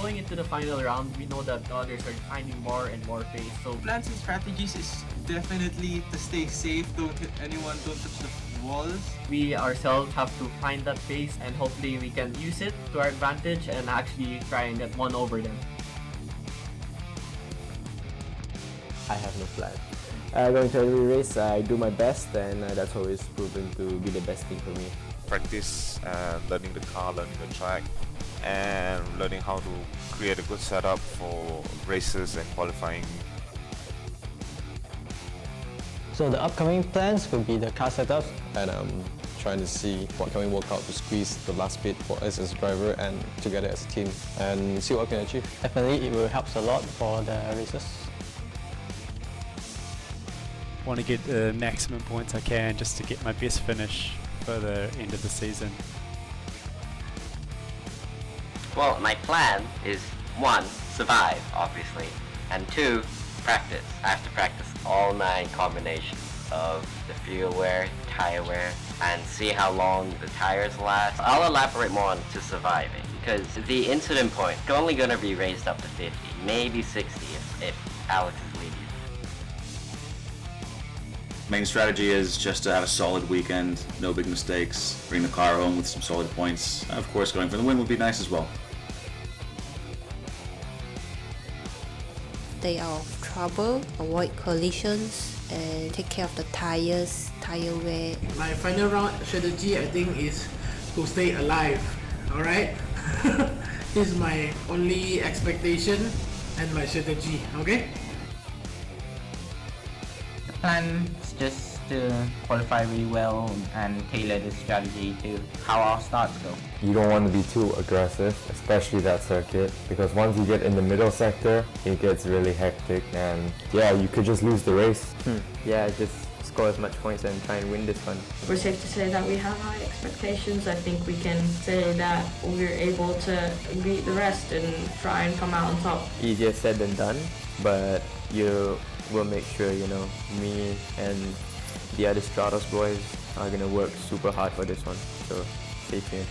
going into the final round, we know that the others are finding more and more pace. So plans and strategies is definitely to stay safe, don't hit anyone, don't touch the walls. we ourselves have to find that pace, and hopefully we can use it to our advantage and actually try and get one over them. I have no plan. Going to every race, I do my best, and that's always proven to be the best thing for me. Practice, learning the car, learning the track, and learning how to create a good setup for races and qualifying. So the upcoming plans will be the car setups, and trying to see what can we work out to squeeze the last bit for us as a driver and together as a team, and see what we can achieve. Definitely it will help a lot for the races. Want to get the maximum points I can just to get my best finish for the end of the season. Well, my plan is 1, survive, obviously, and 2, practice. I have to practice all 9 combinations of the fuel wear, tire wear, and see how long the tires last. I'll elaborate more on to surviving, because the incident point is only going to be raised up to 50, maybe 60 if Alex is leading. Main strategy is just to have a solid weekend, no big mistakes, bring the car home with some solid points. Of course, going for the win would be nice as well. Stay out of trouble, avoid collisions, and take care of the tires, tire wear. My final round strategy, I think, is to stay alive. Alright? This is my only expectation and my strategy, okay? The plan is just to qualify really well and tailor the strategy to how our starts go. You don't want to be too aggressive, especially that circuit, because once you get in the middle sector, it gets really hectic, and yeah, you could just lose the race. Yeah, just score as much points and try and win this one. We're safe to say that we have high expectations. I think we can say that we're able to beat the rest and try and come out on top. Easier said than done, but you will make sure, you know, me and the other Stratos boys are going to work super hard for this one, so stay tuned.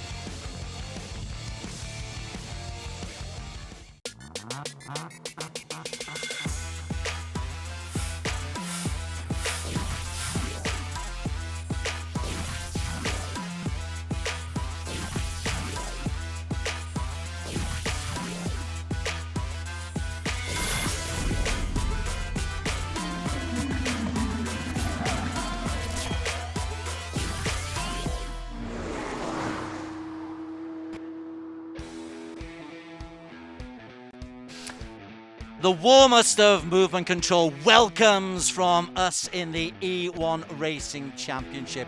The warmest of movement control welcomes from us in the E1 Racing Championship.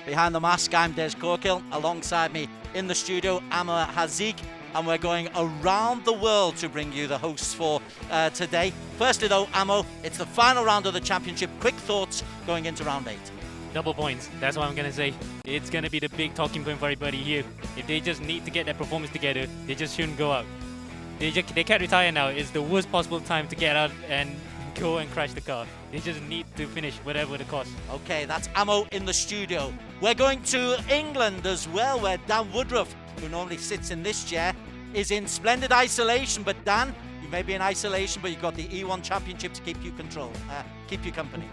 Behind the mask, I'm Des Corkill. Alongside me in the studio, Amma Hazik. And we're going around the world to bring you the hosts for today. Firstly though, Ammo, it's the final round of the championship. Quick thoughts going into round 8. Double points, that's what I'm going to say. It's going to be the big talking point for everybody here. If they just need to get their performance together, they just shouldn't go out. They can't retire now. It's the worst possible time to get out and go and crash the car. They just need to finish whatever the cost. Okay, that's Ammo in the studio. We're going to England as well, where Dan Woodruff, who normally sits in this chair, is in splendid isolation. But Dan, you may be in isolation, but you've got the E1 Championship to keep you keep you company.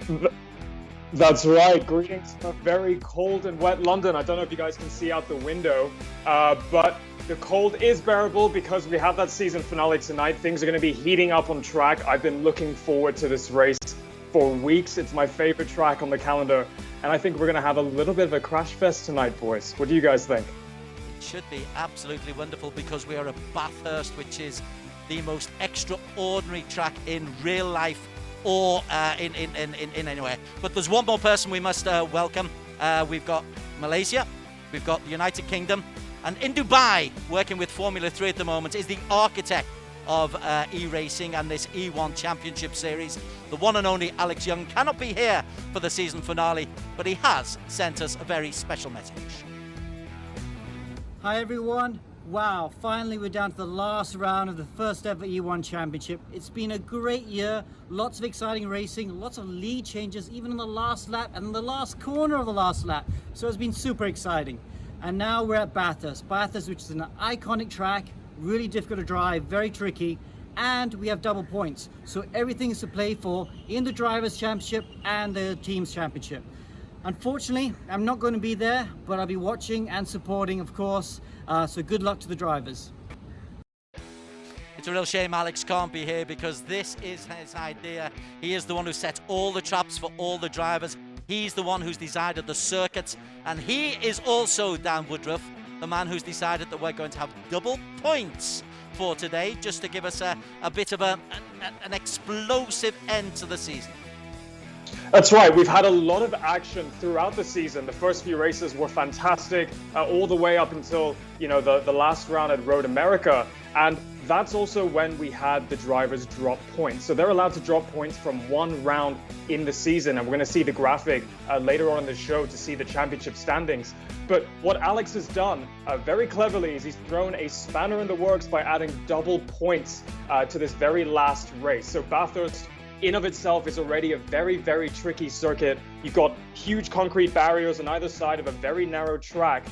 That's right. Greetings from a very cold and wet London. I don't know if you guys can see out the window, but the cold is bearable because we have that season finale tonight. Things are going to be heating up on track. I've been looking forward to this race for weeks. It's my favorite track on the calendar, and I think we're going to have a little bit of a crash fest tonight, boys. What do you guys think? It should be absolutely wonderful because we are at Bathurst, which is the most extraordinary track in real life or in anywhere. But there's one more person we must welcome. We've got Malaysia, we've got the United Kingdom, and in Dubai, working with Formula 3 at the moment, is the architect of E-Racing and this E1 Championship Series. The one and only Alex Young cannot be here for the season finale, but he has sent us a very special message. Hi everyone. Wow, finally we're down to the last round of the first ever E1 Championship. It's been a great year, lots of exciting racing, lots of lead changes, even in the last lap and the last corner of the last lap. So it's been super exciting. And now we're at Bathurst. Bathurst, which is an iconic track, really difficult to drive, very tricky, and we have double points. So everything is to play for in the Drivers' Championship and the Teams' Championship. Unfortunately, I'm not going to be there, but I'll be watching and supporting, of course. So good luck to the drivers. It's a real shame Alex can't be here because this is his idea. He is the one who sets all the traps for all the drivers. He's the one who's decided the circuits. And he is also, Dan Woodruff, the man who's decided that we're going to have double points for today, just to give us a bit of an explosive end to the season. That's right. We've had a lot of action throughout the season. The first few races were fantastic, all the way up until, you know, the last round at Road America. And that's also when we had the drivers drop points. So they're allowed to drop points from one round in the season. And we're going to see the graphic later on in the show to see the championship standings. But what Alex has done very cleverly is he's thrown a spanner in the works by adding double points to this very last race. So Bathurst in of itself is already a very, very tricky circuit. You've got huge concrete barriers on either side of a very narrow track.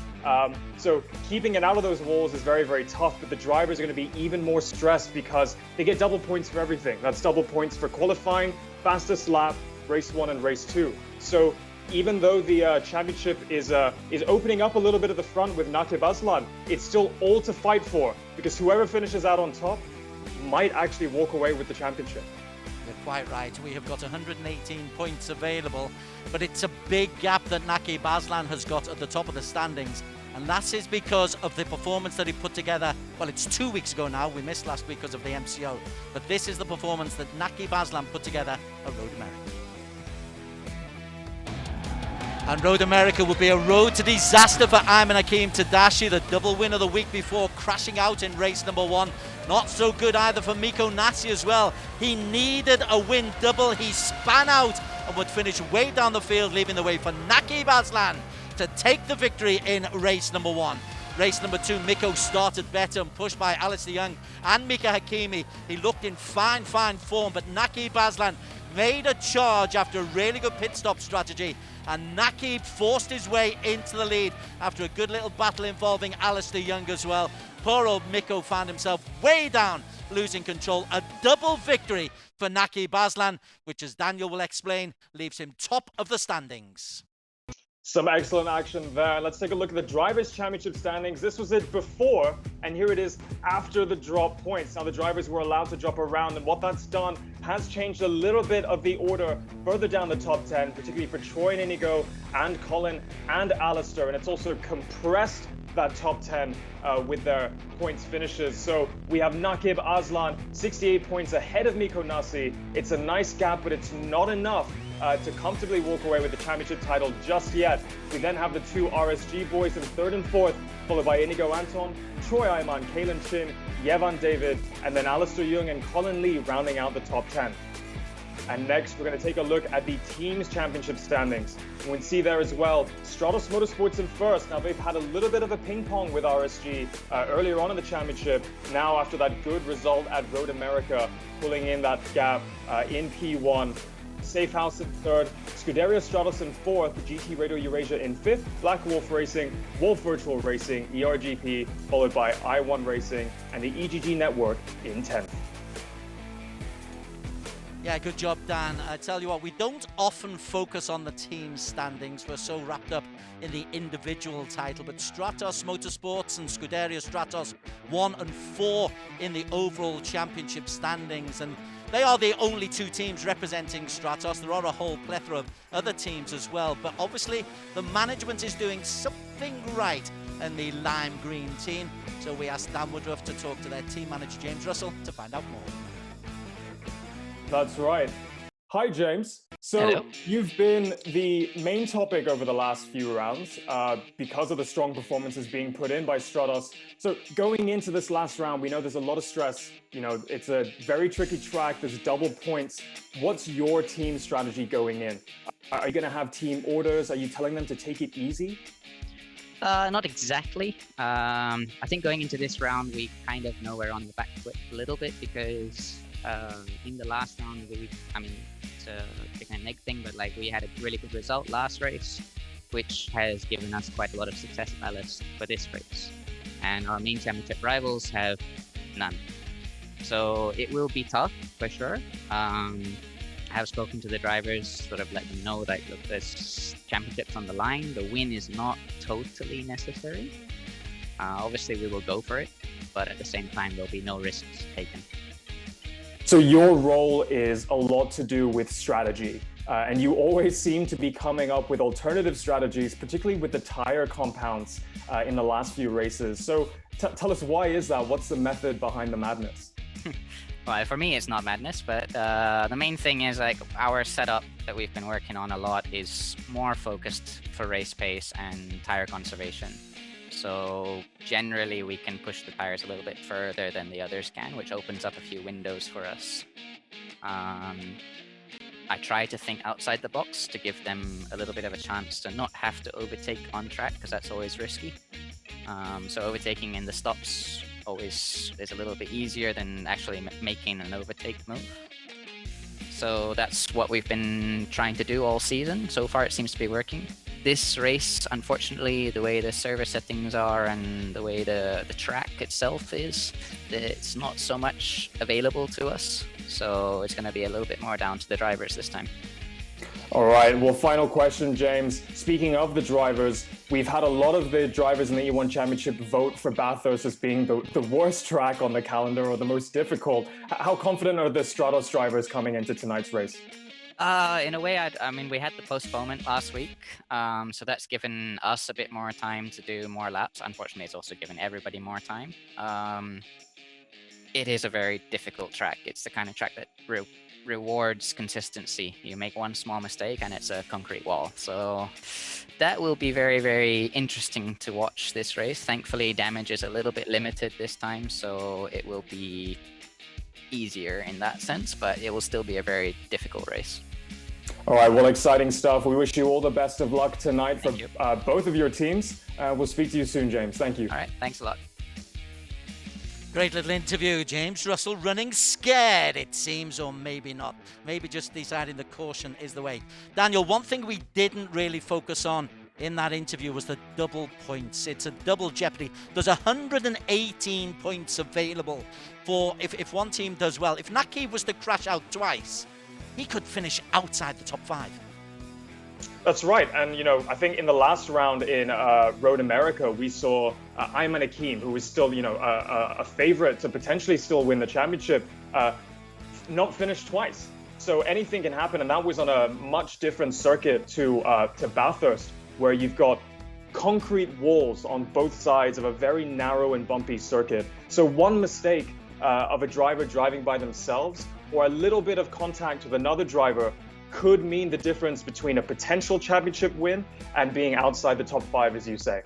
So keeping it out of those walls is very, very tough, but the drivers are going to be even more stressed because they get double points for everything. That's double points for qualifying, fastest lap, race 1 and race 2. So even though the championship is opening up a little bit at the front with Naqib Aslan, it's still all to fight for because whoever finishes out on top might actually walk away with the championship. You're quite right. We have got 118 points available, but it's a big gap that Naqib Aslan has got at the top of the standings, and that is because of the performance that he put together. Well, it's 2 weeks ago now. We missed last week because of the MCO, but this is the performance that Naqib Aslan put together at Road America. And Road America would be a road to disaster for Ayman Hakim Tadashi, the double winner the week before, crashing out in race number 1. Not so good either for Miko Nasi as well. He needed a win double. He span out and would finish way down the field, leaving the way for Naqib Aslan to take the victory in race number 1. Race number 2, Miko started better and pushed by Alistair Young and Mika Hakimi. He looked in fine form, but Naqib Aslan made a charge after a really good pit stop strategy, and Naqib forced his way into the lead after a good little battle involving Alistair Young as well. Poor old Miko found himself way down, losing control. A double victory for Naqib Aslan, which, as Daniel will explain, leaves him top of the standings. Some excellent action there. Let's take a look at the Drivers' Championship standings. This was it before, and here it is after the drop points. Now, the drivers were allowed to drop around, and what that's done has changed a little bit of the order further down the top 10, particularly for Troy and Inigo and Colin and Alistair, and it's also compressed that top 10 with their points finishes. So we have Naqib Aslan 68 points ahead of Miko Nasi. It's a nice gap, but it's not enough to comfortably walk away with the championship title just yet. We then have the 2 RSG boys in 3rd and 4th, followed by Inigo Anton, Troy Ayman, Kalen Chin, Yevan David, and then Alistair Young and Colin Lee rounding out the top 10. And next, we're going to take a look at the team's championship standings. And we can see there as well, Stratos Motorsports in first. Now, they've had a little bit of a ping pong with RSG earlier on in the championship. Now, after that good result at Road America, pulling in that gap in P1. Safe House in 3rd, Scuderia Stratos in 4th, GT Radio Eurasia in 5th, Black Wolf Racing, Wolf Virtual Racing, ERGP, followed by I1 Racing, and the EGG Network in 10th. Yeah, good job, Dan. I tell you what, we don't often focus on the team standings. We're so wrapped up in the individual title, but Stratos Motorsports and Scuderia Stratos 1 and 4 in the overall championship standings, and they are the only 2 teams representing Stratos. There are a whole plethora of other teams as well, but obviously the management is doing something right in the lime green team. So we asked Dan Woodruff to talk to their team manager James Russell to find out more. That's right. Hi, James. So Hello. You've been the main topic over the last few rounds because of the strong performances being put in by Stratos. So going into this last round, we know there's a lot of stress. You know, it's a very tricky track. There's double points. What's your team strategy going in? Are you going to have team orders? Are you telling them to take it easy? Not exactly. I think going into this round, we kind of know we're on the back foot a little bit because in the last round, it's a chicken and egg thing, but like we had a really good result last race, which has given us quite a lot of success ballast for this race. And our main championship rivals have none. So it will be tough for sure. I have spoken to the drivers, sort of let them know that look, there's championships on the line. The win is not totally necessary. Obviously, we will go for it, but at the same time, there'll be no risks taken. So your role is a lot to do with strategy, and you always seem to be coming up with alternative strategies, particularly with the tire compounds in the last few races. So tell us, why is that? What's the method behind the madness? Well, for me, it's not madness, but the main thing is like our setup that we've been working on a lot is more focused for race pace and tire conservation. So generally we can push the tires a little bit further than the others can, which opens up a few windows for us. I try to think outside the box to give them a little bit of a chance to not have to overtake on track, because that's always risky. So overtaking in the stops always is a little bit easier than actually making an overtake move. So that's what we've been trying to do all season. So far it seems to be working. This race, unfortunately, the way the server settings are and the way the track itself is, it's not so much available to us. So it's going to be a little bit more down to the drivers this time. All right, well, final question, James. Speaking of the drivers, we've had a lot of the drivers in the E1 Championship vote for Bathurst as being the worst track on the calendar or the most difficult. How confident are the Stratos drivers coming into tonight's race? In a way, I mean, we had the postponement last week, so that's given us a bit more time to do more laps. Unfortunately, it's also given everybody more time. It is a very difficult track. It's the kind of track that rewards consistency. You make one small mistake and it's a concrete wall. So that will be very, very interesting to watch this race. Thankfully, damage is a little bit limited this time, so it will be easier in that sense, but it will still be a very difficult race. All right, well, exciting stuff. We wish you all the best of luck tonight for both of your teams. We'll speak to you soon, James. Thank you. All right, thanks a lot. Great little interview. James Russell running scared, it seems, or maybe not. Maybe just deciding the caution is the way. Daniel, one thing we didn't really focus on in that interview was the double points. It's a double jeopardy. There's 118 points available for if one team does well. If Naki was to crash out twice, he could finish outside the top 5. That's right, and I think in the last round in Road America, we saw Ayman Akeem, who was still a favorite to potentially still win the championship, not finish twice. So anything can happen, and that was on a much different circuit to Bathurst, where you've got concrete walls on both sides of a very narrow and bumpy circuit. So one mistake of a driver driving by themselves or a little bit of contact with another driver could mean the difference between a potential championship win and being outside the top 5, as you say.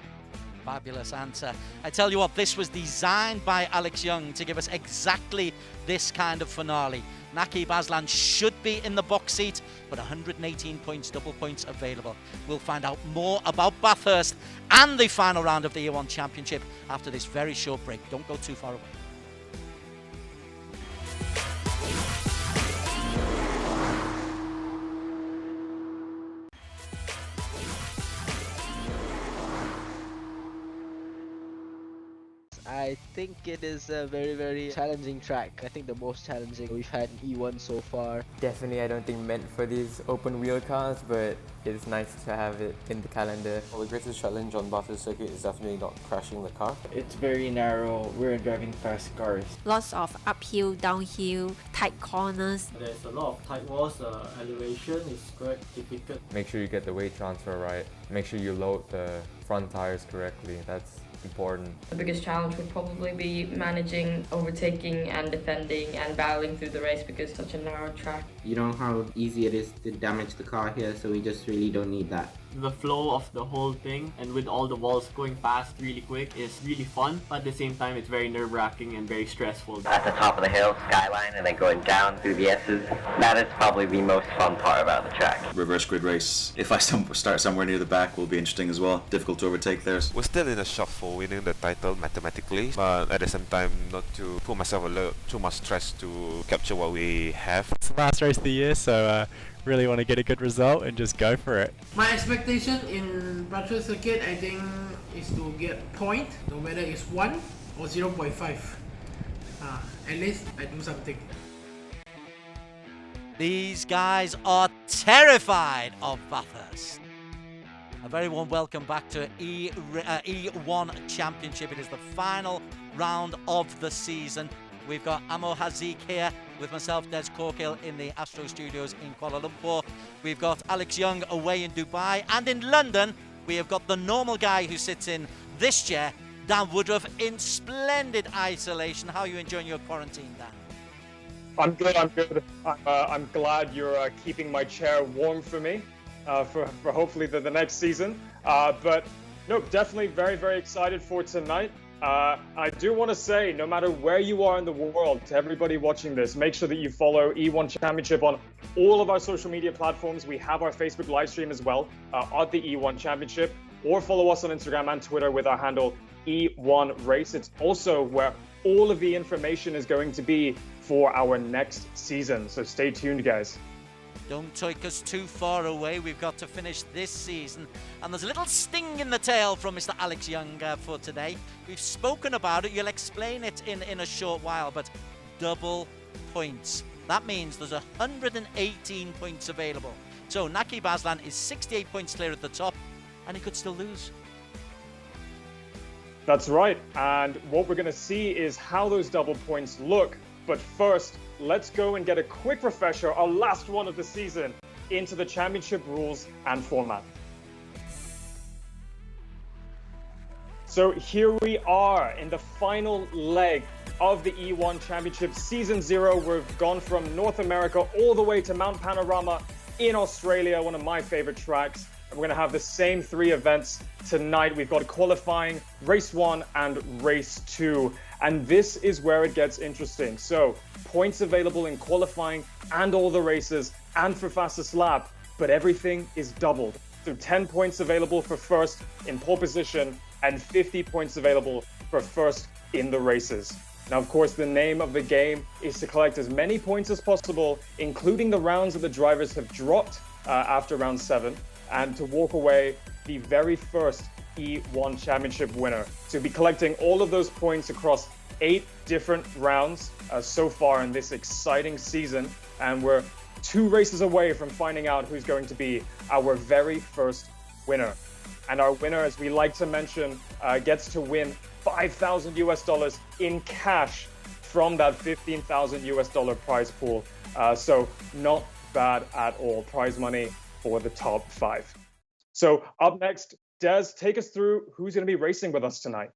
Fabulous answer. I tell you what, this was designed by Alex Young to give us exactly this kind of finale. Naki Baslan should be in the box seat, but 118 points, double points available. We'll find out more about Bathurst and the final round of the E1 Championship after this very short break. Don't go too far away. I think it is a very, very challenging track. I think the most challenging we've had in E1 so far. Definitely, I don't think meant for these open wheel cars, but it's nice to have it in the calendar. Well, the greatest challenge on Bathurst circuit is definitely not crashing the car. It's very narrow. We're driving fast cars. Lots of uphill, downhill, tight corners. There's a lot of tight walls. Elevation is quite difficult. Make sure you get the weight transfer right. Make sure you load the front tires correctly. That's important. The biggest challenge would probably be managing overtaking and defending and battling through the race because it's such a narrow track. You know how easy it is to damage the car here, so we just really don't need that. The flow of the whole thing, and with all the walls going past really quick, is really fun, but at the same time it's very nerve-wracking and very stressful. At the top of the hill, skyline, and then going down through the S's, that is probably the most fun part about the track. Reverse grid race, if I start somewhere near the back, will be interesting as well. Difficult to overtake there. We're still in a shot for winning the title mathematically, but at the same time not to put myself under too much stress to capture what we have. It's the last race of the year, so really want to get a good result and just go for it. My expectation in Bathurst circuit, I think, is to get point, no matter it's 1 or 0.5. at least I do something. These guys are terrified of Bathurst. A very warm welcome back to E1 Championship. It is the final round of the season. We've got Amo Haziq here with myself, Des Corkill, in the Astro Studios in Kuala Lumpur. We've got Alex Young away in Dubai. And in London, we have got the normal guy who sits in this chair, Dan Woodruff, in splendid isolation. How are you enjoying your quarantine, Dan? I'm good. I'm glad you're keeping my chair warm for me for hopefully the next season. But no, definitely very, very excited for tonight. I do want to say, no matter where you are in the world, to everybody watching this, make sure that you follow E1 Championship on all of our social media platforms. We have our Facebook live stream as well at the E1 Championship, or follow us on Instagram and Twitter with our handle E1 Race. It's also where all of the information is going to be for our next season. So stay tuned, guys. Don't take us too far away. We've got to finish this season. And there's a little sting in the tail from Mr. Alex Young for today. We've spoken about it. You'll explain it in a short while, but double points. That means there's 118 points available. So Naki Baslan is 68 points clear at the top, and he could still lose. That's right. And what we're going to see is how those double points look. But first, let's go and get a quick refresher, our last one of the season, into the championship rules and format. So here we are in the final leg of the E1 Championship Season 0. We've gone from North America all the way to Mount Panorama in Australia, one of my favorite tracks. And we're going to have the same 3 events tonight. We've got qualifying, race 1 and race 2. And this is where it gets interesting. So points available in qualifying and all the races and for fastest lap, but everything is doubled. So 10 points available for first in pole position and 50 points available for first in the races. Now, of course, the name of the game is to collect as many points as possible, including the rounds that the drivers have dropped after round 7, and to walk away the very first E1 Championship winner. To be collecting all of those points across 8 different rounds so far in this exciting season, and we're 2 races away from finding out who's going to be our very first winner. And our winner, as we like to mention, gets to win $5,000 US in cash from that $15,000 US prize pool. So not bad at all. Prize money for the top 5. So up next, Des, take us through who's going to be racing with us tonight.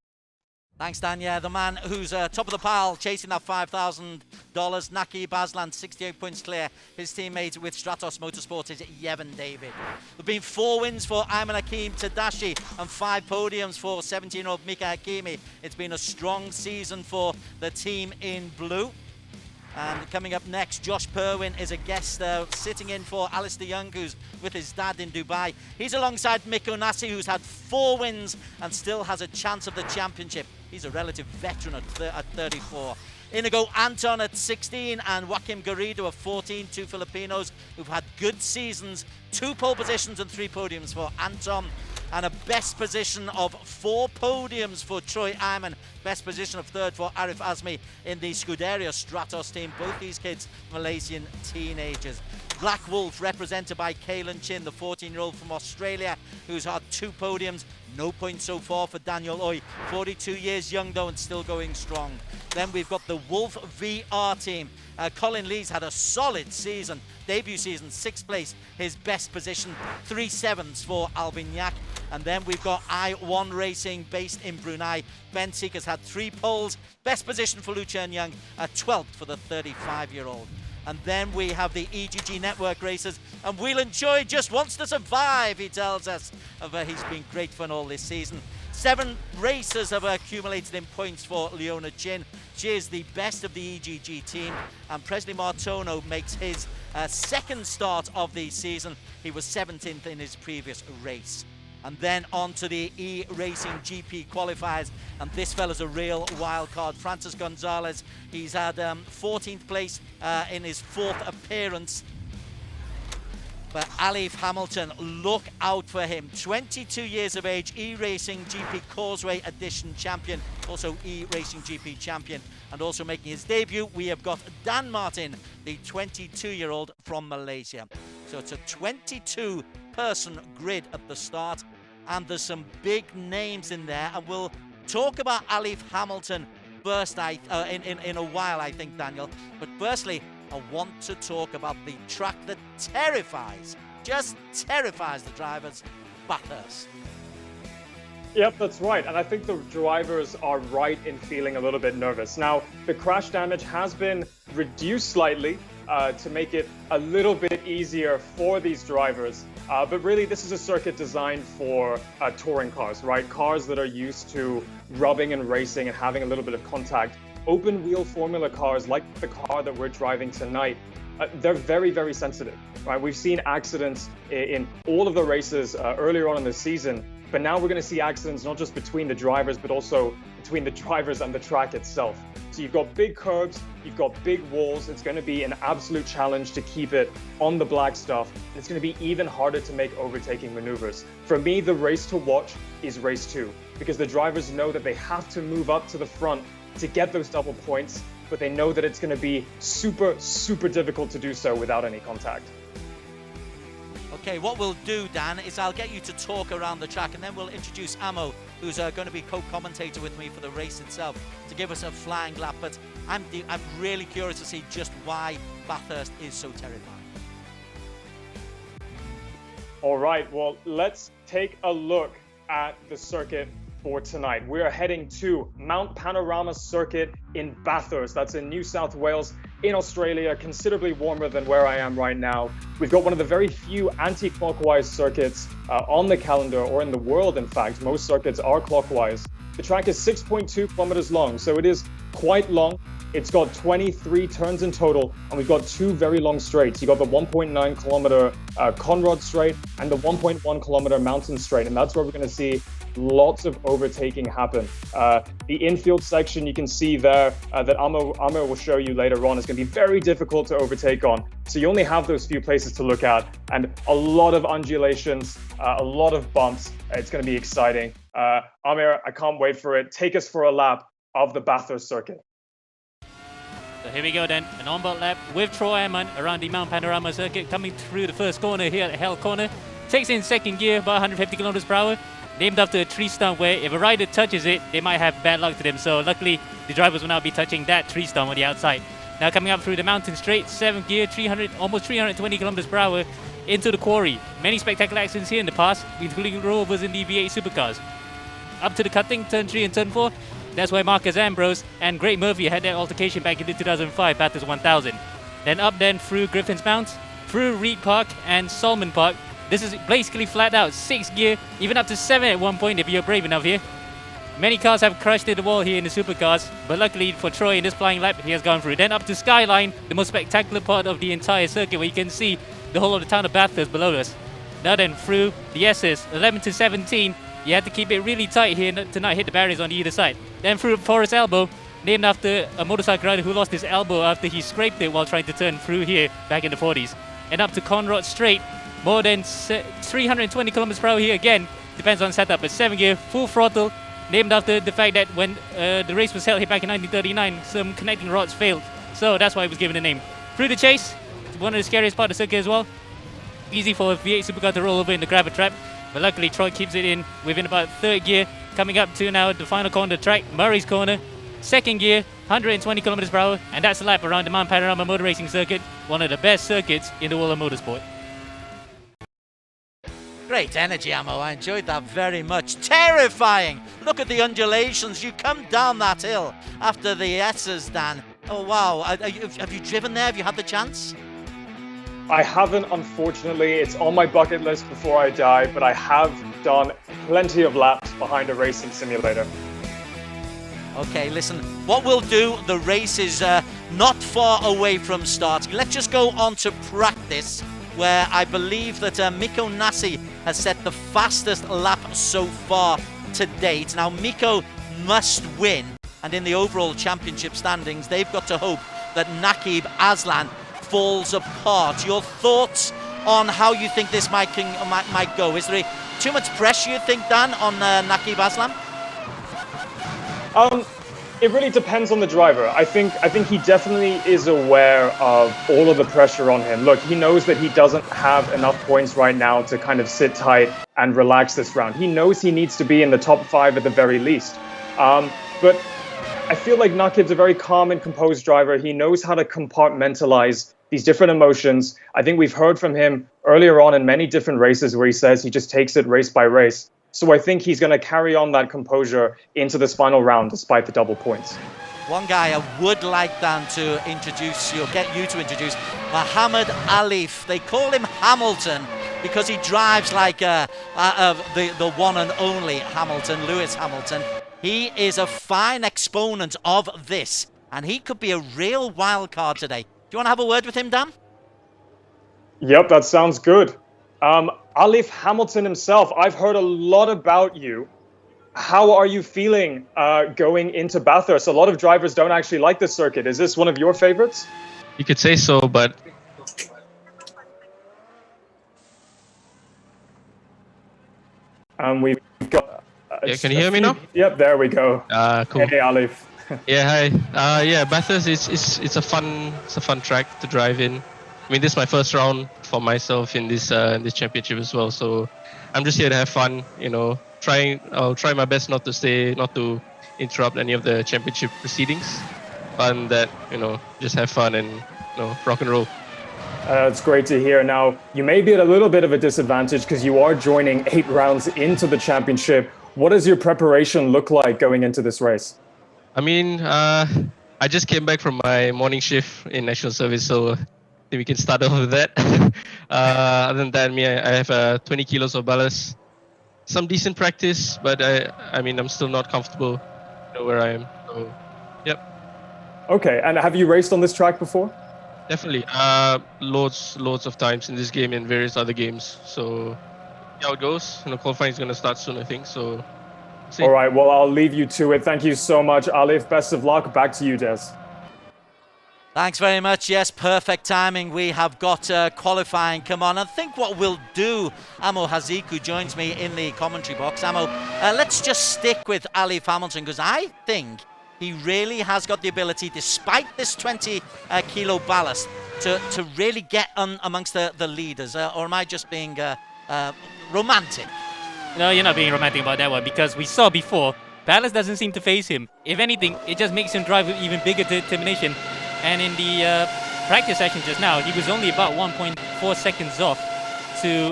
Thanks, Dan. Yeah, the man who's top of the pile, chasing that $5,000, Naki Baslan, 68 points clear. His teammate with Stratos Motorsport is Yevon David. There have been 4 wins for Ayman Hakim Tadashi and 5 podiums for 17-year-old Mika Hakimi. It's been a strong season for the team in blue. And coming up next, Josh Perwin is a guest sitting in for Alistair Young, who's with his dad in Dubai. He's alongside Mick Onassi, who's had 4 wins and still has a chance of the championship. He's a relative veteran at 34. Inigo Anton at 16 and Joaquim Garrido at 14, 2 Filipinos who've had good seasons, 2 pole positions and 3 podiums for Anton, and a best position of 4 podiums for Troy Ayman, best position of 3rd for Arif Azmi in the Scuderia Stratos team. Both these kids, Malaysian teenagers. Black Wolf, represented by Kalen Chin, the 14-year-old from Australia, who's had 2 podiums. No points so far for Daniel Oy. 42 years young, though, and still going strong. Then we've got the Wolf VR team. Colin Lee's had a solid season. Debut season, 6th place. His best position, 3 7s for Albignac. And then we've got I1 Racing, based in Brunei. Ben Seeker's had 3 poles. Best position for Lu Chen Young, 12th for the 35-year-old. And then we have the EGG Network races, and Whelan Choi just wants to survive, he tells us. He's been great fun all this season. 7 races have accumulated in points for Leona Chin. She is the best of the EGG team, and Presley Martono makes his 2nd start of the season. He was 17th in his previous race. And then on to the ERacing GP qualifiers, and this fella's a real wild card. Francis Gonzalez, he's had 14th place in his 4th appearance. for Alif Hamilton. Look out for him. 22 years of age, ERacing GP Causeway Edition champion, also ERacing GP champion, and also making his debut, we have got Dan Martin, the 22-year-old from Malaysia. So it's a 22-person grid at the start, and there's some big names in there, and we'll talk about Alif Hamilton first in a while, I think, Daniel. But firstly, I want to talk about the track that just terrifies the drivers, Bathurst. Yep, that's right. And I think the drivers are right in feeling a little bit nervous. Now, the crash damage has been reduced slightly to make it a little bit easier for these drivers. But really, this is a circuit designed for touring cars, right? Cars that are used to rubbing and racing and having a little bit of contact. Open wheel formula cars like the car that we're driving tonight, they're very, very sensitive, right? We've seen accidents in all of the races earlier on in the season, but now we're going to see accidents not just between the drivers, but also between the drivers and the track itself. So you've got big curbs, you've got big walls. It's going to be an absolute challenge to keep it on the black stuff. And it's going to be even harder to make overtaking maneuvers. For me, the race to watch is race 2, because the drivers know that they have to move up to the front to get those double points, but they know that it's going to be super, super difficult to do so without any contact. Okay, what we'll do, Dan, is I'll get you to talk around the track, and then we'll introduce Amo, who's going to be co-commentator with me for the race itself, to give us a flying lap. But I'm really curious to see just why Bathurst is so terrifying. All right, well, let's take a look at the circuit for tonight. We're heading to Mount Panorama Circuit in Bathurst. That's in New South Wales in Australia, considerably warmer than where I am right now. We've got one of the very few anti-clockwise circuits on the calendar, or in the world, in fact. Most circuits are clockwise. The track is 6.2 kilometers long, so it is quite long. It's got 23 turns in total, and we've got 2 very long straights. You've got the 1.9 kilometer Conrod straight and the 1.1 kilometer mountain straight, and that's where we're going to see lots of overtaking happen. The infield section you can see there that Amo will show you later on is going to be very difficult to overtake on. So you only have those few places to look at, and a lot of undulations, a lot of bumps. It's going to be exciting. Amir, I can't wait for it. Take us for a lap of the Bathurst circuit. So here we go then, an on-board lap with Troy Eamon around the Mount Panorama circuit, coming through the first corner here at Hell Corner. Takes in second gear, about 150 kilometers per hour. Named after a tree stump where if a rider touches it, they might have bad luck to them. So luckily, the drivers will now be touching that tree stump on the outside. Now coming up through the mountain straight, 7th gear, almost 320 kilometers per hour into the quarry. Many spectacular accidents here in the past, including rollovers in the V8 supercars. Up to the cutting, turn 3 and turn 4. That's where Marcus Ambrose and Greg Murphy had their altercation back in the 2005 Bathurst 1000. Then up through Griffin's Mount, through Reed Park and Solomon Park. This is basically flat out, 6th gear, even up to 7 at one point if you're brave enough here. Many cars have crashed into the wall here in the supercars, but luckily for Troy in this flying lap, he has gone through. Then up to Skyline, the most spectacular part of the entire circuit, where you can see the whole of the town of Bathurst below us. Now then through the S's, 11 to 17, you have to keep it really tight here to not hit the barriers on either side. Then through Forest Elbow, named after a motorcycle rider who lost his elbow after he scraped it while trying to turn through here back in the 40s. And up to Conrod Straight, more than 320 kilometers per hour here again, depends on setup, but 7th gear, full throttle, named after the fact that when the race was held here back in 1939, some connecting rods failed, so that's why it was given the name. Through the chase, one of the scariest part of the circuit as well. Easy for a V8 supercar to roll over in the grabber trap, but luckily Troy keeps it in within about 3rd gear, coming up to now the final corner of the track, Murray's Corner. 2nd gear, 120 kilometers per hour, and that's a lap around the Mount Panorama Motor Racing Circuit, one of the best circuits in the world of motorsport. Great energy, Ammo. I enjoyed that very much. Terrifying. Look at the undulations. You come down that hill after the S's, Dan. Oh, wow. Have you driven there? Have you had the chance? I haven't, unfortunately. It's on my bucket list before I die, but I have done plenty of laps behind a racing simulator. Okay, listen, what we'll do, the race is not far away from starting. Let's just go on to practice, where I believe that Miko Nasi has set the fastest lap so far to date. Now, Miko must win, and in the overall championship standings, they've got to hope that Nakib Aslan falls apart. Your thoughts on how you think this might go? Is there too much pressure, you think, Dan, on Naqib Aslam? It really depends on the driver. I think he definitely is aware of all of the pressure on him. Look, he knows that he doesn't have enough points right now to kind of sit tight and relax this round. He knows he needs to be in the top 5 at the very least. But I feel like Naqib's a very calm and composed driver. He knows how to compartmentalize these different emotions. I think we've heard from him earlier on in many different races where he says he just takes it race by race. So I think he's going to carry on that composure into this final round despite the double points. One guy I would like, Dan, to introduce you, or get you to introduce, Mohammed Alif. They call him Hamilton because he drives like the one and only Hamilton, Lewis Hamilton. He is a fine exponent of this, and he could be a real wild card today. Do you want to have a word with him, Dan? Yep, that sounds good. Alif Hamilton himself, I've heard a lot about you. How are you feeling going into Bathurst? A lot of drivers don't actually like this circuit. Is this one of your favorites? You could say so, but we've got... can you hear me now? Yep, there we go. Cool. Hey, Alif. Yeah, hi. Yeah, Bathurst it's a fun track to drive in. I mean, this is my first round for myself in this championship as well. So I'm just here to have fun. You know, I'll try my best not to interrupt any of the championship proceedings. Fun that just have fun and rock and roll. It's great to hear. Now, you may be at a little bit of a disadvantage because you are joining 8 rounds into the championship. What does your preparation look like going into this race? I mean, I just came back from my morning shift in national service, so I think we can start off with that. Other than that, I have 20 kilos of ballast. Some decent practice, but I mean, I'm still not comfortable where I am. So, yep. Okay, and have you raced on this track before? Definitely. Loads of times in this game and various other games. So, see how it goes. Qualifying is going to start soon, I think. So. See. All right, well, I'll leave you to it. Thank you so much, Alif. Best of luck. Back to you, Des. Thanks very much. Yes, perfect timing. We have got qualifying come on. I think what we'll do, Amo Hazik, who joins me in the commentary box. Amo, let's just stick with Alif Hamilton because I think he really has got the ability, despite this 20 kilo ballast, to really get amongst the leaders. Or am I just being romantic? No, you're not being romantic about that one because we saw before, ballast doesn't seem to phase him. If anything, it just makes him drive with even bigger determination. And in the practice session just now, he was only about 1.4 seconds off to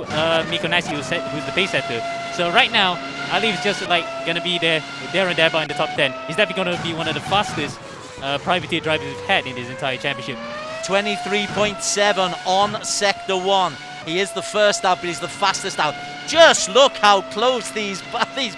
Mikko Näsi, who's the pace setter. So right now, Alif's just like going to be there and thereby in the top 10. He's definitely going to be one of the fastest privateer drivers we've had in his entire championship. 23.7 on Sector 1. He is the first out, but he's the fastest out. Just look how close these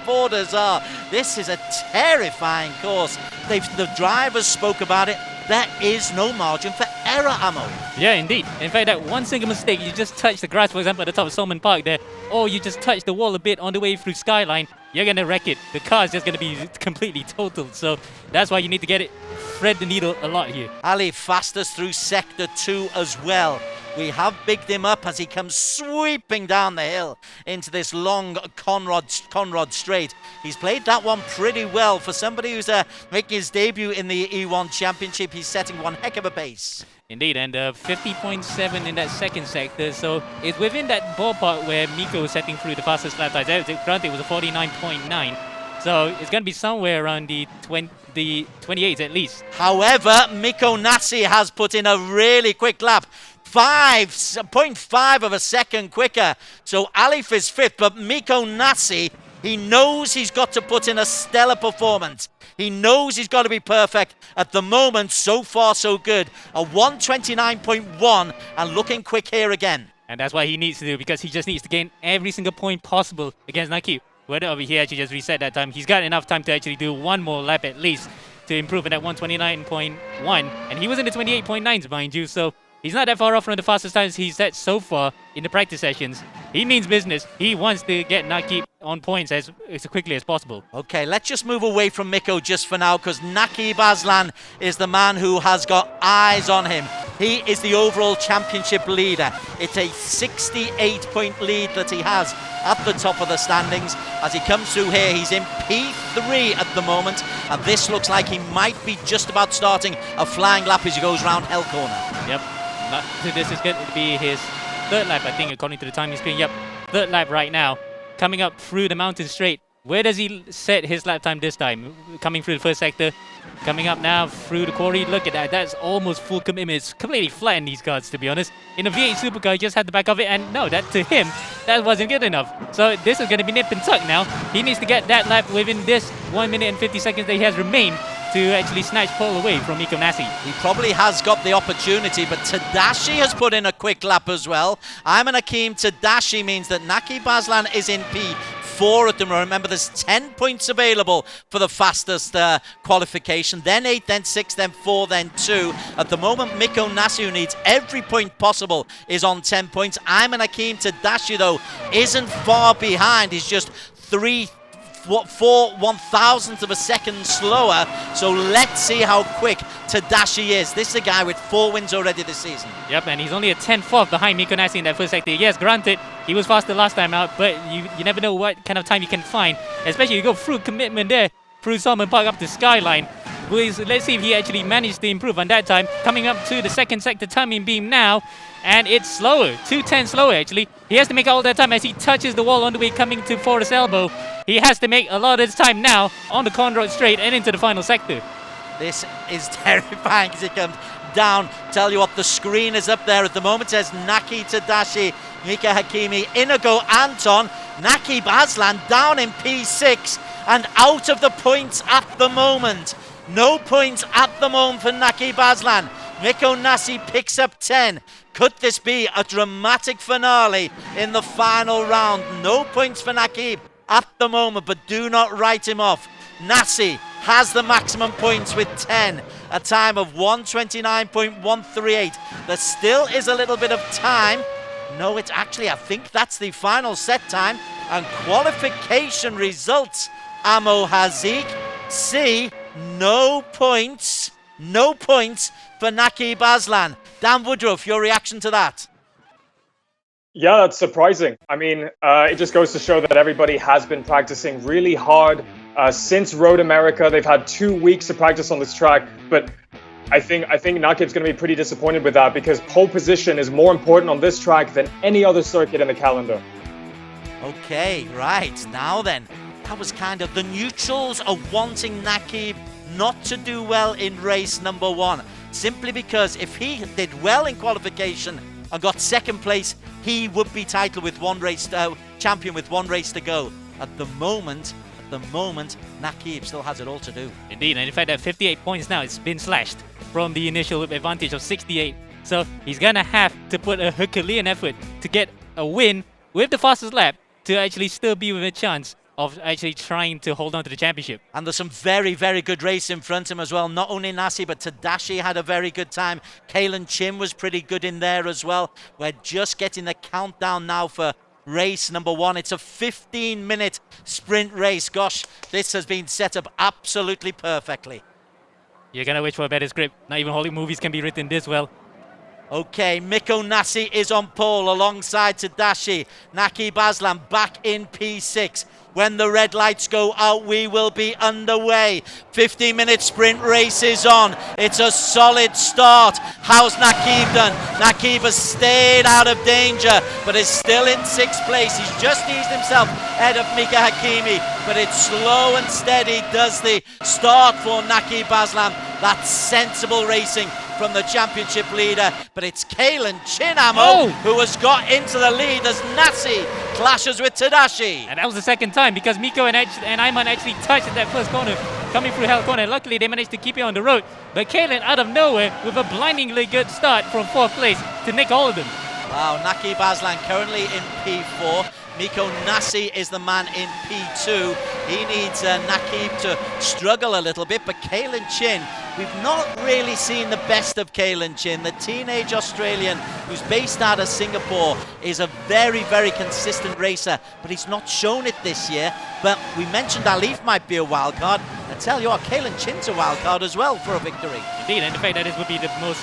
borders are. This is a terrifying course. The drivers spoke about it. There is no margin for error, Amo. Yeah, indeed. In fact, that one single mistake, you just touch the grass, for example, at the top of Solomon Park there, or you just touch the wall a bit on the way through Skyline, you're going to wreck it. The car is just going to be completely totaled. So that's why you need to thread the needle a lot here. Ali fastest through Sector 2 as well. We have bigged him up as he comes sweeping down the hill into this long Conrod straight. He's played that one pretty well. For somebody who's making his debut in the E1 Championship, he's setting one heck of a pace. Indeed, and 50.7 in that second sector, so it's within that ballpark where Mikko was setting through the fastest lap times. Granted, it was a 49.9, so it's going to be somewhere around the 28s at least. However, Mikko Näsi has put in a really quick lap. 0.5 of a second quicker. So Alif is 5th, but Mikko Näsi, he knows he's got to put in a stellar performance. He knows he's got to be perfect. At the moment, so far so good. A 129.1 and looking quick here again. And that's what he needs to do, because he just needs to gain every single point possible against Naqib. Whether over here actually just reset that time, he's got enough time to actually do one more lap at least to improve in that 129.1. And he was in the 28.9s, mind you, so he's not that far off from the fastest times he's set so far in the practice sessions. He means business. He wants to get Naqib on points as quickly as possible. Okay, let's just move away from Mikko just for now, because Naqib Aslan is the man who has got eyes on him. He is the overall championship leader. It's a 68-point lead that he has at the top of the standings. As he comes through here, he's in P3 at the moment, and this looks like he might be just about starting a flying lap as he goes round Hell Corner. Yep, so this is going to be his third lap, I think, according to the timing screen. Yep, third lap right now, coming up through the mountain straight. Where does he set his lap time this time? Coming through the first sector, coming up now through the quarry. Look at that, that's almost full commitment. It's completely flat in these cards, to be honest. In a V8 supercar, he just had the back of it, and no, that to him, that wasn't good enough. So this is going to be nip and tuck now. He needs to get that lap within this 1 minute and 50 seconds that he has remained to actually snatch pole away from Mikko Nasi. He probably has got the opportunity, but Tadashi has put in a quick lap as well. I'm an Akeem Tadashi means that Naki Baslan is in P4 at the moment. Remember, there's 10 points available for the fastest qualification. Then 8, then 6, then 4, then 2. At the moment, Mikko Nasi, who needs every point possible, is on 10 points. I'm an Akeem Tadashi, though, isn't far behind. He's just 4 1,000th of a second slower, so let's see how quick Tadashi is. This is a guy with 4 wins already this season. Yep, and he's only a 10th off behind Mikko Nasi in that first sector. Yes, granted, he was faster last time out, but you never know what kind of time you can find, especially you go through commitment there, through Salmon Park up to Skyline. Let's see if he actually managed to improve on that time. Coming up to the second sector timing beam now, and it's slower, 2:10 slower actually. He has to make all that time as he touches the wall on the way coming to Forest Elbow. He has to make a lot of this time now on the Conrod Straight and into the final sector. This is terrifying as it comes down. Tell you what, the screen is up there at the moment. It says Naki Tadashi, Mika Hakimi, Inigo Anton, Naki Baslan down in P6 and out of the points at the moment. No points at the moment for Naki Baslan. Mikko Nasi picks up 10. Could this be a dramatic finale in the final round? No points for Nakib at the moment, but do not write him off. Nasi has the maximum points with 10, a time of 129.138. There still is a little bit of time. No, it's actually, I think that's the final set time. And qualification results, Amo Hazik, see, no points for Naki Baslan. Dan Woodruff, your reaction to that? Yeah, that's surprising. I mean, it just goes to show that everybody has been practicing really hard since Road America. They've had 2 weeks to practice on this track, but I think Nakib's going to be pretty disappointed with that because pole position is more important on this track than any other circuit in the calendar. Okay, right. Now then, that was kind of the neutrals are wanting Nakib not to do well in race number 1. Simply because if he did well in qualification and got second place, he would be titled with champion with 1 race to go. At the moment, Nakib still has it all to do. Indeed, and in fact, at 58 points now, it's been slashed from the initial advantage of 68. So he's gonna have to put a Herculean effort to get a win with the fastest lap to actually still be with a chance of actually trying to hold on to the championship. And there's some very, very good race in front of him as well. Not only Nasi, but Tadashi had a very good time. Kalen Chin was pretty good in there as well. We're just getting the countdown now for race number 1. It's a 15-minute sprint race. Gosh, this has been set up absolutely perfectly. You're gonna wish for a better script. Not even Hollywood movies can be written this well. Okay, Mikko Nasi is on pole alongside Tadashi. Naki Baslan back in P6. When the red lights go out, we will be underway. 15-minute sprint race is on. It's a solid start. How's Nakib done? Nakib has stayed out of danger, but is still in 6th place. He's just eased himself ahead of Mika Hakimi, but it's slow and steady does the start for Naki Baslan. That's sensible racing from the championship leader, but it's Kalen Chinamo who has got into the lead as Nasi clashes with Tadashi. And that was the second time because Mikko and Ayman actually touched in that first corner, coming through Hell Corner. Luckily, they managed to keep it on the road, but Kalen out of nowhere with a blindingly good start from 4th place to nick all of them. Wow, Naki Baslan currently in P4. Mikko Nasi is the man in P2. He needs Nakib to struggle a little bit, but Kalen Chin, we've not really seen the best of Kalen Chin. The teenage Australian who's based out of Singapore is a very, very consistent racer, but he's not shown it this year. But we mentioned Alif might be a wild card. tell you what, Kalen Chin's a wild card as well for a victory. Indeed, and the fact that this would be the most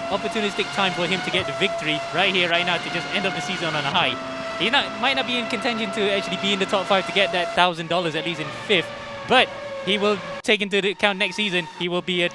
opportunistic time for him to get the victory right here, right now, to just end up the season on a high. He might not be in contention to actually be in the top 5 to get that $1,000 at least in 5th, but he will take into account next season, he will be a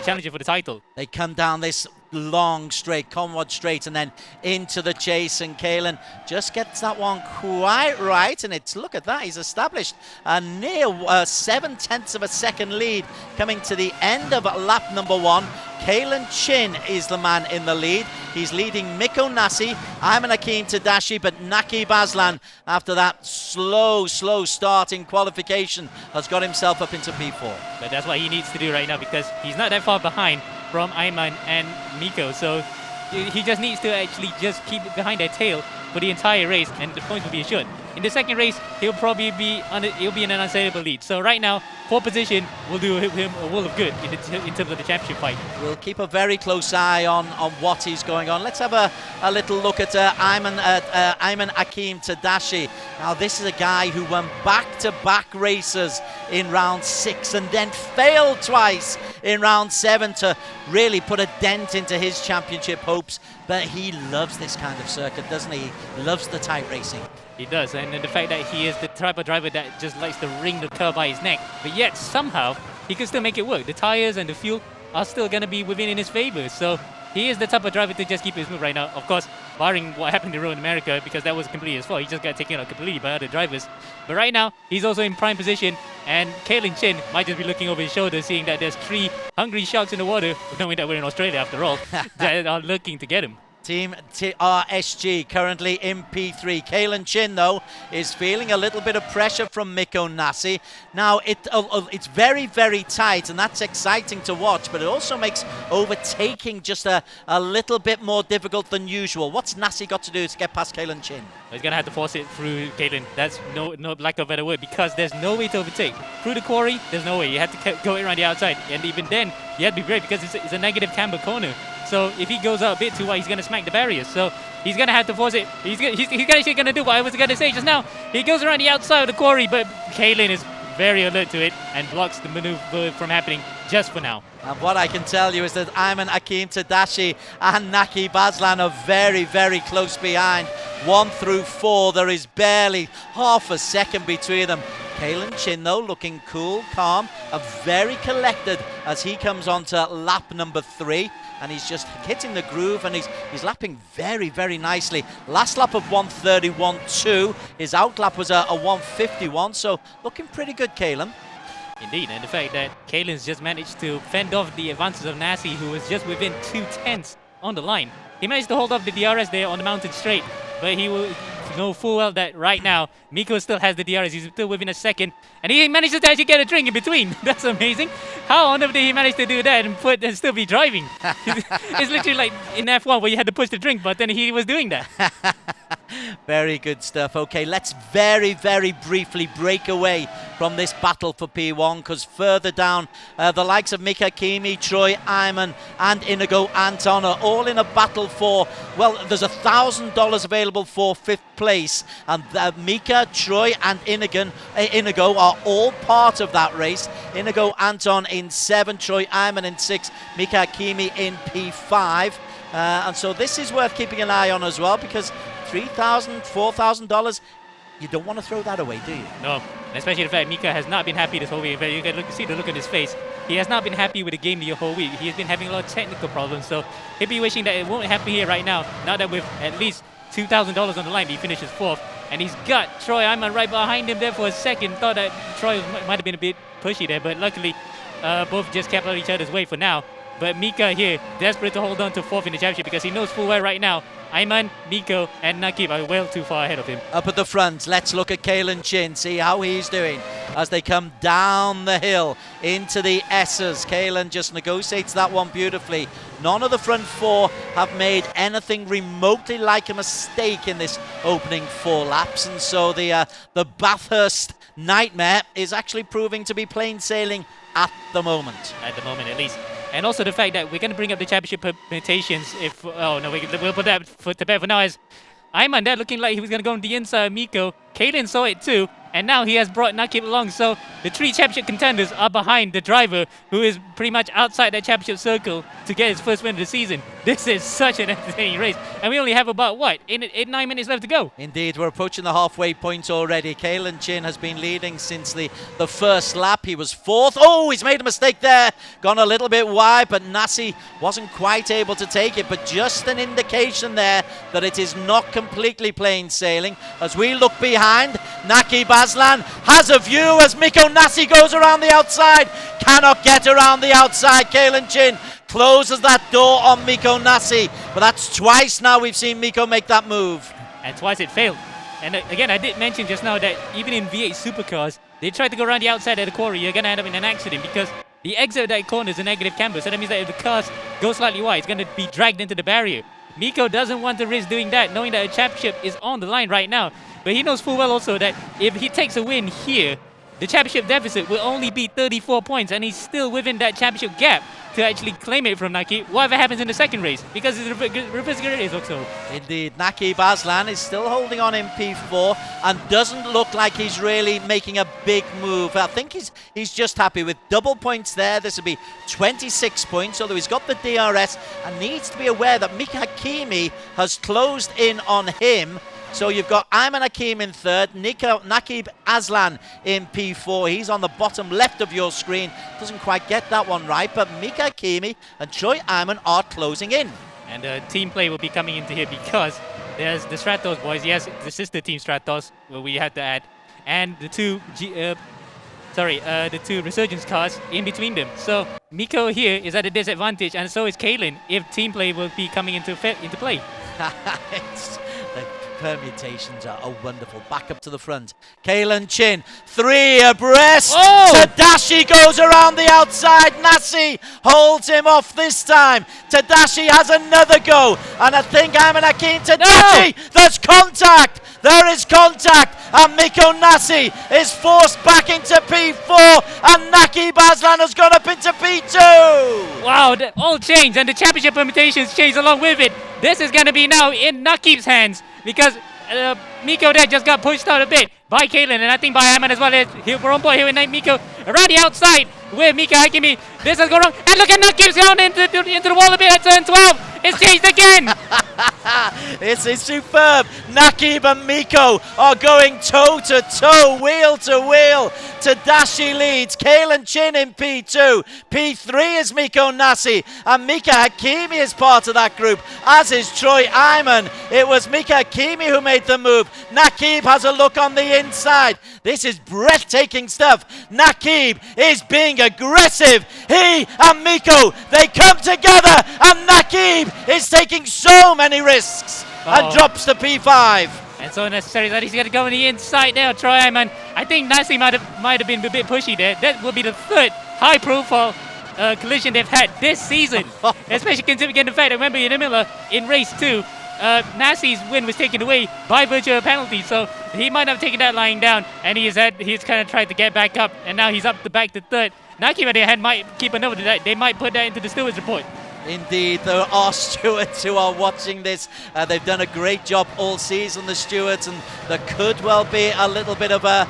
challenger for the title. They come down this long straight, Conrad straight, and then into the chase, and Kalen just gets that one quite right, and it's, look at that, he's established a near 7/10 of a second lead coming to the end of lap number 1. Kalen Chin is the man in the lead. He's leading Miko Nasi, Ayman Hakim Tadashi, but Naki Baslan, after that slow start in qualification, has got himself up into P4. But that's what he needs to do right now, because he's not that far behind from Ayman and Miko, so he just needs to actually just keep behind their tail for the entire race, and the points will be assured. In the second race, he'll probably be in an unassailable lead. So right now, 4th position will do him a world of good in terms of the championship fight. We'll keep a very close eye on what is going on. Let's have a little look at Ayman Hakim Tadashi. Now, this is a guy who won back-to-back races in round 6 and then failed twice in round 7 to really put a dent into his championship hopes. But he loves this kind of circuit, doesn't he? He loves the tight racing. He does, and the fact that he is the type of driver that just likes to wring the car by his neck, but yet somehow he can still make it work. The tires and the fuel are still going to be within in his favor, so he is the type of driver to just keep his move right now. Of course, barring what happened in Road America, because that was completely his fault. He just got taken out completely by other drivers. But right now, he's also in prime position, and Kalen Chin might just be looking over his shoulder, seeing that there's 3 hungry sharks in the water, knowing that we're in Australia after all, that are looking to get him. Team RSG currently in P3. Kalen Chin, though, is feeling a little bit of pressure from Miko Nasi. Now, it's very, very tight, and that's exciting to watch, but it also makes overtaking just a little bit more difficult than usual. What's Nasi got to do to get past Kalen Chin? He's going to have to force it through Kalen. That's no lack of a better word, because there's no way to overtake. Through the quarry, there's no way. You have to go around the outside, and even then, you have to be brave, because it's a negative camber corner. So if he goes out a bit too wide, he's going to smack the barriers. So he's going to have to force it. He's actually going to do what I was going to say just now. He goes around the outside of the quarry, but Kalen is very alert to it and blocks the maneuver from happening just for now. And what I can tell you is that Ayman Hakim Tadashi and Naki Baslan are very, very close behind. 1 through 4, there is barely half a second between them. Kalen Chin, though, looking cool, calm, and very collected as he comes on to lap number 3. And he's just hitting the groove, and he's lapping very, very nicely. Last lap of 1:31.2. His out lap was a 1:51, so looking pretty good, Kalen. Indeed, and the fact that Kalen's just managed to fend off the advances of Nasi, who was just within 2/10 on the line. He managed to hold off the DRS there on the mountain straight, but he will know full well that right now Miko still has the DRS. He's still within a second, and he managed to actually get a drink in between. That's amazing. How on earth did he manage to do that and still be driving? It's literally like in F1 where you had to push the drink button. He was doing that. Very good stuff. Okay, let's very, very briefly break away from this battle for P1, because further down, the likes of Mika Kimi, Troy, Ayman, and Inigo Anton are all in a battle for, well, there's $1,000 available for 5th place, and Mika, Troy, and Inigo are all part of that race. Inigo Anton in 7, Troy Ayman in 6, Mika Kimi in P5. And so this is worth keeping an eye on as well, because $3,000, $4,000, you don't want to throw that away, do you? No, especially the fact Mika has not been happy this whole week. You can see the look on his face. He has not been happy with the game the whole week. He has been having a lot of technical problems, so he'll be wishing that it won't happen here right now, now that with at least $2,000 on the line, he finishes 4th. And he's got Troy Ayman right behind him there for a second. Thought that Troy might have been a bit pushy there, but luckily both just kept out each other's way for now. But Mika here, desperate to hold on to 4th in the championship, because he knows full well right now Ayman, Miko, and Nakib are well too far ahead of him. Up at the front, let's look at Kalen Chin, see how he's doing as they come down the hill into the S's. Kalen just negotiates that one beautifully. None of the front 4 have made anything remotely like a mistake in this opening 4 laps, and so the Bathurst nightmare is actually proving to be plain sailing at the moment. At the moment, at least. And also the fact that we're going to bring up the championship permutations if... Oh, no, we'll put that to bed for now. As Ayman there looking like he was going to go on the inside of Miko. Kalen saw it too. and now he has brought Nakib along. So the 3 championship contenders are behind the driver, who is pretty much outside that championship circle to get his first win of the season. This is such an entertaining race, and we only have about, what, 8-9 minutes left to go. Indeed, we're approaching the halfway point already. Caelan Chin has been leading since the first lap. He was 4th. Oh, he's made a mistake there. Gone a little bit wide, but Nasi wasn't quite able to take it. But just an indication there that it is not completely plain sailing. As we look behind, Nakib Aslan has a view as Miko Nasi goes around the outside. Cannot get around the outside. Caelan Chin closes that door on Miko Nasi. But that's twice now we've seen Miko make that move. And twice it failed. And again, I did mention just now that even in V8 supercars, they try to go around the outside of the quarry, you're going to end up in an accident because the exit of that corner is a negative camber. So that means that if the cars go slightly wide, it's going to be dragged into the barrier. Miko doesn't want to risk doing that, knowing that a championship is on the line right now. But he knows full well also that if he takes a win here, the championship deficit will only be 34 points, and he's still within that championship gap to actually claim it from Nakib, whatever happens in the second race, because it's a reverse gear race also. Indeed, Nakib Aslan is still holding on in P4 and doesn't look like he's really making a big move. I think he's just happy with double points there. This will be 26 points, although he's got the DRS and needs to be aware that Mika Hakimi has closed in on him. So you've got Ayman Hakim in 3rd, Nakib Aslan in P4. He's on the bottom left of your screen. Doesn't quite get that one right, but Mika Hakimi and Troy Ayman are closing in. And team play will be coming into here because there's the Stratos boys. Yes, the sister team Stratos, we had to add, and the two Resurgence cars in between them. So Miko here is at a disadvantage, and so is Caelan if team play will be coming into play. The permutations are wonderful. Back up to the front. Caelan Chin, 3 abreast. Oh! Tadashi goes around the outside. Nasi holds him off this time. Tadashi has another go. And I think Ayman Hakim Tadashi. No! There's contact. There is contact. And Miko Nasi is forced back into P4. And Nakib Aslan has gone up into P2. Wow, all changed. And the championship permutations changed along with it. This is going to be now in Nakib's hands because Miko there just got pushed out a bit by Caelan, and I think by Ayman as well. We're on board here with Miko around the outside with Mika Hakimi. This has gone wrong. And look at Nakib's going into the wall a bit at turn 12. It's changed again. It's superb. Nakib and Miko are going toe to toe, wheel to wheel. Tadashi leads. Caelan Chin in P2. P3 is Miko Nasi. And Mika Hakimi is part of that group, as is Troy Ayman. It was Mika Hakimi who made the move. Nakib has a look on the inside. This is breathtaking stuff. Nakib is being aggressive. He and Miko, they come together, and Nakib is taking so many risks and drops to P5. And so necessary that he's going to go on the inside now. Troy Ayman, I think Nasi might have been a bit pushy there. That will be the 3rd high-profile collision they've had this season, especially considering the fact that remember in Miller in race 2, Nasi's win was taken away by virtue of a penalty, so he might have taken that lying down, and he's kind of tried to get back up, and now he's up to back to 3rd. Nakib on the other hand might keep a note of that. They might put that into the stewards report. Indeed, there are stewards who are watching this. They've done a great job all season, the stewards, and there could well be a little bit of a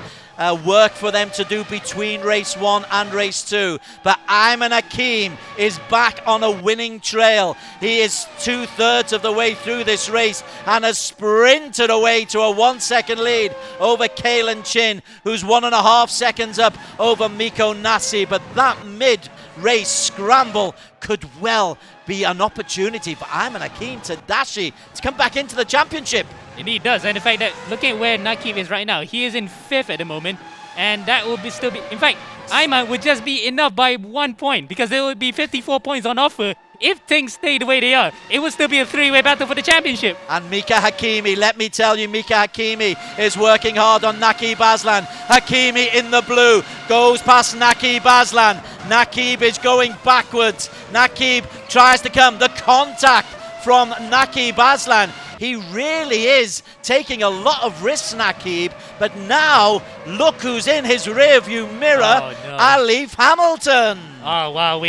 work for them to do between race 1 and race 2. But Ayman Hakim is back on a winning trail. He is 2/3 of the way through this race and has sprinted away to a 1-second lead over Caelan Chin, who's 1.5 seconds up over Miko Nasi. But that mid-race scramble could well be an opportunity for Ayman Hakim Tadashi to come back into the championship. Indeed does, and the fact that looking at where Nakib is right now, he is in 5th at the moment, and that will still be. In fact, Ayman would just be enough by 1 point because there would be 54 points on offer. If things stay the way they are, it would still be a 3-way battle for the championship. And Mika Hakimi, let me tell you, Mika Hakimi is working hard on Nakib Aslan. Hakimi in the blue goes past Nakib Aslan. Nakib is going backwards. Nakib tries to come. The contact from Nakib Aslan. He really is taking a lot of risks, Nakib. But now, look who's in his rearview mirror, Alif Hamilton. Oh, wow,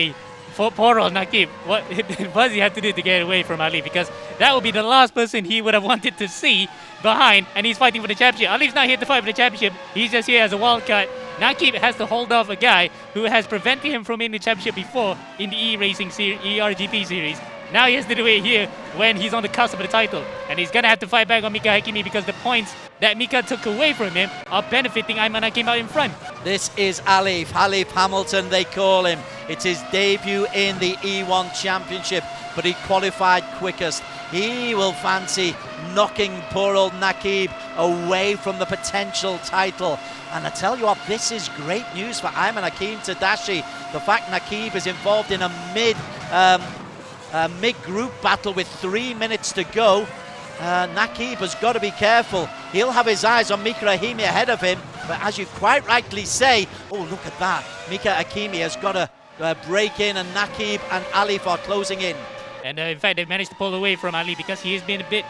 for poor old Nakib, what does he have to do to get away from Ali? Because that would be the last person he would have wanted to see behind, and he's fighting for the championship. Ali's not here to fight for the championship. He's just here as a wild card. Nakib has to hold off a guy who has prevented him from winning the championship before in the ERacing ERGP series. Now he has to do it here when he's on the cusp of the title. And he's going to have to fight back on Mika Hakimi because the points that Mika took away from him are benefiting Ayman Hakim out in front. This is Alif Hamilton, they call him. It's his debut in the E1 Championship, but he qualified quickest. He will fancy knocking poor old Nakib away from the potential title. And I tell you what, this is great news for Ayman Hakim Tadashi. The fact Nakib is involved in a mid-group battle with 3 minutes to go. Nakib has got to be careful. He'll have his eyes on Mika Hakimi ahead of him, but as you quite rightly say, oh, look at that. Mika Hakimi has got to break in, and Nakib and Alif are closing in. And in fact, they managed to pull away from Ali because he has been a bit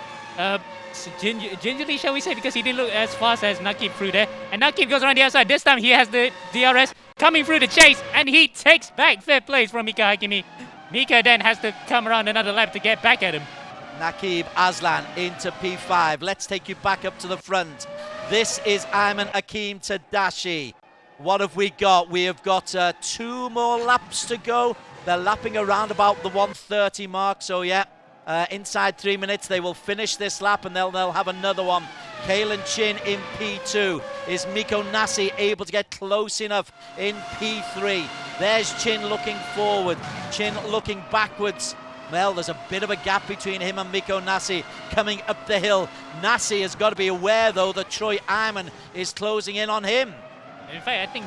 gingerly, shall we say, because he didn't look as fast as Nakib through there. And Nakib goes around the outside. This time he has the DRS coming through the chase, and he takes back 5th place from Mika Hakimi. Mika then has to come around another lap to get back at him. Nakib Aslan into P5. Let's take you back up to the front. This is Ayman Hakim Tadashi. What have we got? We have got 2 more laps to go. They're lapping around about the 1:30 mark. So yeah, inside 3 minutes they will finish this lap, and they'll have another one. Kalen Chin in P2. Is Miko Nasi able to get close enough in P3? There's Chin looking forward, Chin looking backwards. Well, there's a bit of a gap between him and Miko Nasi coming up the hill. Nasi has got to be aware, though, that Troy Ayman is closing in on him. In fact, I think,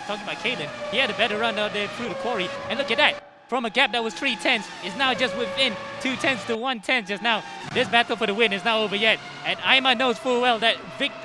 talking about Kalen, he had a better run out there through the quarry. And look at that. From a gap that was 3 tenths, is now just within 2 tenths to 1 tenth just now. This battle for the win is not over yet. And Ayman knows full well that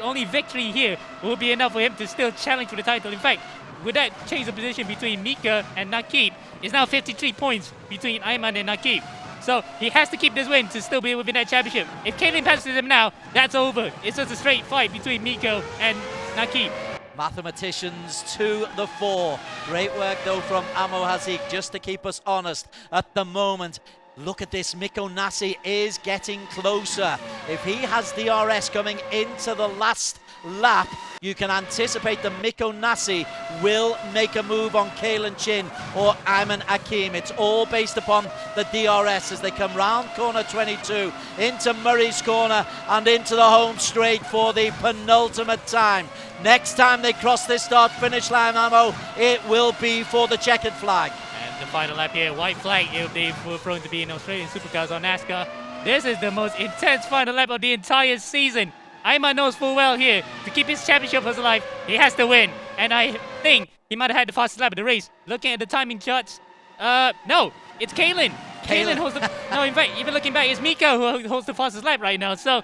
only victory here will be enough for him to still challenge for the title. In fact, with that change of position between Mika and Nakib, it's now 53 points between Ayman and Nakib. So he has to keep this win to still be within that championship. If Kalen passes him now, that's over. It's just a straight fight between Miko and Nakib. Mathematicians to the fore. Great work though from Amo Hazik, just to keep us honest at the moment. Look at this, Miko Nasi is getting closer. If he has DRS coming into the last lap, you can anticipate that Miko Nasi will make a move on Kalen Chin or Ayman Hakim. It's all based upon the DRS as they come round corner 22 into Murray's corner and into the home straight for the penultimate time. Next time they cross this start-finish line, Amo, it will be for the checkered flag. And the final lap here, white flag, it will be prone to be in Australian Supercars on NASCAR. This is the most intense final lap of the entire season. Ayman knows full well here, to keep his championship alive, he has to win. And I think he might have had the fastest lap of the race. Looking at the timing charts, no, it's Kalen. Kalen holds the... No, in fact, even looking back, it's Mika who holds the fastest lap right now. So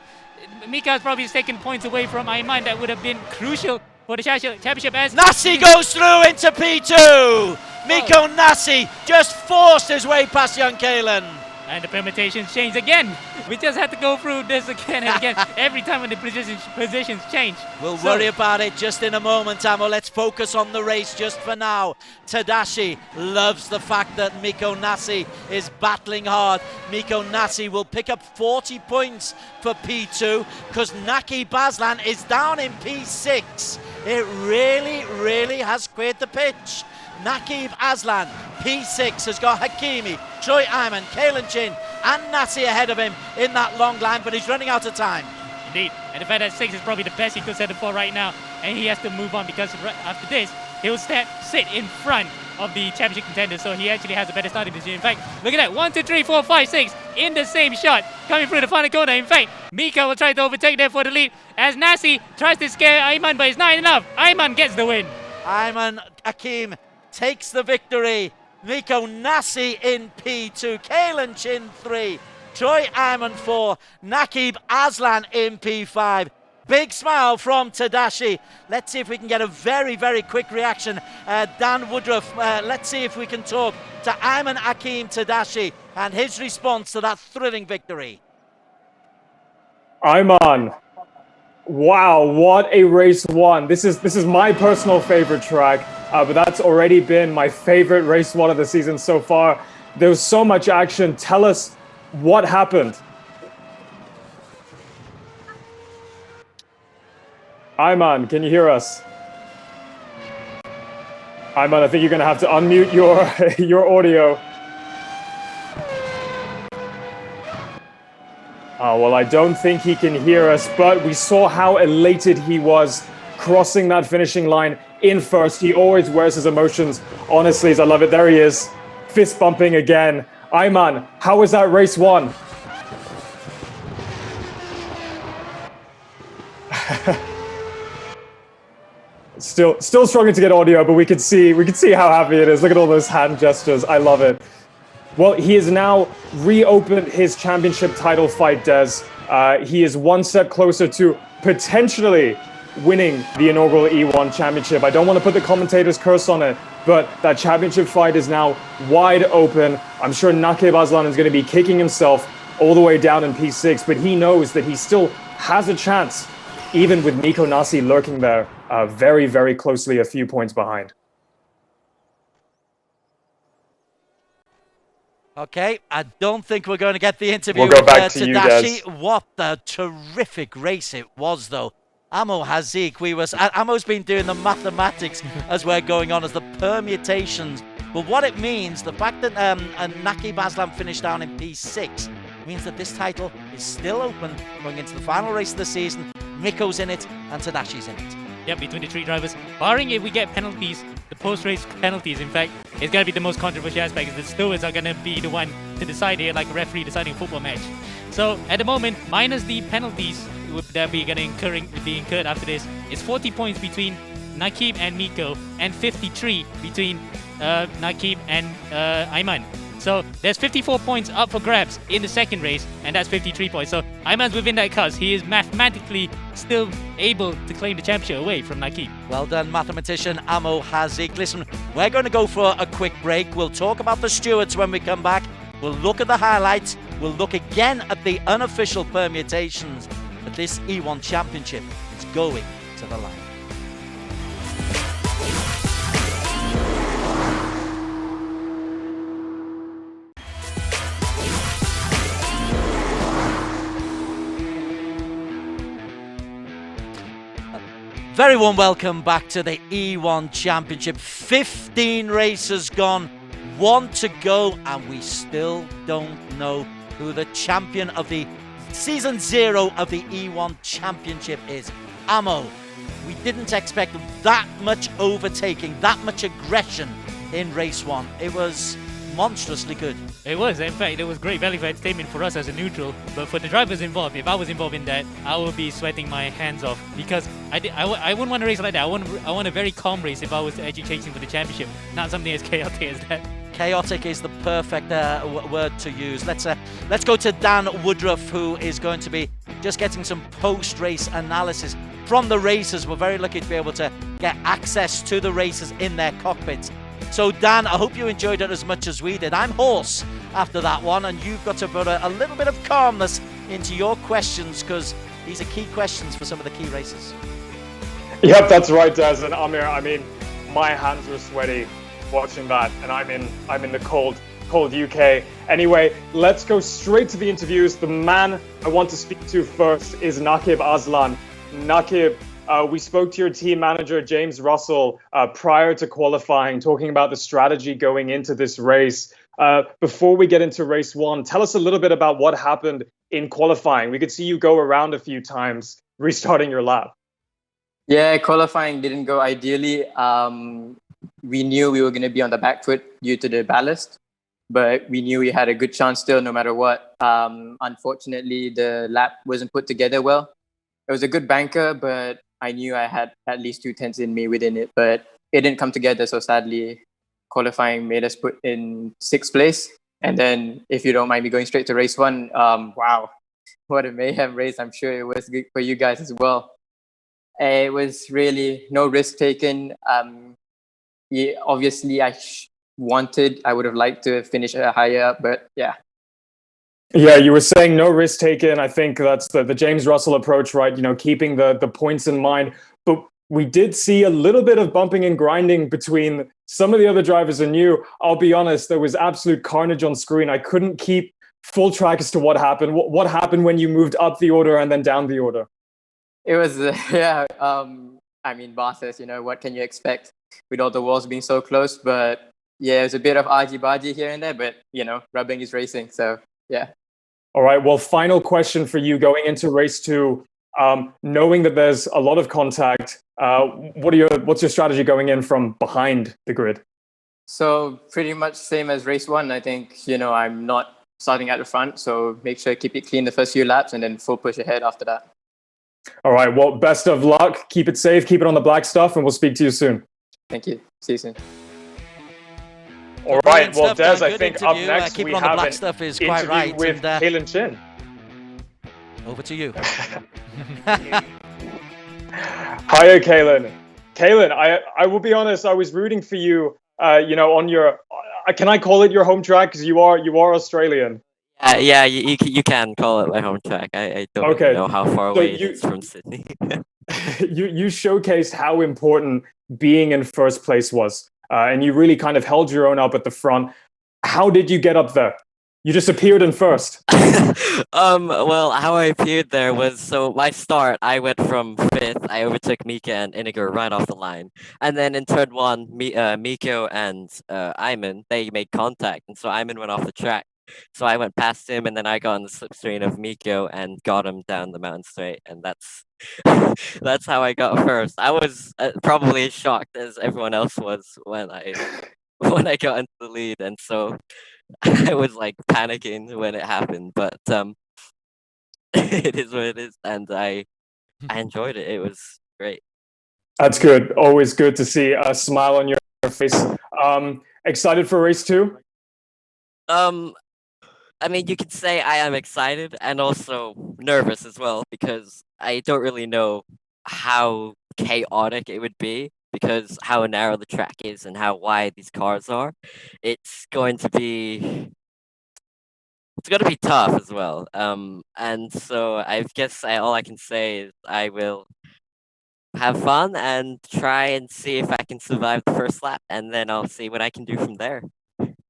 Mika has probably taken points away from Ayman that would have been crucial for the championship as... Nasi goes through into P2! Miko Nasi just forced his way past young Kalen. And the permutations change again. We just had to go through this again and again every time when the positions change. We'll worry about it just in a moment, Amo. Let's focus on the race just for now. Tadashi loves the fact that Miko Nasi is battling hard. Miko Nasi will pick up 40 points for P2 because Naki Baslan is down in P6. It really has cleared the pitch. Nakib Aslan, P6, has got Hakimi, Troy Ayman, Kalen Chin and Nasi ahead of him in that long line, but he's running out of time. Indeed, and the fact that 6 is probably the best he could settle for right now, and he has to move on because after this, he'll sit in front of the championship contender, so he actually has a better starting position. In fact, look at that, 1, 2, 3, 4, 5, 6 in the same shot, coming through the final corner. In fact, Mika will try to overtake there for the lead as Nasi tries to scare Ayman, but it's not enough. Ayman gets the win. Ayman Hakim takes the victory. Miko Nasi in P2, Kalen Chin 3, Troy Ayman 4, Nakib Aslan in P5. Big smile from Tadashi. Let's see if we can get a very quick reaction. Dan Woodruff, let's see if we can talk to Ayman Hakim Tadashi and his response to that thrilling victory. Ayman, wow, what a race one. This is my personal favorite track. but that's already been my favorite race one of the season so far. There was so much action. Tell us what happened. Ayman, can you hear us? Ayman, I think you're going to have to unmute your audio. Oh, well, I don't think he can hear us, but we saw how elated he was crossing that finishing line in first. He always wears his emotions on his sleeves. I love it. There he is, fist bumping again. Ayman, how was that race one? Still struggling to get audio, but we can see how happy it is. Look at all those hand gestures. I love it. Well, he has now reopened his championship title fight, Des. He is one step closer to potentially winning the inaugural E1 championship. I don't want to put the commentator's curse on it, but that championship fight is now wide open. I'm sure Nakib Aslan is going to be kicking himself all the way down in P6, but he knows that he still has a chance, even with Miko Nasi lurking there very, very closely a few points behind. Okay, I don't think we're going to get the interview We'll go with back to you, Tadashi. Des. What a terrific race it was, though. Amo Hazik, Amo's been doing the mathematics as we're going on, as the permutations. But what it means, the fact that Nakib Aslan finished down in P6, means that this title is still open going into the final race of the season. Miko's in it, and Tadashi's in it. Yep, between the three drivers. Barring if we get penalties, the post-race penalties, in fact, it's going to be the most controversial aspect, is the stewards are going to be the one to decide here, like a referee deciding a football match. So, at the moment, minus the penalties that we're going to be incurred after this, it's 40 points between Nakib and Miko, and 53 between Nakib and Ayman. So there's 54 points up for grabs in the second race, and that's 53 points. So Ayman's within that cusp. He is mathematically still able to claim the championship away from Nakib. Well done, mathematician Amo Hazik. Listen, we're going to go for a quick break. We'll talk about the stewards when we come back. We'll look at the highlights. We'll look again at the unofficial permutations. But this E1 championship is going to the line. Very warm welcome back to the E1 Championship. 15 races gone, 1 to go, and we still don't know who the champion of the Season 0 of the E1 Championship is. Amo, we didn't expect that much overtaking, that much aggression in race 1. It was monstrously good. It was, in fact, it was great value for entertainment for us as a neutral, but for the drivers involved, if I was involved in that, I would be sweating my hands off, because I wouldn't want to race like that. I want a very calm race if I was actually chasing for the championship, not something as chaotic as that. Chaotic is the perfect word to use. Let's go to Dan Woodruff, who is going to be just getting some post-race analysis from the racers. We're very lucky to be able to get access to the racers in their cockpits. So Dan, I hope you enjoyed it as much as we did. I'm hoarse after that one, and you've got to put a little bit of calmness into your questions, because these are key questions for some of the key races. Yep, that's right, Des and Amir. I mean, my hands were sweaty watching that, and I'm in the cold UK. Anyway, let's go straight to the interviews. The man I want to speak to first is Nakib Aslan. Nakib, we spoke to your team manager, James Russell, prior to qualifying, talking about the strategy going into this race. Before we get into race 1, tell us a little bit about what happened in qualifying. We could see you go around a few times, restarting your lap. Yeah, qualifying didn't go ideally. We knew we were going to be on the back foot due to the ballast, but we knew we had a good chance still no matter what. Unfortunately, the lap wasn't put together well. It was a good banker, but I knew I had at least 2 tenths in me within it, but it didn't come together. So sadly, qualifying made us put in 6th place. And then, if you don't mind me going straight to race 1, wow, what a mayhem race. I'm sure it was good for you guys as well. It was really no risk taken. Yeah, obviously, I would have liked to finish higher up, but yeah. Yeah, you were saying no risk taken. I think that's the James Russell approach, right? You know, keeping the points in mind. But we did see a little bit of bumping and grinding between some of the other drivers and you. I'll be honest, there was absolute carnage on screen. I couldn't keep full track as to what happened. What happened when you moved up the order and then down the order? It was, yeah, I mean, Bathurst, you know, what can you expect with all the walls being so close? But yeah, it was a bit of argy-bargy here and there, but, you know, rubbing is racing, so yeah. All right, well, final question for you going into race 2. Knowing that there's a lot of contact, what's your strategy going in from behind the grid? So pretty much same as race 1. I think, you know, I'm not starting at the front, so make sure I keep it clean the first few laps and then full push ahead after that. All right, well, best of luck. Keep it safe, keep it on the black stuff, and we'll speak to you soon. Thank you. See you soon. All right, well, Des, I think up interview. next Keeping we on the have black an stuff is quite interview right. with Kaylin Chin. Over to you. Hiya, Kaylin. Kaylin, I will be honest, I was rooting for you, you know, on your, can I call it your home track? Because you are Australian. Yeah, you can call it my home track. I don't really know how far away it is from Sydney. you showcased how important being in first place was, and you really kind of held your own up at the front. How did you get up there? You just appeared in first. Well, how I appeared there was, so my start, I went from 5th. I overtook Mika and Inigo right off the line. And then in turn 1, Miko and Ayman, they made contact. And so Ayman went off the track. So I went past him, and then I got on the slipstream of Miko and got him down the mountain straight. And that's that's how I got first. I was probably as shocked as everyone else was when I got into the lead. And so I was like panicking when it happened, but it is what it is, and I enjoyed it. It was great. That's good. Always good to see a smile on your face. Excited for race 2? I mean, you could say I am excited and also nervous as well, because I don't really know how chaotic it would be, because how narrow the track is and how wide these cars are. It's going to be tough as well. And so I guess all I can say is I will have fun and try and see if I can survive the first lap, and then I'll see what I can do from there.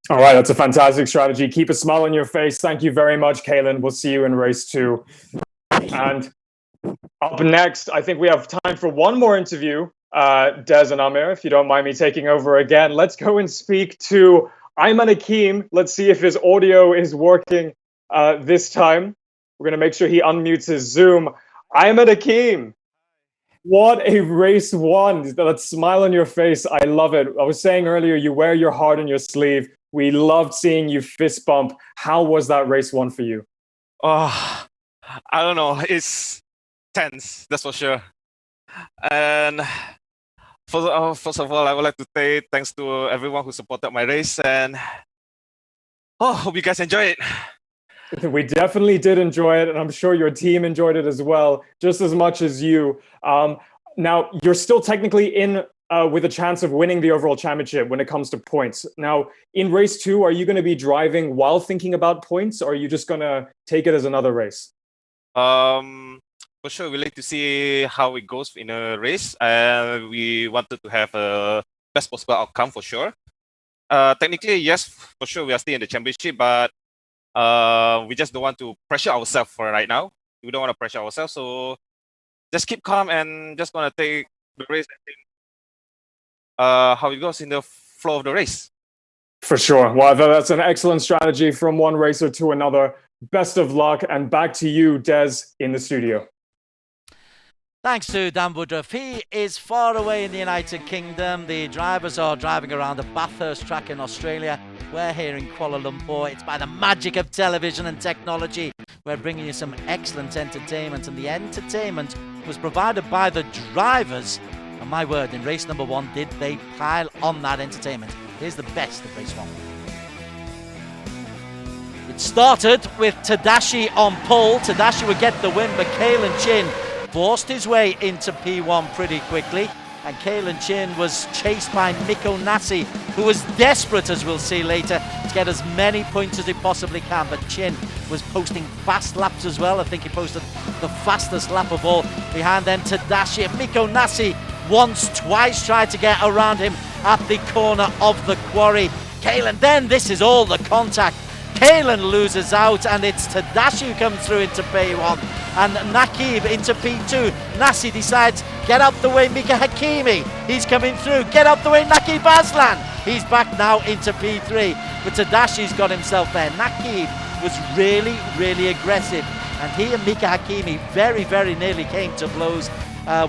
All right, that's a fantastic strategy. Keep a smile on your face. Thank you very much, Kaylin. We'll see you in race 2. And up next, I think we have time for one more interview. Des and Amir, if you don't mind me taking over again, let's go and speak to Ayman Hakim. Let's see if his audio is working this time. We're going to make sure he unmutes his Zoom. Ayman Hakim, what a race 1. That smile on your face. I love it. I was saying earlier, you wear your heart on your sleeve. We loved seeing you fist bump. How was that race 1 for you? Oh, I don't know. It's tense, that's for sure. And first of all, I would like to say thanks to everyone who supported my race, and hope you guys enjoy it. We definitely did enjoy it, and I'm sure your team enjoyed it as well, just as much as you. Now, you're still technically in with a chance of winning the overall championship when it comes to points. Now, in race 2, are you going to be driving while thinking about points, or are you just going to take it as another race? For sure, we like to see how it goes in a race. We wanted to have a best possible outcome for sure. Technically, yes, for sure, we are still in the championship, but we just don't want to pressure ourselves for right now. We don't want to pressure ourselves, so just keep calm and just want to take the race and think how it goes in the flow of the race. For sure. Well, that's an excellent strategy from one racer to another. Best of luck, and back to you, Des, in the studio. Thanks to Dan Woodruff. He is far away in the United Kingdom. The drivers are driving around the Bathurst track in Australia. We're here in Kuala Lumpur. It's by the magic of television and technology. We're bringing you some excellent entertainment, and the entertainment was provided by the drivers. And my word, in race number 1, did they pile on that entertainment. Here's the best of race 1. It started with Tadashi on pole. Tadashi would get the win, but Kaylin Chin forced his way into P1 pretty quickly. And Kaylin Chin was chased by Miko Nasi, who was desperate, as we'll see later, to get as many points as he possibly can. But Chin was posting fast laps as well. I think he posted the fastest lap of all. Behind then Tadashi and Miko Nasi once, twice tried to get around him at the corner of the quarry. Kalen, then this is all the contact. Kalen loses out, and it's Tadashi who comes through into P1, and Nakib into P2. Nasi decides, get out the way, Mika Hakimi. He's coming through. Get out the way, Nakib Aslan. He's back now into P3, but Tadashi's got himself there. Nakib was really, really aggressive, and he and Mika Hakimi very, very nearly came to blows.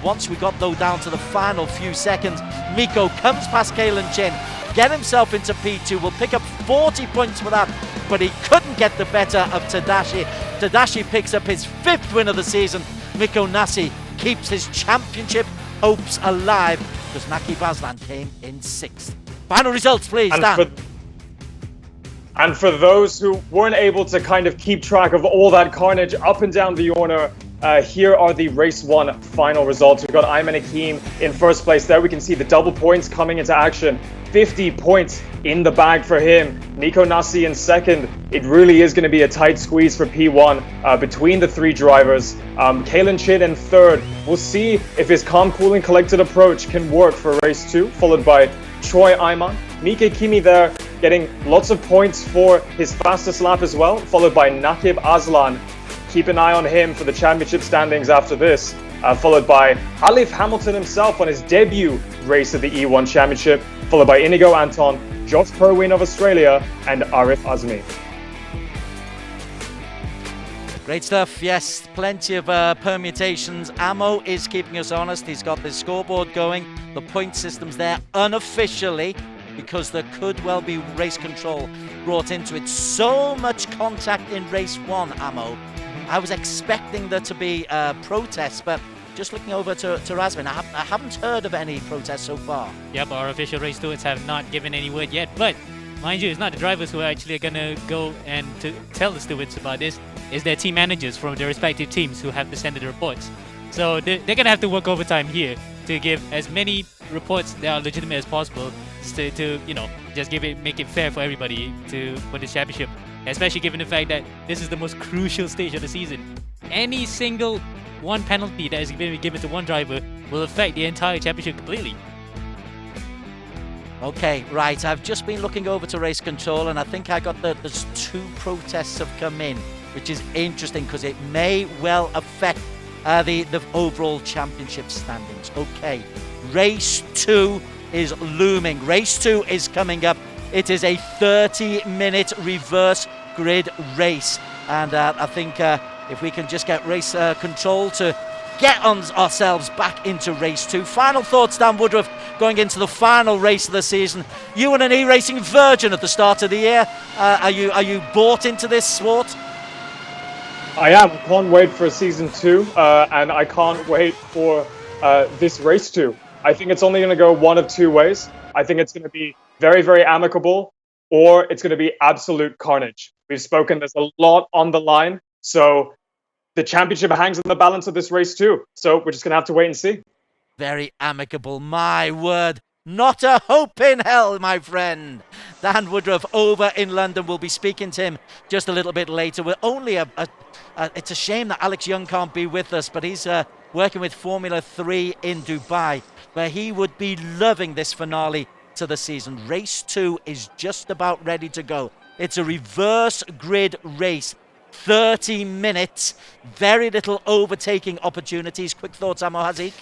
Once we got though down to the final few seconds, Miko comes past Kalen Chin, get himself into P2, will pick up 40 points for that, but he couldn't get the better of Tadashi. Tadashi picks up his 5th win of the season. Miko Nasi keeps his championship hopes alive because Naki Baslan came in 6th. Final results, please, Dan. And for those who weren't able to kind of keep track of all that carnage up and down the Orner, here are the race 1 final results. We've got Ayman Hakim in 1st place. There we can see the double points coming into action. 50 points in the bag for him. Nico Nasi in 2nd. It really is going to be a tight squeeze for P1 between the 3 drivers. Kalen Chin in 3rd. We'll see if his calm, cool and collected approach can work for race 2, followed by Troy Ayman. Mika Kimi there getting lots of points for his fastest lap as well, followed by Nakib Aslan. Keep an eye on him for the championship standings after this, followed by Alif Hamilton himself on his debut race of the E1 Championship, followed by Inigo Anton, Josh Perwin of Australia, and Arif Azmi. Great stuff, yes, plenty of permutations. Ammo is keeping us honest. He's got the scoreboard going, the point system's there unofficially, because there could well be race control brought into it. So much contact in race 1, Ammo. I was expecting there to be protests, but just looking over to Razmin, I haven't heard of any protests so far. Yep, our official race stewards have not given any word yet, but mind you, it's not the drivers who are actually going to go and to tell the stewards about this. It's their team managers from their respective teams who have to send the reports. So they're going to have to work overtime here to give as many reports that are legitimate as possible to you know, just make it fair for everybody for this championship. Especially given the fact that this is the most crucial stage of the season. Any single one penalty that is going to be given to one driver will affect the entire championship completely. Okay, right, I've just been looking over to race control, and I think I got there's 2 protests have come in, which is interesting because it may well affect the overall championship standings. Okay, race 2 is looming. Race 2 is coming up. It is a 30-minute reverse grid race, and I think if we can just get race control to get ourselves back into race 2. Final thoughts, Dan Woodruff, going into the final race of the season. You and an E-Racing virgin at the start of the year. Are you bought into this sport? I am. Can't wait for season 2, and I can't wait for this race 2. I think it's only going to go one of 2 ways. I think it's going to be very, very amicable, or it's going to be absolute carnage. We've spoken, there's a lot on the line, so the championship hangs in the balance of this race too. So we're just going to have to wait and see. Very amicable, my word. Not a hope in hell, my friend. Dan Woodruff over in London. We'll be speaking to him just a little bit later. We're only it's a shame that Alex Young can't be with us, but he's working with Formula 3 in Dubai, where he would be loving this finale to the season. Race 2 is just about ready to go. It's a reverse grid race. 30 minutes, very little overtaking opportunities. Quick thoughts, Amo Hazik?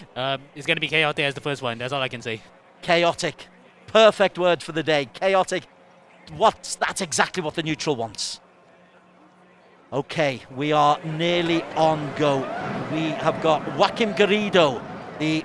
It's going to be chaotic as the first one. That's all I can say. Chaotic. Perfect word for the day. Chaotic. That's exactly what the neutral wants. Okay, we are nearly on go. We have got Joaquim Garrido, the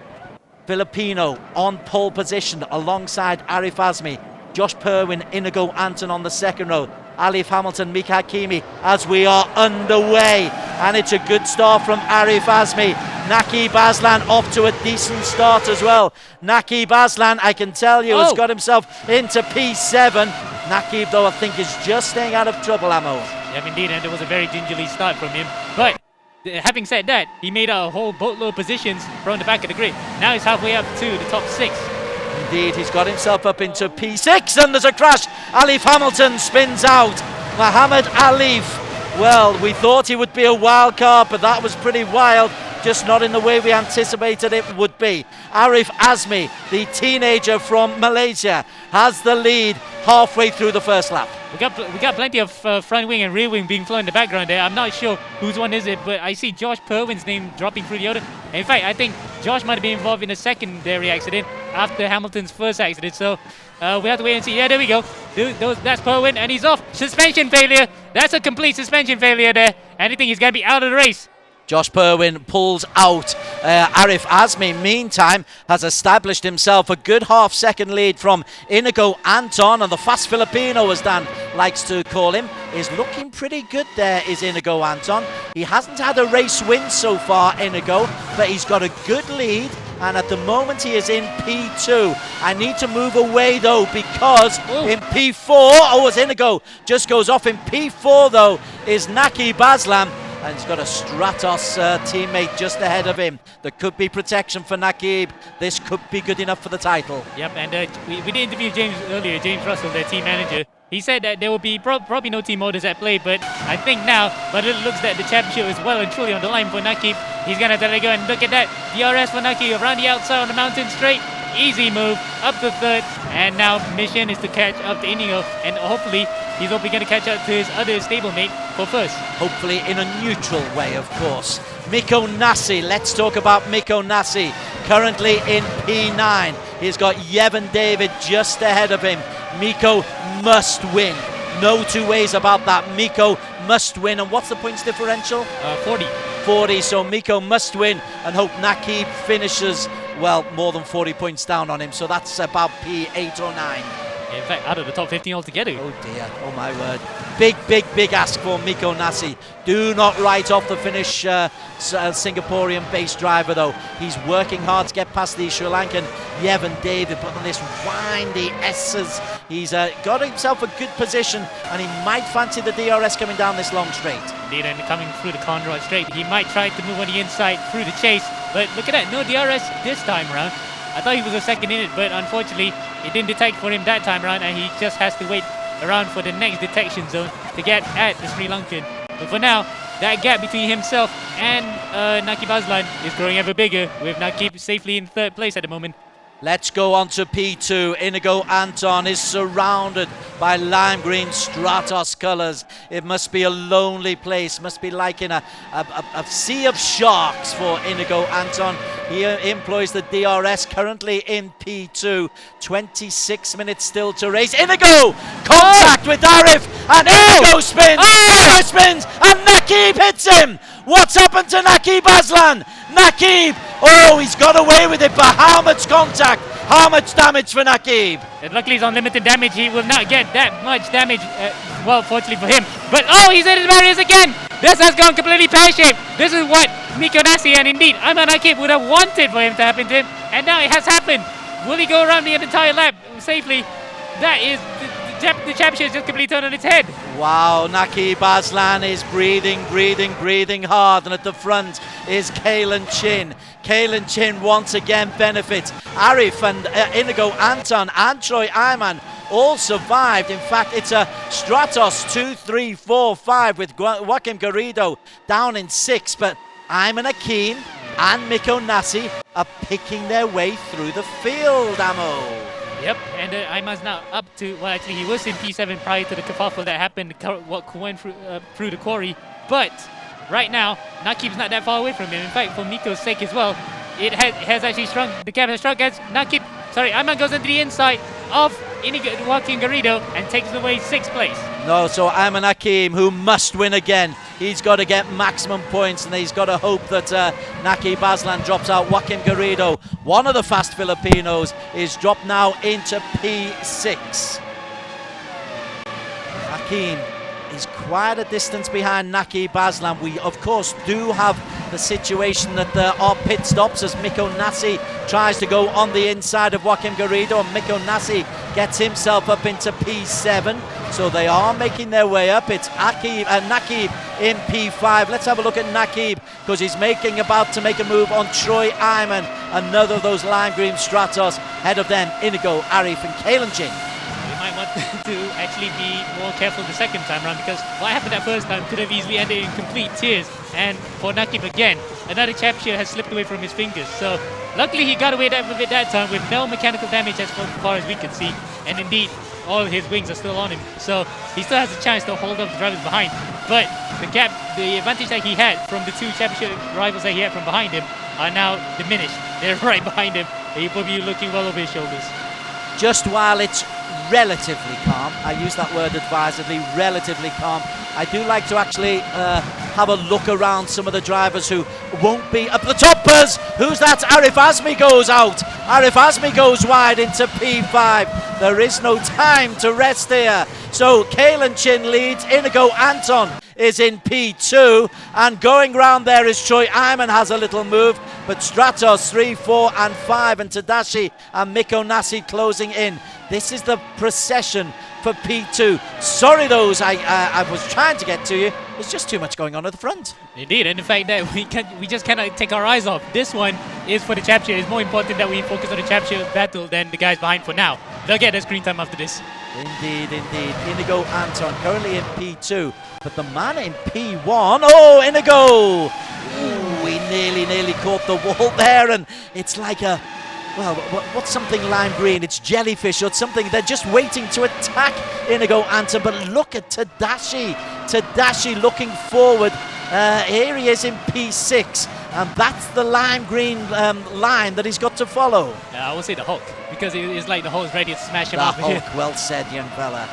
Filipino, on pole position alongside Arif Azmi. Josh Perwin, Inigo Anton on the 2nd row. Alif Hamilton, Mika Hakimi as we are underway. And it's a good start from Arif Azmi. Nakib Aslan off to a decent start as well. Nakib Aslan, I can tell you, has got himself into P7. Nakib, though, I think is just staying out of trouble, Amo. Yeah, indeed, and it was a very gingerly start from him. But having said that, he made a whole boatload of positions from the back of the grid. Now he's halfway up to the top 6. Indeed, he's got himself up into P6, and there's a crash. Alif Hamilton spins out. Muhammad Alif, well, we thought he would be a wild card, but that was pretty wild. just not in the way we anticipated it would be. Arif Azmi, the teenager from Malaysia, has the lead halfway through the first lap. We got plenty of front wing and rear wing being flown in the background there. I'm not sure whose one is it, but I see Josh Perwin's name dropping through the order. In fact, I think Josh might have been involved in a secondary accident after Hamilton's first accident. So we have to wait and see. Yeah, there we go. That's Perwin, and he's off. Suspension failure. That's a complete suspension failure there. And I think he's going to be out of the race. Josh Perwin pulls out. Arif Azmi, meantime, has established himself a good half-second lead from Inigo Anton, and the fast Filipino, as Dan likes to call him, is looking pretty good there, is Inigo Anton. He hasn't had a race win so far, Inigo, but he's got a good lead, and at the moment he is in P2. I need to move away, though, because in P4, as Inigo just goes off in P4, though, is Naki Baslam. And he's got a Stratos teammate just ahead of him. There could be protection for Nakib. This could be good enough for the title. Yep, and we did interview James earlier, James Russell, their team manager. He said that there will be probably no team orders at play, but I think now, but it looks that the championship is well and truly on the line for Nakib. He's going to have to let go, and look at that. DRS for Nakib around the outside on the mountain straight. Easy move, up to third, and now mission is to catch up to Inigo, and hopefully he's going to catch up to his other stablemate for first. Hopefully in a neutral way, of course. Miko Nasi, let's talk about Miko Nasi. Currently in P9. He's got Yevon David just ahead of him. Miko must win. No two ways about that. Miko must win. And what's the points differential? 40. 40, so Miko must win and hope Nakib finishes, well, more than 40 points down on him. So that's about P8 or 9. In fact, out of the top 15 altogether. Oh dear, oh my word. Big ask for Miko Nasi. Do not write off the Finnish Singaporean-based driver, though. He's working hard to get past the Sri Lankan Yevon David, but on this windy S's, he's got himself a good position, and he might fancy the DRS coming down this long straight. Indeed, and coming through the Conroy straight, he might try to move on the inside through the chase, but look at that, no DRS this time around. I thought he was a second in it, but unfortunately, it didn't detect for him that time around, and he just has to wait around for the next detection zone to get at the Sri Lankan. But for now, that gap between himself and Nakib Aslan is growing ever bigger, with Nakib safely in third place at the moment. Let's go on to P2. Inigo Anton is surrounded by lime green Stratos colours. It must be a lonely place, must be like in a sea of sharks for Inigo Anton. He employs the DRS, currently in P2. 26 minutes still to race. Inigo! Contact with Arif, and Inigo spins! Arif spins, and Nakib hits him! What's happened to Nakib Aslan? Nakib! Oh, he's got away with it, but how much contact? How much damage for Nakib? And luckily he's on limited damage. He will not get that much damage. Well, fortunately for him. But oh, he's hit his barriers again! This has gone completely pear-shaped. This is what Miko Nasi and indeed Ayman Nakib would have wanted for him to happen to him. And now it has happened. Will he go around the entire lap safely? That is... The championship is just completely turned on its head. Wow, Nakib Aslan is breathing hard, and at the front is Kalen Chin. Kalen Chin once again benefits. Arif and Inigo Anton and Troy Ayman all survived. In fact, it's a Stratos 2, 3, 4, 5 with Joaquim Garrido down in 6, but Ayman Akin and Miko Nasi are picking their way through the field, Amo. Yep, and Ayman's now up to, well, actually he was in P7 prior to the kerfuffle that happened, what went through the quarry. But right now, Nakib's not that far away from him. In fact, for Miko's sake as well, it has actually shrunk. The gap has shrunk as Ayman goes into the inside of Joaquim Garrido and takes away 6th place. No, so Ayman Hakim, who must win again. He's got to get maximum points, and he's got to hope that Nakib Aslan drops out. Joaquim Garrido, one of the fast Filipinos, is dropped now into P6. Hakim is quite a distance behind Nakib Aslan. We, of course, do have the situation that there are pit stops as Miko Nasi tries to go on the inside of Joaquim Garrido, and Miko Nasi gets himself up into P7. So they are making their way up. It's Nakib in P5. Let's have a look at Nakib, because he's about to make a move on Troy Ayman, another of those lime green Stratos. Ahead of them, Inigo, Arif and Kalen Chin. We might want to actually be more careful the second time around, because what happened that first time could have easily ended in complete tears. And for Nakib again, another championship has slipped away from his fingers. So luckily he got away with it that time with no mechanical damage as far as we can see. And indeed, all his wings are still on him. So he still has a chance to hold off the drivers behind. But the advantage that he had from the two championship rivals that he had from behind him are now diminished. They're right behind him. He will be looking well over his shoulders. Just while it's relatively calm, I use that word advisedly, relatively calm, I do like to actually have a look around some of the drivers who won't be up the toppers. Who's that? Arif Azmi goes out. Arif Azmi goes wide into P5. There is no time to rest here. So Kalen Chin leads. Inigo Anton is in P2. And going round there is Troy Iman has a little move. But Stratos 3, 4 and 5 and Tadashi and Miko Nasi closing in. This is the procession for P2. Sorry those I was trying to get to you. There's just too much going on at the front. Indeed, and the fact that we just cannot take our eyes off. This one is for the championship. It's more important that we focus on the championship battle than the guys behind for now. They'll get their screen time after this. Indeed, indeed. Inigo Anton currently in P2, but the man in P1. Oh, Inigo! Ooh, he nearly caught the wall there, and it's like a, well, what's something lime green? It's jellyfish or something. They're just waiting to attack Inigo Anton, but look at Tadashi. Tadashi looking forward. Here he is in P6, and that's the lime green line that he's got to follow. I would say the Hulk, because it's like the Hulk's ready to smash him the up. Hulk, well said, young fella.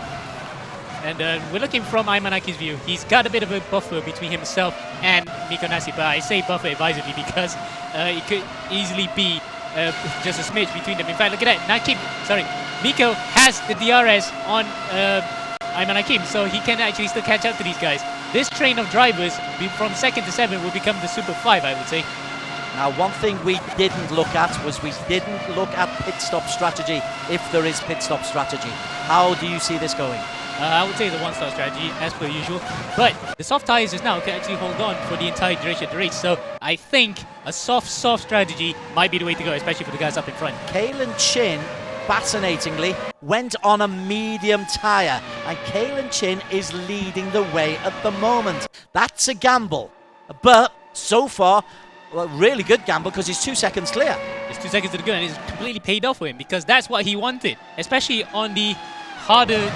And we're looking from Imanaki's view. He's got a bit of a buffer between himself and Miko Nasi, but I say buffer advisedly because it could easily be just a smidge between them. In fact, look at that. Miko has the DRS on Ayman Hakim, so he can actually still catch up to these guys. This train of drivers from 2nd to 7th will become the Super 5, I would say. Now, one thing we didn't look at was we didn't look at pit stop strategy, if there is pit stop strategy. How do you see this going? I would say it's a one-star strategy, as per usual. But the soft tyres just now can actually hold on for the entire duration of the race. So I think a soft strategy might be the way to go, especially for the guys up in front. Kalen Chin, fascinatingly, went on a medium tyre. And Kalen Chin is leading the way at the moment. That's a gamble. But so far, well, really good gamble because he's 2 seconds clear. It's 2 seconds to the go, and it's completely paid off for him because that's what he wanted, especially on the harder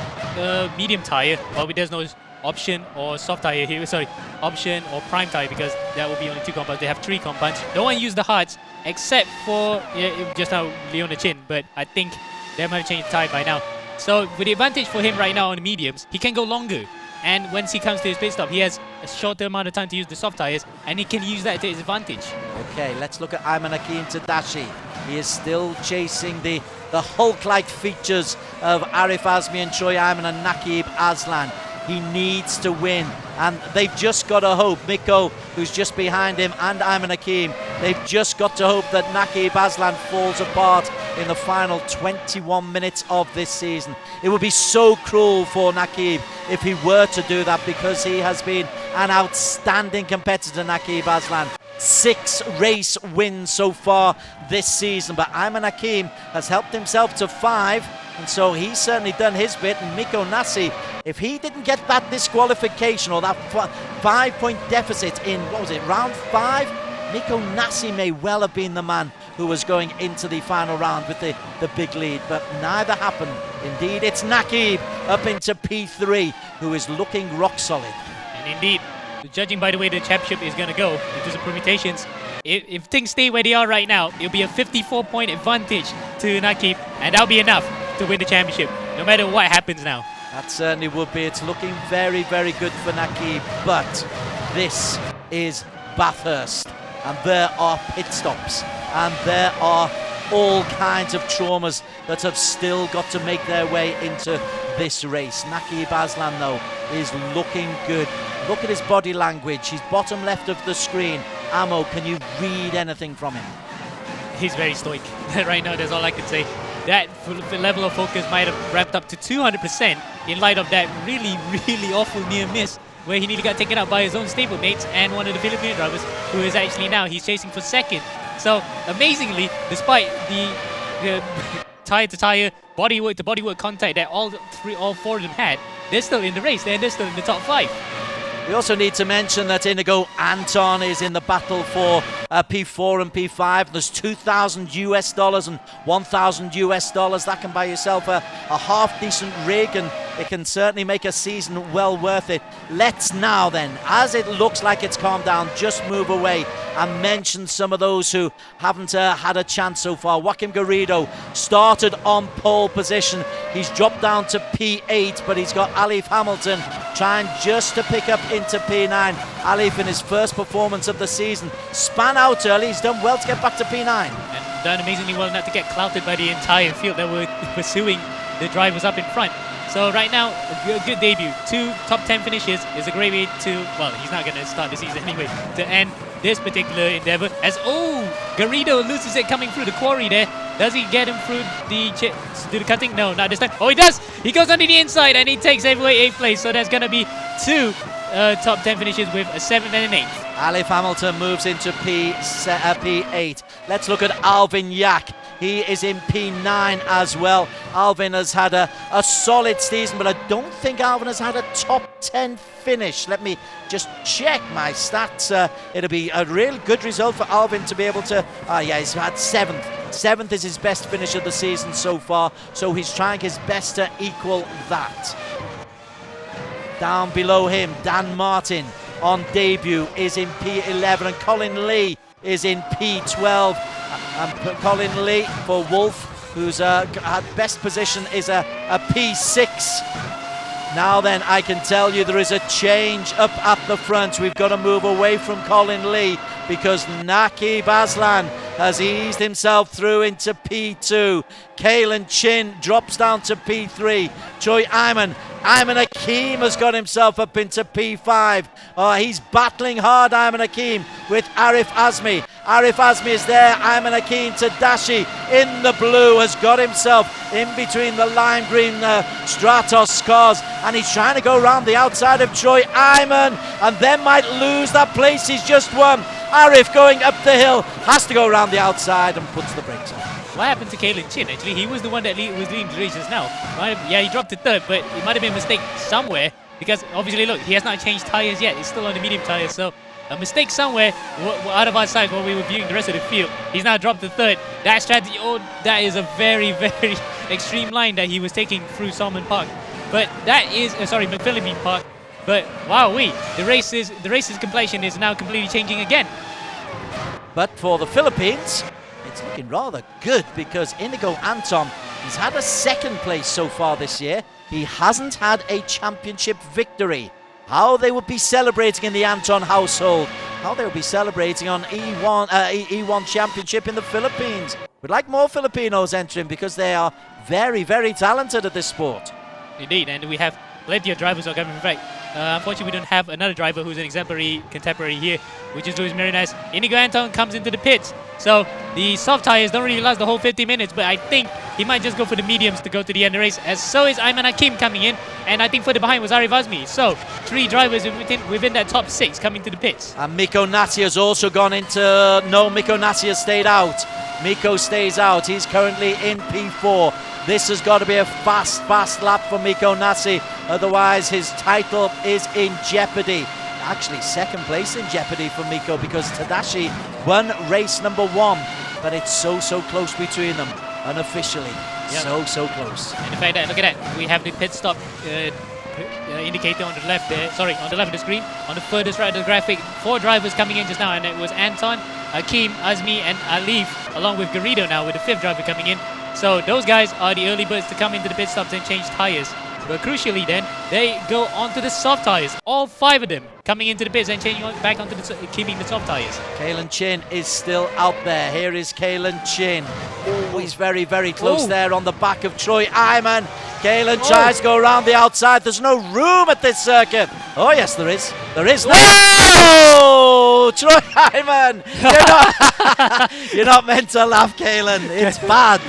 medium tyre. Well, there's no option or soft tyre here. Sorry, option or prime tyre, because that will be only 2 compounds. They have 3 compounds. No one used the hards except for just now Leona Chin, but I think they might have changed the tyre by now. So with the advantage for him right now on the mediums, he can go longer. And once he comes to his pit stop, he has a shorter amount of time to use the soft tyres, and he can use that to his advantage. Okay, let's look at Ayman Hakim Tadashi. He is still chasing the Hulk-like features of Arif Azmi and Troy Ayman and Nakib Aslan. He needs to win, and they've just got to hope, Miko, who's just behind him, and Ayman Hakim, they've just got to hope that Nakib Aslan falls apart in the final 21 minutes of this season. It would be so cruel for Nakib if he were to do that, because he has been an outstanding competitor, Nakib Aslan. 6 race wins so far this season, but Ayman Hakim has helped himself to 5, and so he's certainly done his bit. And Miko Nasi, if he didn't get that disqualification or that 5-point deficit in, what was it, round 5, Miko Nasi may well have been the man who was going into the final round with the big lead, but neither happened. Indeed, it's Nakib up into P3, who is looking rock solid. And indeed, judging by the way the championship is going to go, into the permutations, if things stay where they are right now, it'll be a 54-point advantage to Nakib, and that'll be enough to win the championship, no matter what happens now. That certainly would be. It's looking very, very good for Nakib, but this is Bathurst, and there are pit stops, and there are all kinds of traumas that have still got to make their way into this race. Nakib Aslan, though, is looking good. Look at his body language. He's bottom left of the screen. Amo, can you read anything from him? He's very stoic. Right now, that's all I can say. That level of focus might have ramped up to 200% in light of that really, really awful near miss where he nearly got taken out by his own stablemates and one of the Filipino drivers, who is actually now, he's chasing for 2nd. So, amazingly, despite the tire to tire, bodywork to bodywork contact that all four of them had, they're still in the race. They're still in the top 5. We also need to mention that Inigo Anton is in the battle for P4 and P5. There's $2,000 and $1,000. That can buy yourself a half-decent rig, and it can certainly make a season well worth it. Let's now then, as it looks like it's calmed down, just move away and mention some of those who haven't had a chance so far. Joaquim Garrido started on pole position. He's dropped down to P8, but he's got Alif Hamilton trying just to pick up into P9. Alif, in his first performance of the season, span out early. He's done well to get back to P9. And done amazingly well not to get clouted by the entire field that were pursuing the drivers up in front. So right now, a good debut. 2 top 10 finishes is a great way to, well, he's not going to start the season anyway, to end this particular endeavor. As, Garrido loses it coming through the quarry there. Does he get him through the cutting? No, not this time. Oh, he does! He goes under the inside and he takes away 8th place. So there's going to be 2 top 10 finishes with a 7th and an 8th. Alif Hamilton moves into P8. Let's look at Alvin Yak. He is in P9 as well. Alvin has had a solid season, but I don't think Alvin has had a top 10 finish. Let me just check my stats. It'll be a real good result for Alvin to be able to... he's had 7th. 7th is his best finish of the season so far, so he's trying his best to equal that. Down below him, Dan Martin on debut is in P11, and Colin Lee is in P12. And Colin Lee for Wolf, whose best position is a P6. Now then, I can tell you there is a change up at the front. We've got to move away from Colin Lee because Naqib Aslan has eased himself through into P2. Kalen Chin drops down to P3. Choi Ayman Hakim has got himself up into P5. He's battling hard, Ayman Hakim, with Arif Azmi. Arif Azmi is there. Ayman Hakim Tadashi in the blue has got himself in between the lime green Stratos cars, and he's trying to go around the outside of Troy Ayman and then might lose that place he's just won. Arif going up the hill, has to go around the outside and puts the brakes on. What happened to Kalen Chin? Actually, he was the one that was leading the race just now. He dropped to 3rd, but it might have been a mistake somewhere because obviously, look, he has not changed tyres yet. He's still on the medium tyres, so a mistake somewhere out of our sight while we were viewing the rest of the field. He's now dropped to 3rd. That strategy, that is a very, very extreme line that he was taking through Salmon Park. But that is, McPhillips Park. But wowee, the race's completion is now completely changing again. But for the Philippines, it's looking rather good because Inigo Anton, he's had a 2nd place so far this year. He hasn't had a championship victory. How they would be celebrating in the Anton household. How they would be celebrating on E1 championship in the Philippines. We'd like more Filipinos entering because they are very, very talented at this sport. Indeed, and we have plenty of drivers who are coming right. Unfortunately, we don't have another driver who's an exemplary contemporary here, which is Luis Marinas. Inigo Anton comes into the pits. So the soft tires don't really last the whole 50 minutes, but I think he might just go for the mediums to go to the end of the race, as so is Ayman Hakim coming in, and I think further behind was Arif Azmi. So 3 drivers within that top 6 coming to the pits. And Miko Nassi has also gone into... No, Miko Nassi has stayed out. Miko stays out. He's currently in P4. This has got to be a fast lap for Miko Nassi. Otherwise, his title is in jeopardy. Actually, 2nd place in jeopardy for Miko because Tadashi won race number 1. But it's so close between them, unofficially. Yep. So close. And in fact, look at that. We have the pit stop indicator on the left there. Sorry, on the left of the screen. On the furthest right of the graphic, 4 drivers coming in just now, and it was Anton, Hakim, Azmi, and Alif, along with Garrido now with the 5th driver coming in. So those guys are the early birds to come into the pit stops and change tyres. But crucially then, they go onto the soft tyres. All 5 of them coming into the pits and changing back onto keeping the soft tyres. Kalen Chin is still out there. Here is Kalen Chin. Oh, he's very, very close there on the back of Troy Ayman. Kalen tries to go around the outside. There's no room at this circuit. Oh, yes, there is. There is. No! Troy Ayman! You're not meant to laugh, Kalen. It's bad.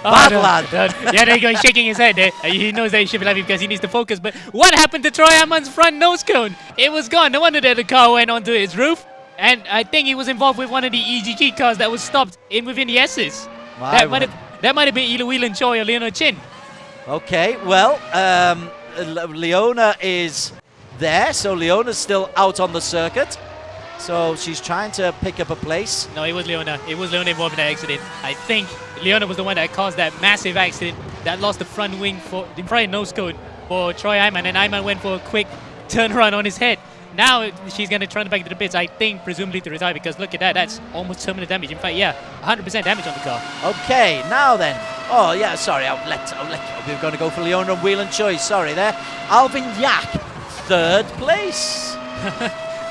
Bad lad. Yeah, there you go. He's shaking his head there. He knows that he should be laughing because he needs to focus. But what happened to Troy Ayman's front nose cone? It was gone. No wonder that the car went onto its roof. And I think he was involved with one of the EGG cars that was stopped within the S's. That might have been either Whelan Choi or Leona Chin. Okay, well, Leona is there, so Leona's still out on the circuit. So she's trying to pick up a place. No, it was Leona. It was Leona involved in that accident. I think Leona was the one that caused that massive accident that lost the front wing for the front nose cone for Troy Iman, and Iman went for a quick turn run on his head. Now she's going to turn back to the pits, I think, presumably to retire, because look at that. That's almost terminal damage. In fact, yeah, 100% damage on the car. Okay, now then. Oh, yeah, sorry, I'll let you. We're going to go for Leona and Whelan Choi. Sorry there. Alvin Yak, 3rd place.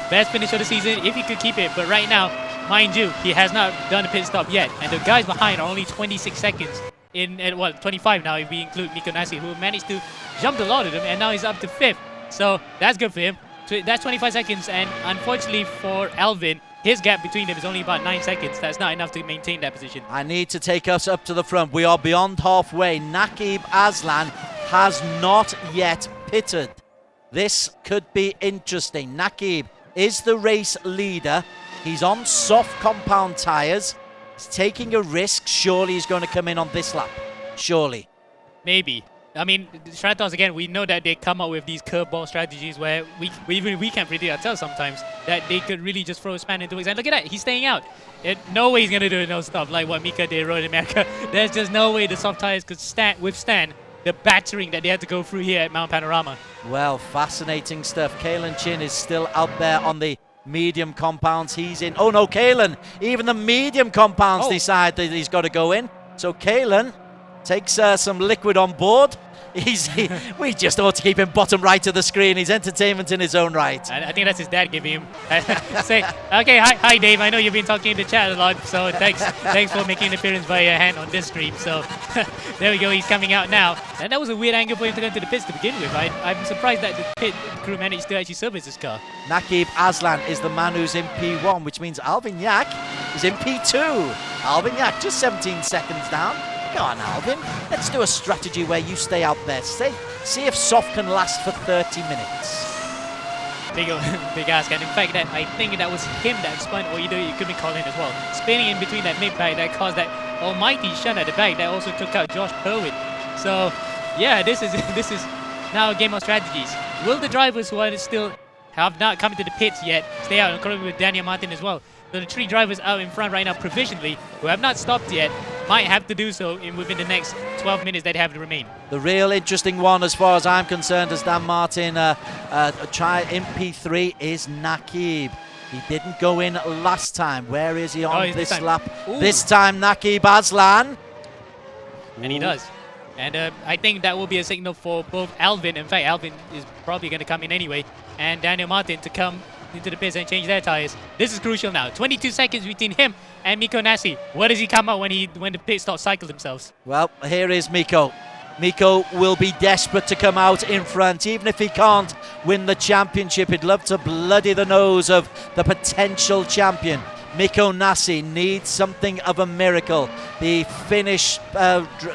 Best finish of the season if he could keep it. But right now, mind you, he has not done a pit stop yet. And the guys behind are only 26 seconds. Well, 25 now if we include Mikko Nasi, who managed to jump a lot of them. And now he's up to 5th. So that's good for him. So that's 25 seconds. And unfortunately for Alvin, his gap between them is only about 9 seconds. That's not enough to maintain that position. I need to take us up to the front. We are beyond halfway. Naqib Aslan has not yet pitted. This could be interesting. Naqib is the race leader. He's on soft compound tyres. He's taking a risk. Surely he's going to come in on this lap. Surely. Maybe. I mean, Stratos, again, we know that they come up with these curveball strategies where we can predict ourselves sometimes that they could really just throw a span into it. And look at that, he's staying out. No way he's going to do no stuff like what Mika did Road America. There's just no way the soft tires could withstand the battering that they had to go through here at Mount Panorama. Well, fascinating stuff. Kalen Chin is still out there on the medium compounds. He's in. Oh no, Kalen! Even the medium compounds decide that he's got to go in. So Kalen takes some liquid on board. We just ought to keep him bottom right of the screen. He's entertainment in his own right. I think that's his dad giving him. Say, okay, hi Dave. I know you've been talking in the chat a lot, so thanks for making an appearance via hand on this stream. So there we go. He's coming out now, and that was a weird angle for him to go into the pits to begin with. I'm surprised that the pit crew managed to actually service this car. Naqib Aslan is the man who's in P1, which means Alvin Yak is in P2. Alvin Yak just 17 seconds down. Go on, Alvin. Let's do a strategy where you stay out there. See if soft can last for 30 minutes. Big ask. And in fact, I think that was him that spun, or either it could be Colin as well. Spinning in between that mid-bag that caused that almighty shunt at the back that also took out Josh Purwitt. So, yeah, this is now a game of strategies. Will the drivers who are still have not come into the pits yet stay out, including with Daniel Martin as well? So the 3 drivers out in front right now provisionally, who have not stopped yet, might have to do so within the next 12 minutes that have to remain. The real interesting one, as far as I'm concerned, as Dan Martin try in P3 is Naqib. He didn't go in last time. Where is he on this lap? Ooh. This time Naqib Aslan. And he does. And I think that will be a signal for both Alvin. In fact, Alvin is probably going to come in anyway, and Daniel Martin to come into the pits and change their tires. This is crucial now. 22 seconds between him and Mikko Nasi. What does he come out when the pit stop cycle themselves? Well, here is Mikko. Mikko will be desperate to come out in front, even if he can't win the championship. He'd love to bloody the nose of the potential champion. Mikko Nasi needs something of a miracle. The Finnish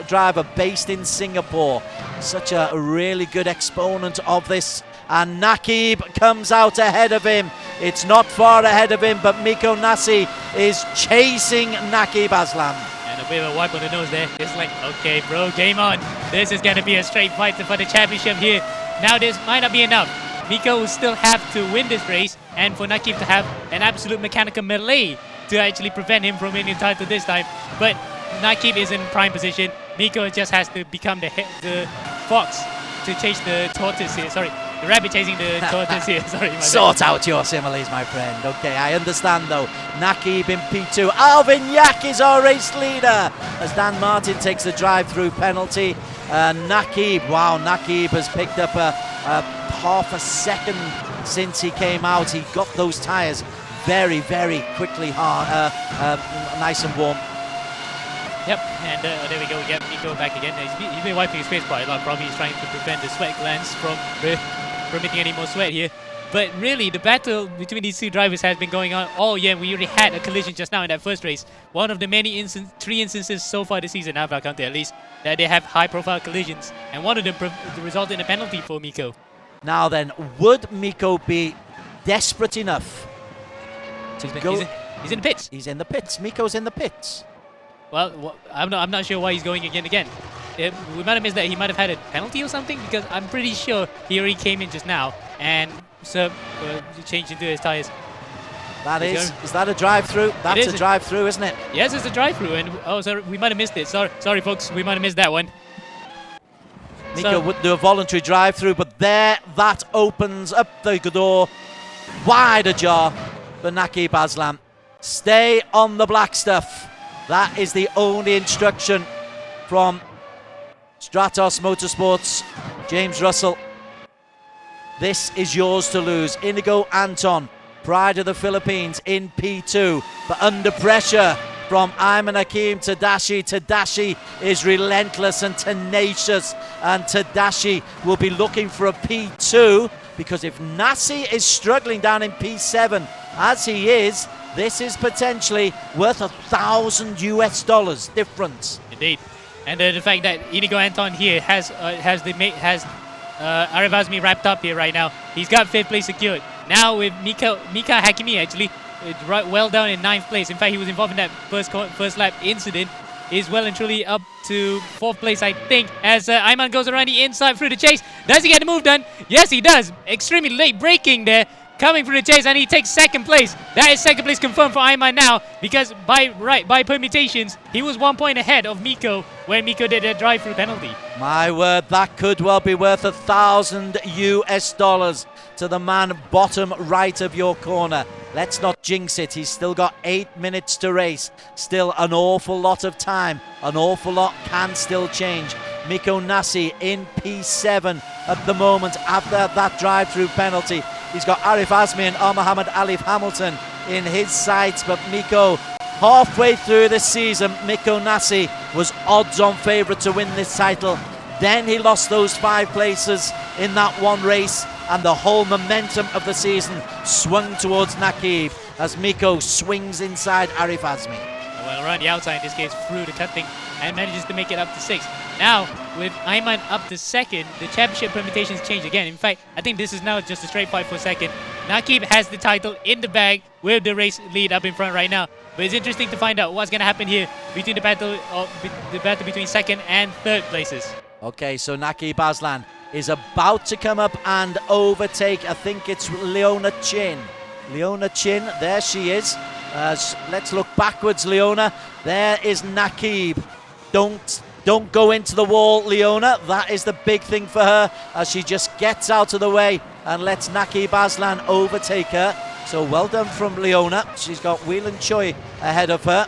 driver based in Singapore. Such a really good exponent of this. And Naqib comes out ahead of him. It's not far ahead of him, but Mikko Nasi is chasing Naqib Aslan. And a bit of a wipe on the nose there. It's like, okay, bro, game on. This is going to be a straight fight for the championship here. Now this might not be enough. Mikko will still have to win this race, and for Naqib to have an absolute mechanical melee to actually prevent him from winning the title this time. But Naqib is in prime position. Mikko just has to become the fox to chase the tortoise here. Sorry, the rabbit chasing the tortoise here. Sorry, my Sort out your similes, my friend. Okay, I understand though. Naqib in P2. Alvin Yak is our race leader as Dan Martin takes the drive-through penalty. Naqib, wow, Naqib has picked up a half a second since he came out. He got those tyres very, very quickly hard, nice and warm. Yep, and there we go, we get Mikko back again. He's been wiping his face quite a lot. Probably he's trying to prevent the sweat glands from permitting any more sweat here. But really, the battle between these 2 drivers has been going on all year. We already had a collision just now in that first race. One of the many 3 instances so far this season, I've counted at least, that they have high-profile collisions. And one of them resulted in a penalty for Mikko. Now then, would Mikko be desperate enough to go? He's in the pits. He's in the pits. Mikko's in the pits. Well, I'm not sure why he's going again. We might have missed that. He might have had a penalty or something, because I'm pretty sure he already came in just now and changed into his tires. Is that a drive-through? That's a drive-through, isn't it? Yes, it's a drive-through, and sorry, we might have missed it. Sorry, folks, we might have missed that one. Nico would do a voluntary drive-through, but there, that opens up the door wide ajar for Naqib Aslan. Stay on the black stuff. That is the only instruction from Stratos Motorsports. James Russell, this is yours to lose. Inigo Anton, pride of the Philippines, in P2, but under pressure from Ayman Hakim. Tadashi is relentless and tenacious, and Tadashi will be looking for a P2, because if Nasi is struggling down in P7, as he is, this is potentially worth $1,000 difference. Indeed. And the fact that Inigo Anton here has Arif Azmi wrapped up here right now. He's got 5th place secured. Now with Mika Hakimi actually right well down in 9th place. In fact, he was involved in that first lap incident. Is well and truly up to 4th place, I think, as Ayman goes around the inside through the chase. Does he get the move done? Yes, he does. Extremely late braking there, coming through the chase, and he takes 2nd place. That is 2nd place confirmed for Ayman now, because by permutations, he was 1 point ahead of Miko when Miko did a drive-through penalty. My word, that could well be worth $1,000 to the man bottom right of your corner. Let's not jinx it. He's still got 8 minutes to race. Still an awful lot of time. An awful lot can still change. Miko Nasi in P7 at the moment after that drive-through penalty. He's got Arif Azmi and Muhammad Alif Hamilton in his sights, but Miko, halfway through this season, Miko Nasi was odds-on favourite to win this title. Then he lost those 5 places in that one race, and the whole momentum of the season swung towards Naqib as Miko swings inside Arif Azmi. Well, around the outside, in this case, through the cutting, and manages to make it up to 6th. Now, with Ayman up to 2nd, the championship permutations change again. In fact, I think this is now just a straight fight for 2nd. Naqib has the title in the bag with the race lead up in front right now. But it's interesting to find out what's going to happen here between the battle between 2nd and 3rd places. Okay, so Naqib Aslan is about to come up and overtake, I think it's Leona Chin. Leona Chin, there she is. Let's look backwards, Leona. There is Naqib. Don't go into the wall, Leona. That is the big thing for her, as she just gets out of the way and lets Naqib Aslan overtake her. So well done from Leona. She's got Whelan Choi ahead of her.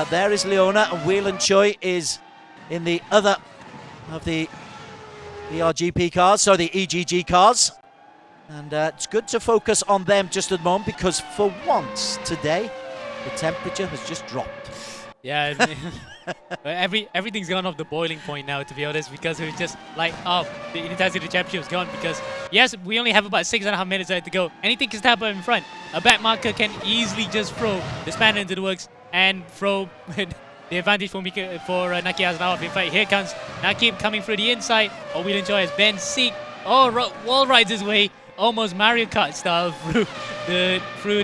There is Leona, and Whelan Choi is in the other of the ERGP cars, so the EGG cars. And it's good to focus on them just at the moment, because for once today, the temperature has just dropped. Yeah, everything's gone off the boiling point now, to be honest, because it was just like, the intensity of the championship is gone, because yes, we only have about 6.5 minutes left to go. Anything can happen in front. A back marker can easily just throw the spanner into the works and throw the advantage for Naqib Aslan off. In fact, here comes Naqib coming through the inside. Whelan Choi as Ben Seek wall rides his way, almost Mario Kart style, through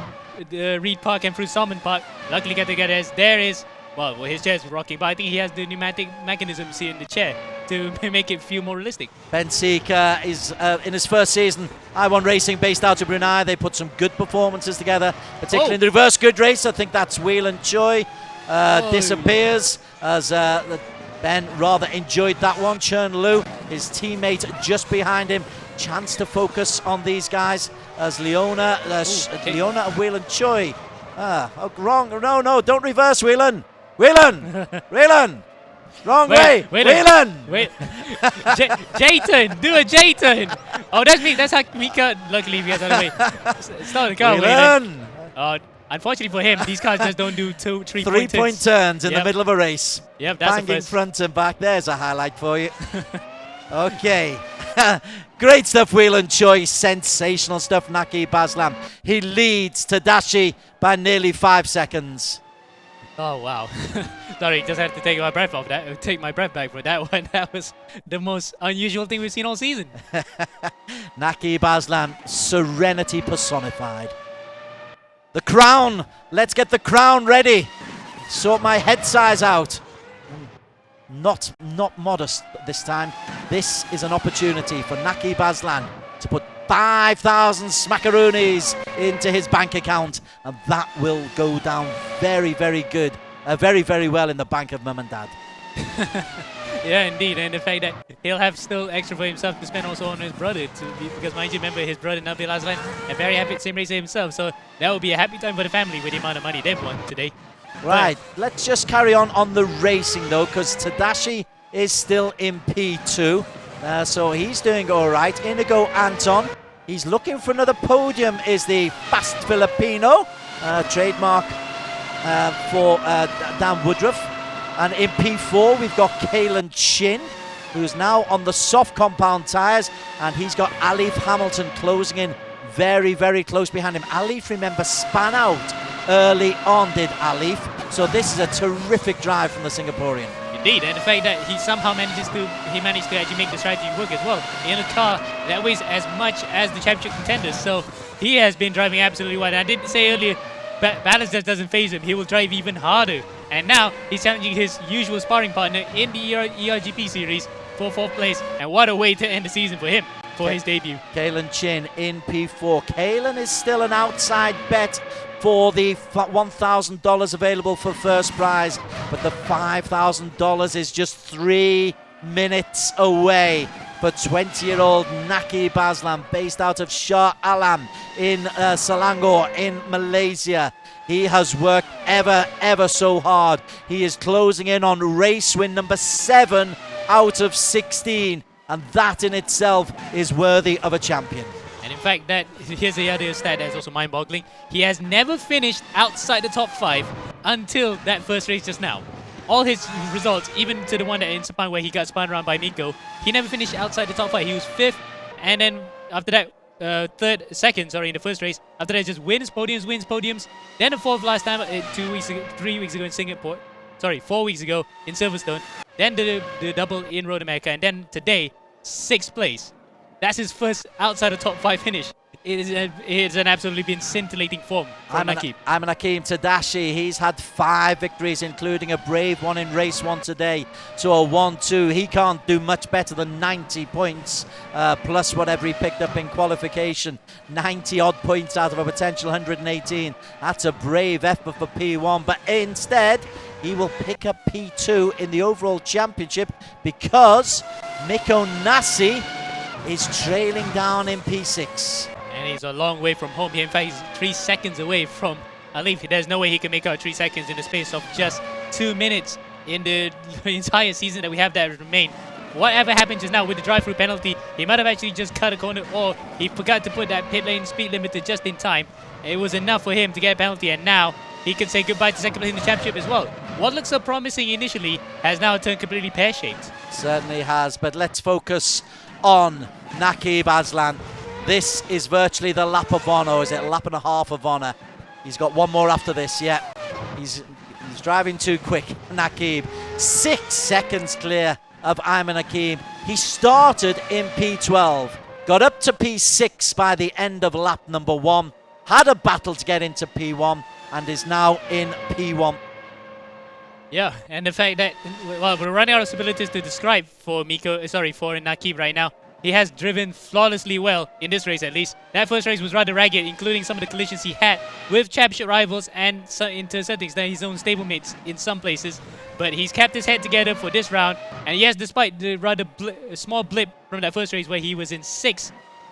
the Reed Park and through Salmon Park. Luckily get together as there is, well, his chair's rocking, but I think he has the pneumatic mechanisms here in the chair to make it feel more realistic. Ben Seek is in his first season, I1 Racing, based out of Brunei. They put some good performances together, particularly in the reverse grid race. I think that's Whelan Choi. Disappears as Ben rather enjoyed that one. Chern Lu, his teammate, just behind him. Chance to focus on these guys as Leona and Whelan Choi. Wrong. No, don't reverse, Whelan. Whelan. Wrong way. Whelan. Wait. J-turn. Do a J-turn. Oh, that's me. That's how Mika. Luckily, he has out of the way. Start the car, Whelan. Unfortunately for him, these cars just don't do 2-3 3-point turns in the middle of a race. Yep, that's banging front and back. There's a highlight for you. Okay. Great stuff, Whelan Choi. Sensational stuff, Naqib Aslan. He leads Tadashi by nearly 5 seconds. Oh, wow. Sorry, just had to take my breath off that. Take my breath back for that one. That was the most unusual thing we've seen all season. Naqib Aslan, serenity personified. The crown. Let's get the crown ready sort my head size out. Not modest this time. This is an opportunity for Naqib Aslan to put 5,000 smackaroonies into his bank account, and that will go down very, very good, very, very well in the bank of mum and dad. Yeah, indeed, and the fact that he'll have still extra for himself to spend also on his brother, because mind you, remember his brother Nabil Aslan, a very happy sim racer himself, so that will be a happy time for the family with the amount of money they've won today. Right, let's just carry on the racing though, because Tadashi is still in P2, so he's doing all right. Inigo Anton, he's looking for another podium, is the fast Filipino, trademark for Dan Woodruff. And in P4, we've got Kalen Chin, who's now on the soft compound tyres, and he's got Alif Hamilton closing in very, very close behind him. Alif, remember, span out early on, did Alif. So this is a terrific drive from the Singaporean. Indeed, and the fact that he somehow managed to actually make the strategy work as well in a car that weighs as much as the championship contenders. So he has been driving absolutely well. And I did say earlier, balance just doesn't phase him. He will drive even harder. And now he's challenging his usual sparring partner in the ERGP series for 4th place. And what a way to end the season for him, for his debut. Kalen Chin in P4. Kalen is still an outside bet for the $1,000 available for first prize, but the $5,000 is just 3 minutes away for 20-year-old Naqib Aslan, based out of Shah Alam in Selangor in Malaysia. He has worked ever so hard. He is closing in on race win number 7 out of 16, and that in itself is worthy of a champion. And in fact, here's the other stat that's also mind-boggling. He has never finished outside the top 5 until that first race just now. All his results, even to the one that in Japan where he got spun around by Nico, he never finished outside the top 5. He was 5th, and then after that, second in the first race. After that, just wins podiums. Then the 4th last time, 3 weeks ago in Singapore. Sorry, 4 weeks ago in Silverstone. Then the double in Road America, and then today, 6th place. That's his first outside the top 5 finish. It's an absolutely been scintillating form from Naqib. I'm Hakeem Tadashi. He's had 5 victories, including a brave one in race 1 today. So a 1-2. He can't do much better than 90 points, plus whatever he picked up in qualification. 90 odd points out of a potential 118. That's a brave effort for P1. But instead, he will pick up P2 in the overall championship because Miko Nasi is trailing down in P6. And he's a long way from home here. In fact, he's 3 seconds away from Alif. There's no way he can make out 3 seconds in the space of just 2 minutes in the entire season that we have that remain. Whatever happened just now with the drive-through penalty, he might have actually just cut a corner, or he forgot to put that pit lane speed limiter just in time. It was enough for him to get a penalty, and now he can say goodbye to second place in the championship as well. What looked so promising initially has now turned completely pear-shaped. Certainly has, but let's focus on Naqib Aslan. This is virtually the lap of honour, is it? A lap and a half of honour. He's got one more after this, yeah. He's driving too quick, Naqib. 6 seconds clear of Ayman Hakim. He started in P12, got up to P6 by the end of lap number 1, had a battle to get into P1, and is now in P1. Yeah, and the fact that, well, we're running out of superlatives to describe for Naqib right now. He has driven flawlessly well in this race, at least. That first race was rather ragged, including some of the collisions he had with championship rivals and to a certain extent his own stablemates in some places. But he's kept his head together for this round. And yes, despite the rather small blip from that first race where he was in 6th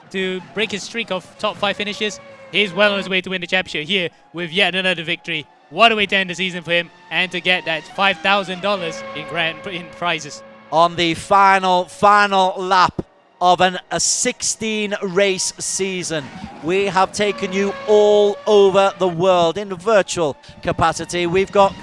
to break his streak of top 5 finishes, he's well on his way to win the championship here with yet another victory. What a way to end the season for him and to get that $5,000 in prizes. On the final lap of a 16-race season, we have taken you all over the world in virtual capacity. We've got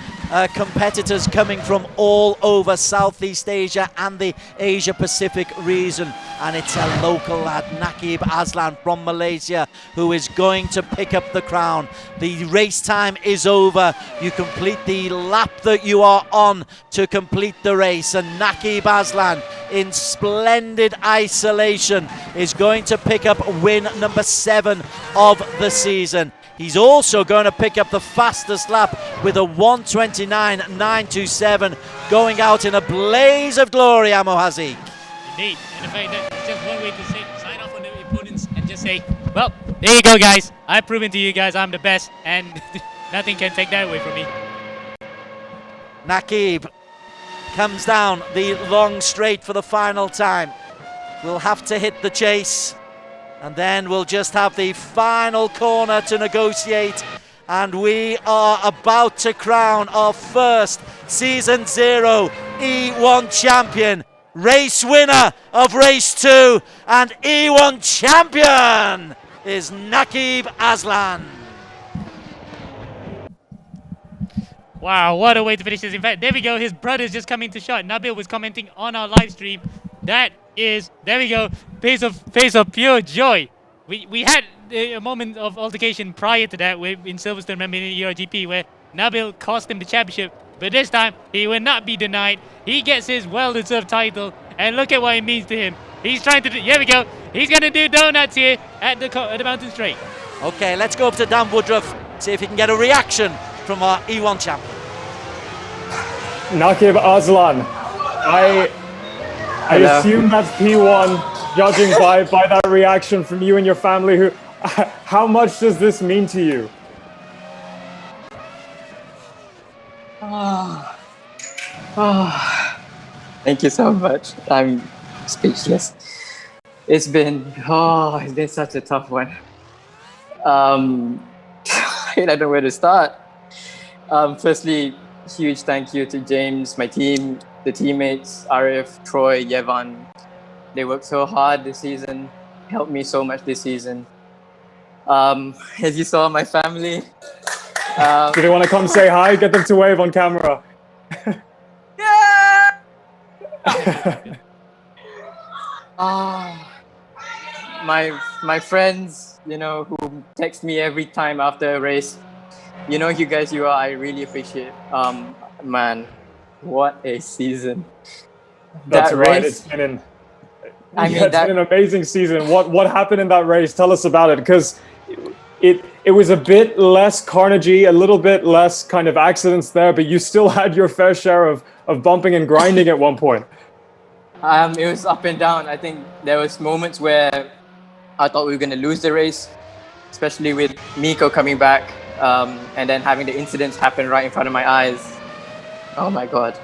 competitors coming from all over Southeast Asia and the Asia Pacific region, and it's a local lad, Naqib Aslan from Malaysia, who is going to pick up the crown. The race time is over. You complete the lap that you are on to complete the race, and Naqib Aslan in splendid isolation is going to pick up win number 7 of the season. He's also going to pick up the fastest lap with a 1:29. 29.927, going out in a blaze of glory, Amo Hazik. Indeed, and the fact that it's just one way to sign off on the opponents and just say, well, there you go, guys. I've proven to you guys I'm the best, and nothing can take that away from me. Nakib comes down the long straight for the final time. We'll have to hit the chase, and then we'll just have the final corner to negotiate, and we are about to crown our first Season 0 E1 champion, race winner of race 2, and E1 champion is Nakib Aslan. Wow, what a way to finish this. In fact, there we go. His brother's just coming to shot. Nabil was commenting on our live stream. That is, there we go, face of pure joy. We had a moment of altercation prior to that in Silverstone, remember, in the ERGP, where Nabil cost him the championship. But this time, he will not be denied. He gets his well-deserved title. And look at what it means to him. He's trying to do, here we go. He's going to do donuts here at the mountain straight. Okay, let's go up to Dan Woodruff, see if he can get a reaction from our E1 champion. Nakib Aslan, I assume that's P1, judging by that reaction from you and your family. How much does this mean to you? Thank you so much. I'm speechless. It's been such a tough one. I don't know where to start. Firstly, huge thank you to James, my team, the teammates, Arif, Troy, Yevan. They worked so hard this season, helped me so much this season. As you saw, my family. Do they want to come say hi? Get them to wave on camera. My friends, who text me every time after a race. You know, you guys, I really appreciate. Man, what a season! That's right. It's been an amazing season. What happened in that race? Tell us about it, because it was a bit less carnagey, a little bit less kind of accidents there, but you still had your fair share of bumping and grinding at one point. It was up and down. I think there was moments where I thought we were going to lose the race, especially with Miko coming back. And then having the incidents happen right in front of my eyes. Oh my God.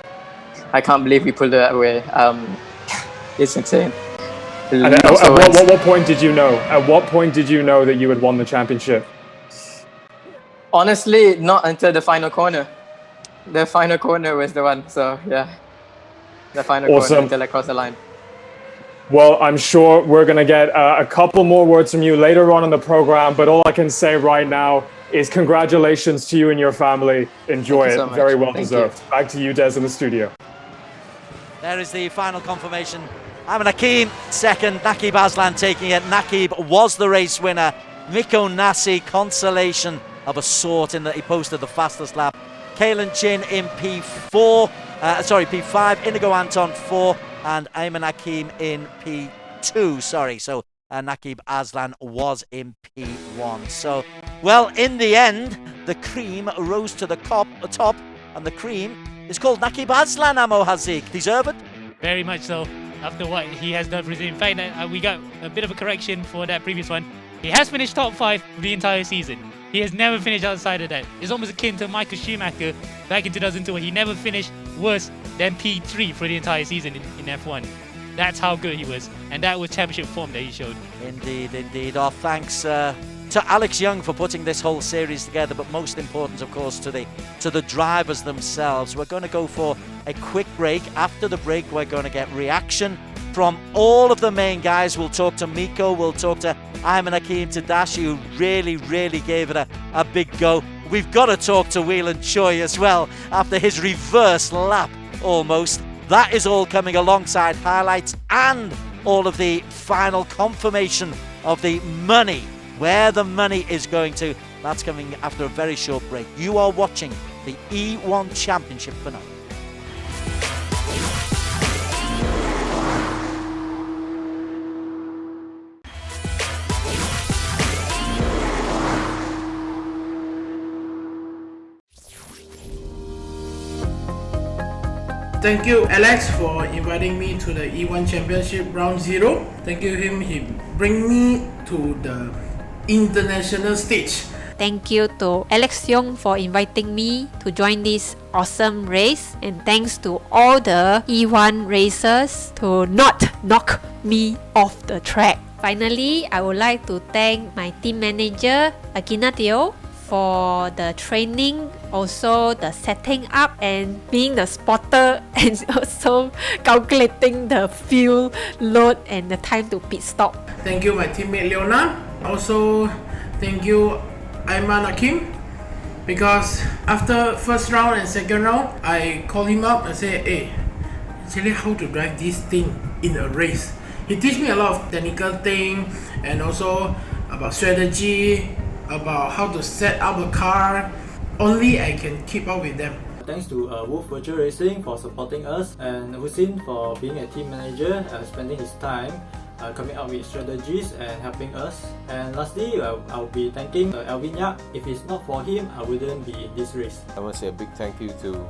I can't believe we pulled it away. It's insane. And at what point did you know? At what point did you know that you had won the championship? Honestly, not until the final corner. The final corner was the one. So yeah, the final corner until I crossed the line. Well, I'm sure we're going to get a couple more words from you later on in the program, but all I can say right now is congratulations to you and your family. Enjoy it. So very well deserved. Back to you, Des, in the studio. There is the final confirmation. Ayman Hakim second, Nakib Aslan taking it. Nakib was the race winner. Miko Nasi, consolation of a sort in that he posted the fastest lap. Kalen Chin in P5, Inigo Anton 4, and Ayman Hakim in P2. So Nakib Aslan was in P1. So, well, in the end, the cream rose to the top, and the cream is called Nakib Aslan, Amo Hazik. Deserved? Very much so, after what he has done for his team. In fact, we got a bit of a correction for that previous one. He has finished top 5 for the entire season. He has never finished outside of that. It's almost akin to Michael Schumacher back in 2002, where he never finished worse than P3 for the entire season in F1. That's how good he was, and that was championship form that he showed. Indeed. Our thanks to Alex Young for putting this whole series together, but most important, of course, to the drivers themselves. We're going to go for a quick break. After the break, we're going to get reaction from all of the main guys. We'll talk to Miko, we'll talk to Ayman Hakim Tadashi, who really gave it a big go. We've got to talk to Whelan Choi as well, after his reverse lap almost. That is all coming alongside highlights and all of the final confirmation of the money, where the money is going to. That's coming after a very short break. You are watching the E1 Championship finale. Thank you, Alex, for inviting me to the E1 Championship Round 0. Thank you him, he bring me to the international stage. Thank you to Alex Yong for inviting me to join this awesome race, and thanks to all the E1 racers to not knock me off the track. Finally, I would like to thank my team manager Akina Teo for the training, also the setting up and being the spotter, and also calculating the fuel load and the time to pit stop. Thank you my teammate Leona. Also thank you Aiman Akim, because after first round and second round I call him up and say, hey, actually how to drive this thing in a race. He teach me a lot of technical thing and also about strategy, about how to set up a car. Only I can keep up with them. Thanks to Wolf Virtual Racing for supporting us, and Hussein for being a team manager and spending his time coming up with strategies and helping us. And lastly, I'll be thanking Alvin Yap. If it's not for him, I wouldn't be in this race. I want to say a big thank you to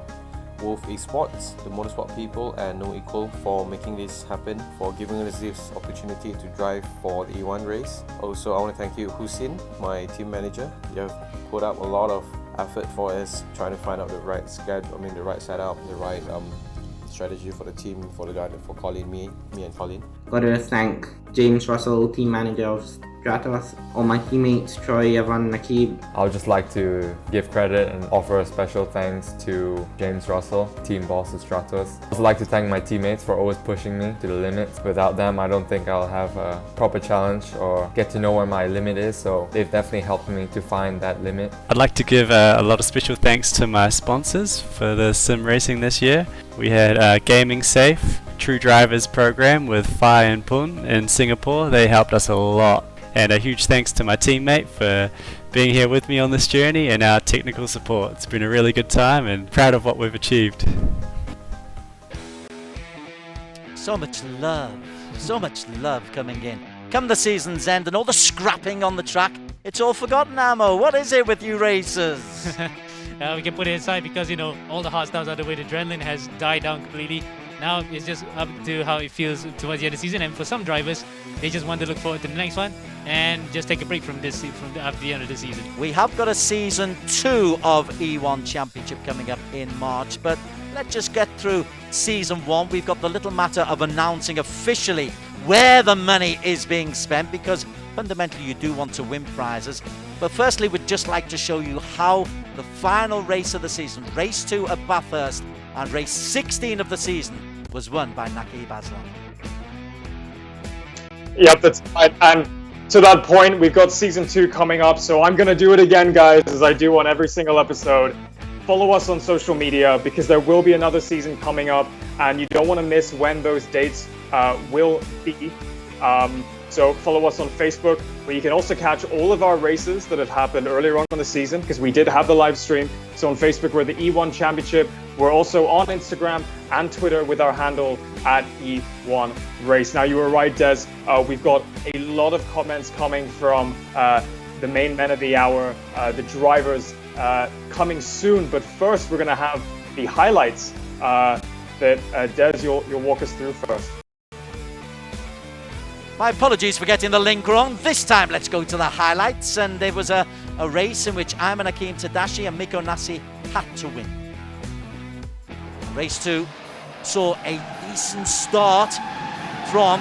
Wolf Esports, the motorsport people, and No Equal for making this happen, for giving us this opportunity to drive for the E1 race. Also, I want to thank you, Hussein, my team manager. You have put up a lot of effort for us trying to find out the right schedule, the right setup, the right strategy for the team, for the guy, for Colin, me and Colin. Got to thank James Russell, team manager of Stratos, all my teammates Troy, Evan, Nakib. I would just like to give credit and offer a special thanks to James Russell, team boss of Stratos. I'd also like to thank my teammates for always pushing me to the limits. Without them, I don't think I'll have a proper challenge or get to know where my limit is, so they've definitely helped me to find that limit. I'd like to give a lot of special thanks to my sponsors for the sim racing this year. We had Gaming Safe, True Drivers program with Phi and Pun in Singapore. They helped us a lot. And a huge thanks to my teammate for being here with me on this journey and our technical support. It's been a really good time and proud of what we've achieved. So much love coming in. Come the season's end and all the scrapping on the track, it's all forgotten, Amo. What is it with you racers? We can put it aside because, all the hot stuff's out of the way. The adrenaline has died down completely. Now it's just up to how it feels towards the end of the season, and for some drivers, they just want to look forward to the next one and just take a break from this after the end of the season. We have got a season 2 of E1 Championship coming up in March, but let's just get through season 1. We've got the little matter of announcing officially where the money is being spent, because fundamentally you do want to win prizes. But firstly, we'd just like to show you how the final race of the season, race 2 at Bathurst and race 16 of the season, was won by Nakib Aslan. Yep, that's right. And to that point, we've got season 2 coming up, so I'm going to do it again, guys, as I do on every single episode. Follow us on social media, because there will be another season coming up, and you don't want to miss when those dates will be. So follow us on Facebook, where you can also catch all of our races that have happened earlier on in the season, because we did have the live stream. So on Facebook, we're the E1 Championship. We're also on Instagram and Twitter with our handle at E1 Race. Now, you were right, Des. We've got a lot of comments coming from the main men of the hour, the drivers, coming soon. But first, we're going to have the highlights that Des, you'll walk us through first. My apologies for getting the link wrong. This time, let's go to the highlights. And there was a race in which Ayman Hakim Tadashi and Miko Nasi had to win. Race 2 saw a decent start from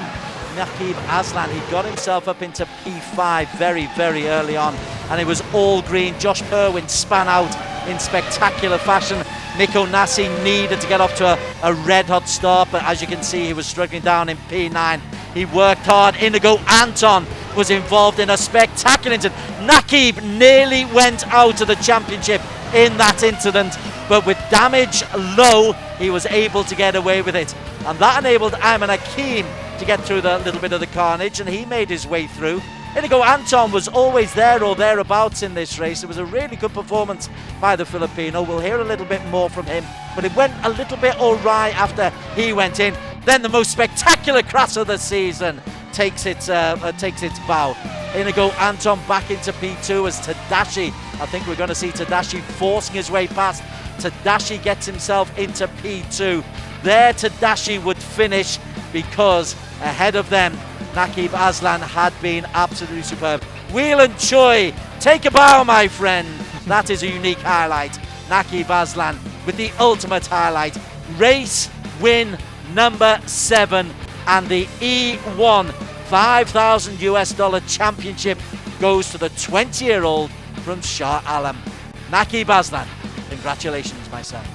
Nakib Aslan. He got himself up into P5 very, very early on, and it was all green. Josh Perwin span out in spectacular fashion. Miko Nasi needed to get off to a red-hot start, but as you can see, he was struggling down in P9. He worked hard. Inigo Anton was involved in a spectacular incident. Nakib nearly went out of the championship in that incident, but with damage low, he was able to get away with it. And that enabled Ayman Hakim to get through the little bit of the carnage, and he made his way through. Inigo Anton was always there or thereabouts in this race. It was a really good performance by the Filipino. We'll hear a little bit more from him, but it went a little bit awry after he went in. Then the most spectacular crash of the season takes its bow. Inigo Anton back into P2 as Tadashi. I think we're going to see Tadashi forcing his way past. Tadashi gets himself into P2. there Tadashi would finish, because ahead of them, Nakib Aslan had been absolutely superb. Wheel and Choi, take a bow, my friend. That is a unique highlight. Nakib Aslan with the ultimate highlight. Race win number 7, and the E1 $5,000 US championship goes to the 20-year-old from Shah Alam. Nakib Aslan, congratulations, my son.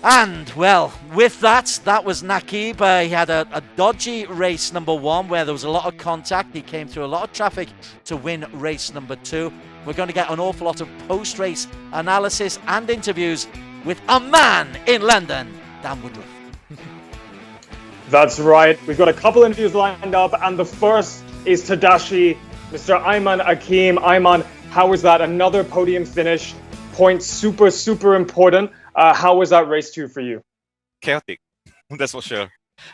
And, well, with that was Nakib. He had a dodgy race number 1 where there was a lot of contact. He came through a lot of traffic to win race number 2. We're going to get an awful lot of post-race analysis and interviews with a man in London, Dan Woodruff. That's right. We've got a couple interviews lined up, and the first is Tadashi, Mr. Ayman Akim. Ayman, how was that? Another podium finish. Points super important. How was that race 2 for you? Chaotic, that's for sure.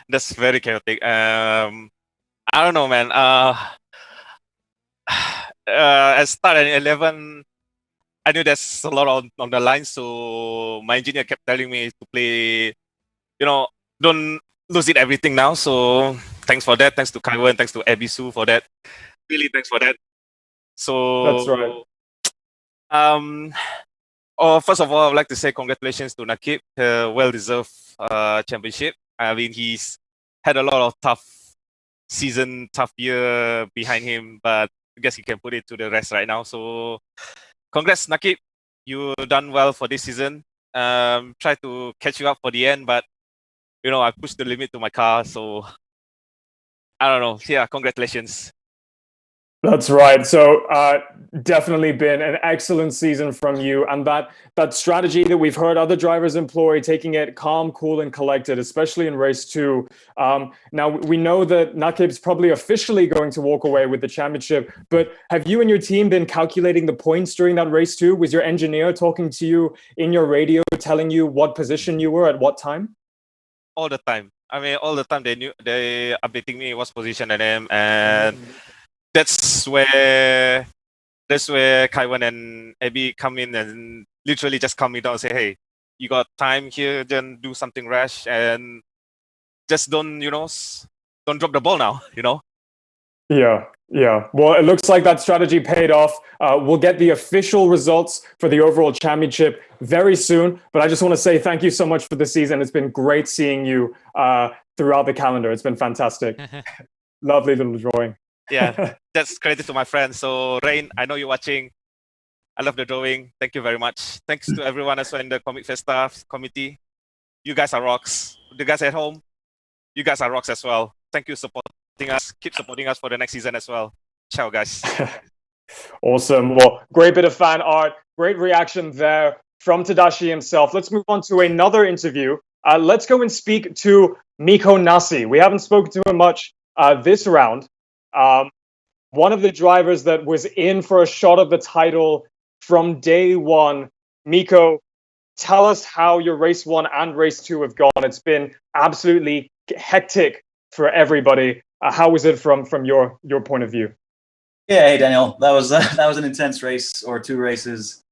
That's very chaotic. I don't know, man. I started at 11. I knew there's a lot on the line, so my engineer kept telling me to play, don't lose it everything now. So thanks for that. Thanks to Kaiwan. Thanks to Abisu for that. Really, thanks for that. So that's right. First of all, I would like to say congratulations to Nakib. Well-deserved championship. I mean, he's had a lot of tough year behind him, but I guess he can put it to the rest right now. So congrats, Nakib. You done well for this season. Try to catch you up for the end, but I pushed the limit to my car, so I don't know. Yeah, congratulations. That's right. So definitely been an excellent season from you, and that strategy that we've heard other drivers employ, taking it calm, cool, and collected, especially in race 2. Now we know that Nakib's probably officially going to walk away with the championship, but have you and your team been calculating the points during that race 2? Was your engineer talking to you in your radio, telling you what position you were at what time? All the time. I mean, all the time they updating me what's position I am, and that's where Kaiwan and Abby come in and literally just calm me down and say, hey, you got time here, then do something rash and just don't drop the ball now, Yeah. Well, it looks like that strategy paid off. We'll get the official results for the overall championship very soon, but I just want to say thank you so much for the season. It's been great seeing you throughout the calendar. It's been fantastic. Lovely little drawing. Yeah, that's credit to my friends. So Rain, I know you're watching. I love the drawing. Thank you very much. Thanks to everyone as well in the Comic Festa committee. You guys are rocks. The guys at home, you guys are rocks as well. Thank you for supporting us. Keep supporting us for the next season as well. Ciao, guys. Awesome. Well, great bit of fan art. Great reaction there from Tadashi himself. Let's move on to another interview. Let's go and speak to Miko Nasi. We haven't spoken to him much this round. One of the drivers that was in for a shot of the title from day one. Miko, tell us how your race 1 and race 2 have gone. It's been absolutely hectic for everybody. How was it from your point of view? Yeah, hey Daniel, that was an intense race, or 2 races.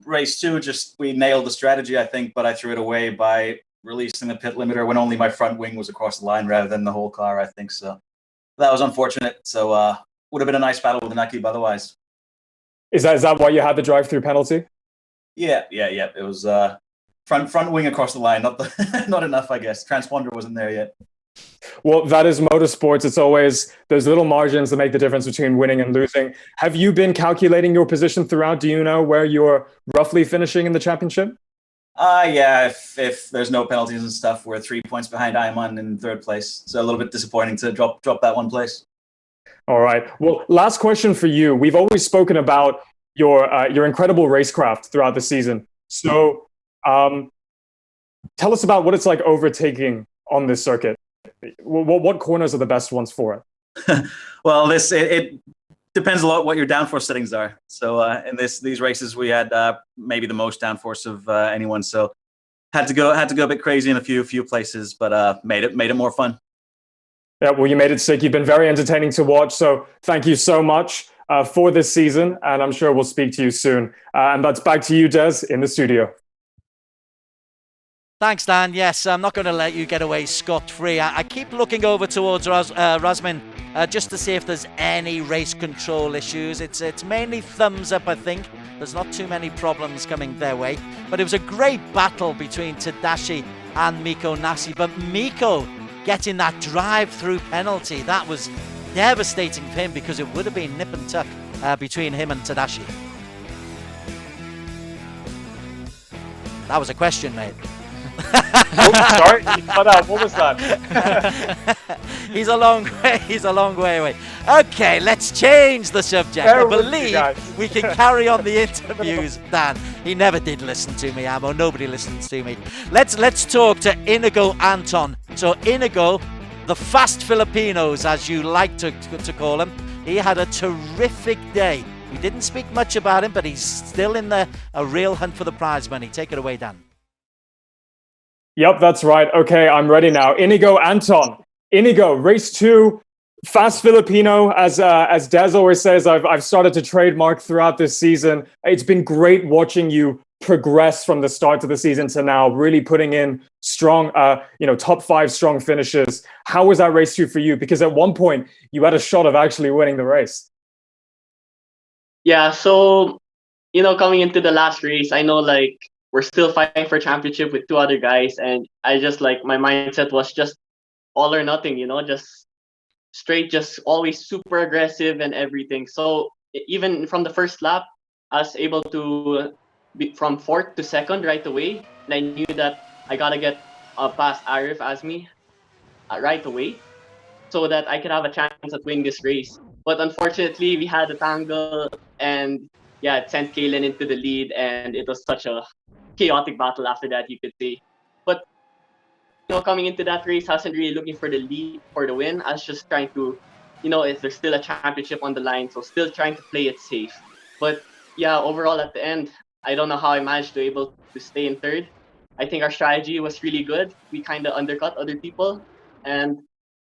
Race 2, just we nailed the strategy, I think, but I threw it away by releasing the pit limiter when only my front wing was across the line rather than the whole car, I think. So that was unfortunate. So would have been a nice battle with Nakib otherwise. Is that why you had the drive-through penalty? Yeah. It was front wing across the line, not enough, I guess. Transponder wasn't there yet. Well, that is motorsports. It's always those little margins that make the difference between winning and losing. Have you been calculating your position throughout? Do you know where you're roughly finishing in the championship? Yeah, if there's no penalties and stuff, we're 3 points behind Ayman in 3rd place. So a little bit disappointing to drop that 1 place. All right. Well, last question for you. We've always spoken about your incredible racecraft throughout the season. So tell us about what it's like overtaking on this circuit. What corners are the best ones for it? Well, it depends a lot what your downforce settings are. So in these races, we had maybe the most downforce of anyone. So had to go a bit crazy in a few places, but made it more fun. Yeah, well, you made it sick. You've been very entertaining to watch. So thank you so much for this season, and I'm sure we'll speak to you soon. And that's back to you, Des, in the studio. Thanks, Dan. Yes, I'm not going to let you get away scot-free. I keep looking over towards Rasmin just to see if there's any race control issues. It's mainly thumbs up, I think. There's not too many problems coming their way. But it was a great battle between Tadashi and Miko Nasi. But Miko getting that drive-through penalty, that was devastating for him because it would have been nip and tuck between him and Tadashi. That was a question, mate. Sorry, you cut out. What was that? He's a long way away. Okay, let's change the subject. I believe we can carry on the interviews. Dan, he never did listen to me, Amo. Nobody listens to me. Let's talk to Inigo Anton. So Inigo, the fast Filipinos, as you like to call him, he had a terrific day. We didn't speak much about him, but he's still in a real hunt for the prize money. Take it away, Dan. Yep, that's right. Okay, I'm ready now. Inigo Anton. Inigo, race 2, fast Filipino. As Des always says, I've started to trademark throughout this season. It's been great watching you progress from the start of the season to now, really putting in strong, top 5 strong finishes. How was that race 2 for you? Because at one point you had a shot of actually winning the race. Yeah, so coming into the last race, I know we're still fighting for championship with 2 other guys, and I just my mindset was just all or nothing, just straight, just always super aggressive and everything. So even from the first lap, I was able to be from 4th to 2nd right away, and I knew that I gotta get past Arif Azmi right away, so that I could have a chance at winning this race. But unfortunately, we had a tangle, and yeah, it sent Kalen into the lead, and it was such a chaotic battle after that, you could say. But coming into that race, I wasn't really looking for the lead, for the win. I was just trying to, is there still a championship on the line? So still trying to play it safe. But yeah, overall at the end, I don't know how I managed to able to stay in 3rd. I think our strategy was really good. We kind of undercut other people, and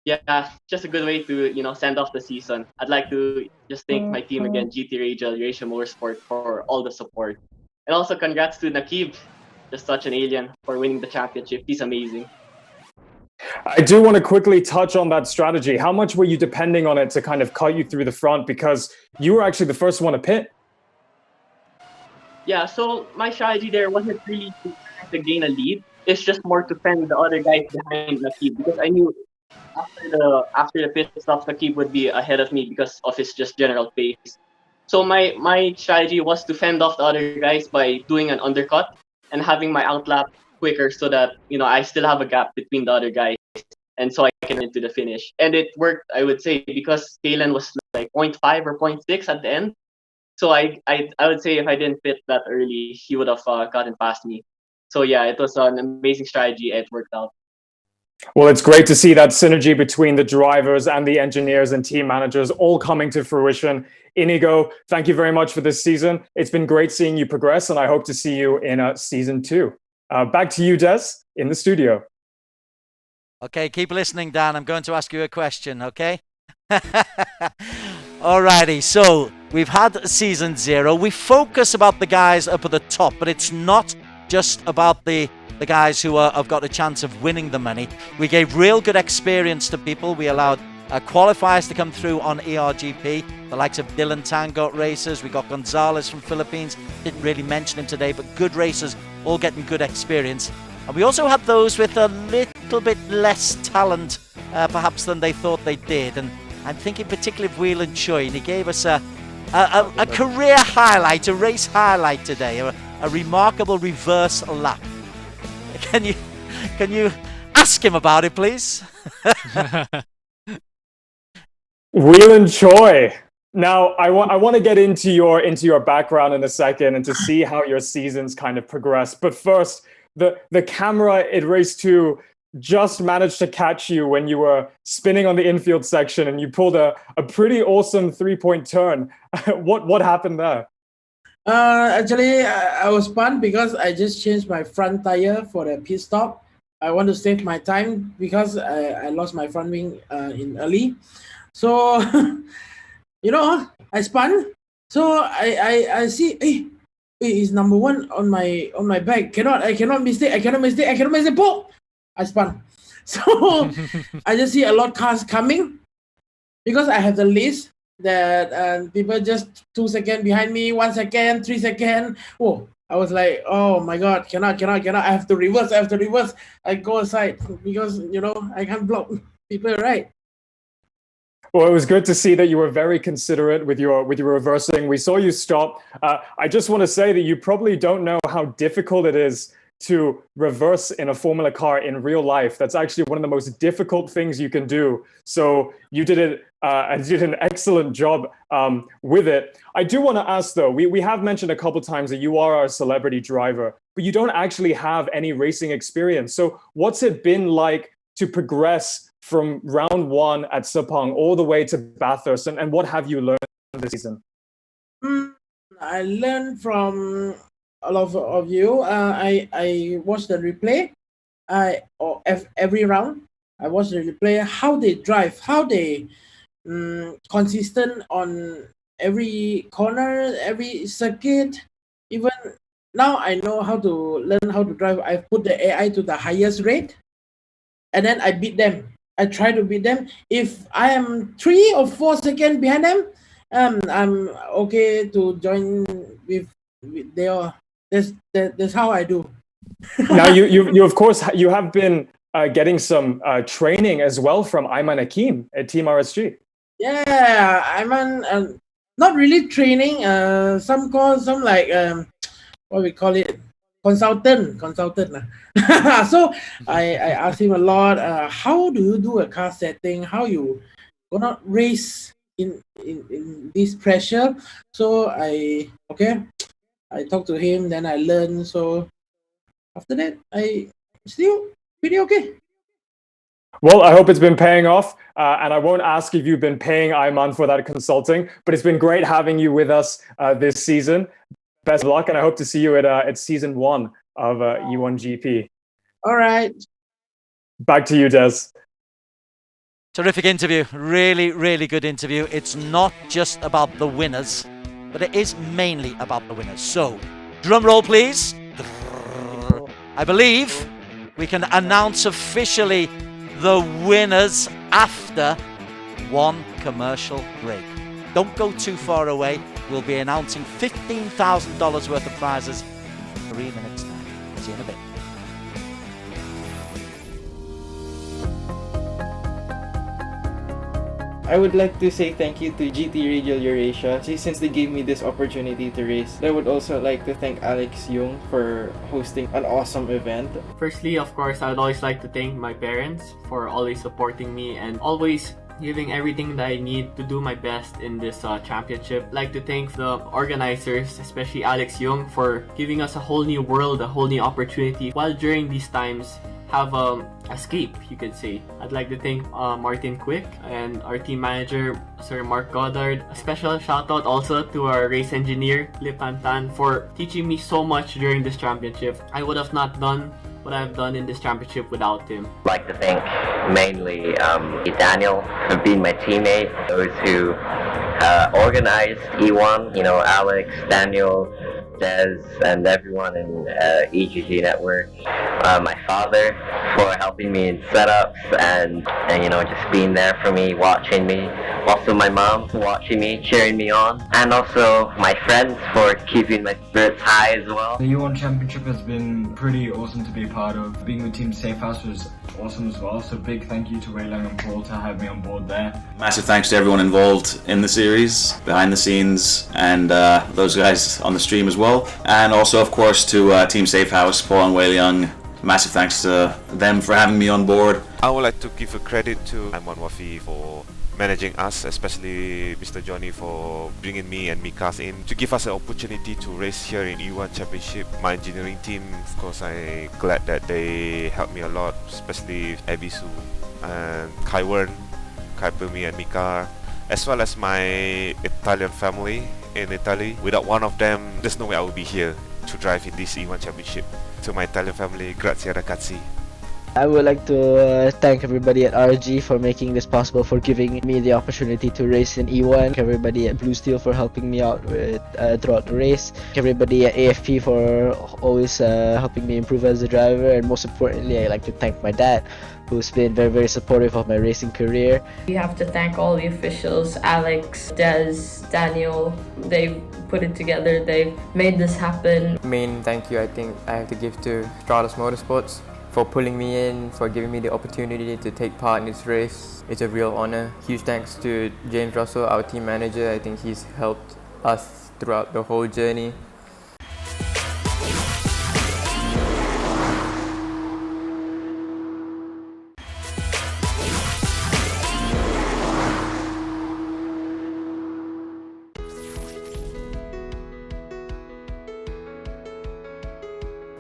yeah, just a good way to send off the season. I'd like to just thank my team again, GT Rachel, Eurasia Motorsport, for all the support. And also congrats to Nakib, just such an alien, for winning the championship. He's amazing. I do want to quickly touch on that strategy. How much were you depending on it to kind of cut you through the front? Because you were actually the first one to pit. Yeah, so my strategy there wasn't really to gain a lead. It's just more to fend the other guys behind Nakib, because I knew after the pit stops, Nakib would be ahead of me because of his just general pace. So my strategy was to fend off the other guys by doing an undercut and having my outlap quicker, so that I still have a gap between the other guys, and so I can get into the finish. And it worked, I would say, because Kalen was 0.5 or 0.6 at the end. So I would say if I didn't pit that early, he would have gotten past me. So yeah, it was an amazing strategy. It worked out. Well, it's great to see that synergy between the drivers and the engineers and team managers all coming to fruition. Inigo, thank you very much for this season. It's been great seeing you progress, and I hope to see you in season 2. Back to you, Des, in the studio. Okay, keep listening, Dan. I'm going to ask you a question, okay? Alrighty, so we've had season 0. We focus about the guys up at the top, but it's not just about the guys who have got a chance of winning the money. We gave real good experience to people. We allowed qualifiers to come through on ERGP. The likes of Dylan Tan got races. We got Gonzalez from Philippines. Didn't really mention him today, but good racers, all getting good experience. And we also had those with a little bit less talent, perhaps, than they thought they did. And I'm thinking particularly of Whelan Choi, and he gave us a career highlight, a race highlight today, a remarkable reverse lap. Can you ask him about it, please? Whelan Choi. Now, I want to get into your background in a second and to see how your seasons kind of progress. But first, the camera at race 2 just managed to catch you when you were spinning on the infield section, and you pulled a pretty awesome 3-point turn. What happened there? Actually, I was spun because I just changed my front tire for the pit stop. I want to save my time because I lost my front wing in early. So, I spun. So I see, hey, He's number one on my back. I cannot mistake. Boom! I spun. So I just see a lot of cars coming because I have the list that people just 2 seconds behind me, 1 second, 3 seconds. Oh, I was like, oh my god, cannot. I have to reverse. I go aside because I can't block people, right? Well, it was good to see that you were very considerate with your reversing. We saw you stop. I just want to say that you probably don't know how difficult it is to reverse in a Formula car in real life. That's actually one of the most difficult things you can do. So you did it and did an excellent job with it. I do want to ask though, we have mentioned a couple times that you are our celebrity driver, but you don't actually have any racing experience. So what's it been like to progress from round one at Sepang all the way to Bathurst, and what have you learned this season? I learned from a lot of you. I watched the replay. Every round I watched the replay. How they drive, how they consistent on every corner, every circuit. Even now, I know how to learn how to drive. I put the AI to the highest rate, and then I beat them. I try to beat them. If I am 3 or 4 seconds behind them, I'm okay to join with their. That's how I do. Now you of course you have been getting some training as well from Ayman Hakim at Team RSG. Yeah, Ayman, not really training. Some like what we call it, consultant. So I asked him a lot. How do you do a car setting? How you gonna race in this pressure? So I talked to him. Then I learned. So after that, I still pretty okay. Well, I hope it's been paying off, and I won't ask if you've been paying Ayman for that consulting, but it's been great having you with us this season. Best of luck, and I hope to see you at season 1 of E1 GP. All right. Back to you, Des. Terrific interview. Really, really good interview. It's not just about the winners, but it is mainly about the winners. So, drum roll, please. I believe we can announce officially the winners after one commercial break. Don't go too far away. We'll be announcing $15,000 worth of prizes in 3 minutes time. See you in a bit. I would like to say thank you to GT Radio Eurasia since they gave me this opportunity to race. I would also like to thank Alex Yung for hosting an awesome event. Firstly, of course, I'd always like to thank my parents for always supporting me and always giving everything that I need to do my best in this championship. I'd like to thank the organizers, especially Alex Yung, for giving us a whole new world, a whole new opportunity while during these times have escape, you could say. I'd like to thank Martin Quick and our team manager, Sir Mark Goddard. A special shout out also to our race engineer, Lipantan, for teaching me so much during this championship. I would have not done what I've done in this championship without him. I'd like to thank mainly Daniel for being my teammate, those who organized E1, Alex, Daniel, Des, and everyone in EGG Network. My father for helping me in setups and just being there for me, watching me. Also my mom for watching me, cheering me on. And also my friends for keeping my spirits high as well. The U1 Championship has been pretty awesome to be a part of. Being with Team Safehouse was awesome as well, so big thank you to Wei Lang and Paul to have me on board there. Massive thanks to everyone involved in the series, behind the scenes, and those guys on the stream as well. And also, of course, to Team Safehouse, Paul and Wei Lang. Massive thanks to them for having me on board. I would like to give a credit to Ayman Wafi for managing us, especially Mr. Johnny for bringing me and Mikas in to give us an opportunity to race here in E1 Championship. My engineering team, of course, I'm glad that they helped me a lot, especially Abisu and Kaiwern, Kaipumi and Mika, as well as my Italian family in Italy. Without one of them, there's no way I would be here to drive in this E1 Championship. To my Italian family, grazie ragazzi. I would like to thank everybody at RG for making this possible, for giving me the opportunity to race in E1. Everybody at Blue Steel for helping me out with throughout the race. Everybody at AFP for always helping me improve as a driver. And most importantly, I'd like to thank my dad, who's been very, very supportive of my racing career. We have to thank all the officials, Alex, Des, Daniel. They've put it together, they've made this happen. Main thank you I think I have to give to Stratus Motorsports for pulling me in, for giving me the opportunity to take part in this race. It's a real honor. Huge thanks to James Russell, our team manager. I think he's helped us throughout the whole journey.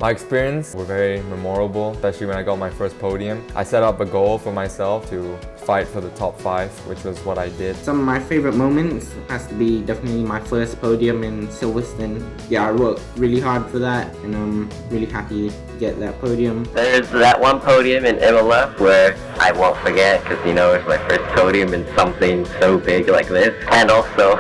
My experience were very memorable, especially when I got my first podium. I set up a goal for myself to fight for the top 5, which was what I did. Some of my favorite moments has to be definitely my first podium in Silverstone. Yeah, I worked really hard for that, and I'm really happy to get that podium. There's that one podium in Imola where I won't forget because, you know, it's my first podium in something so big like this. And also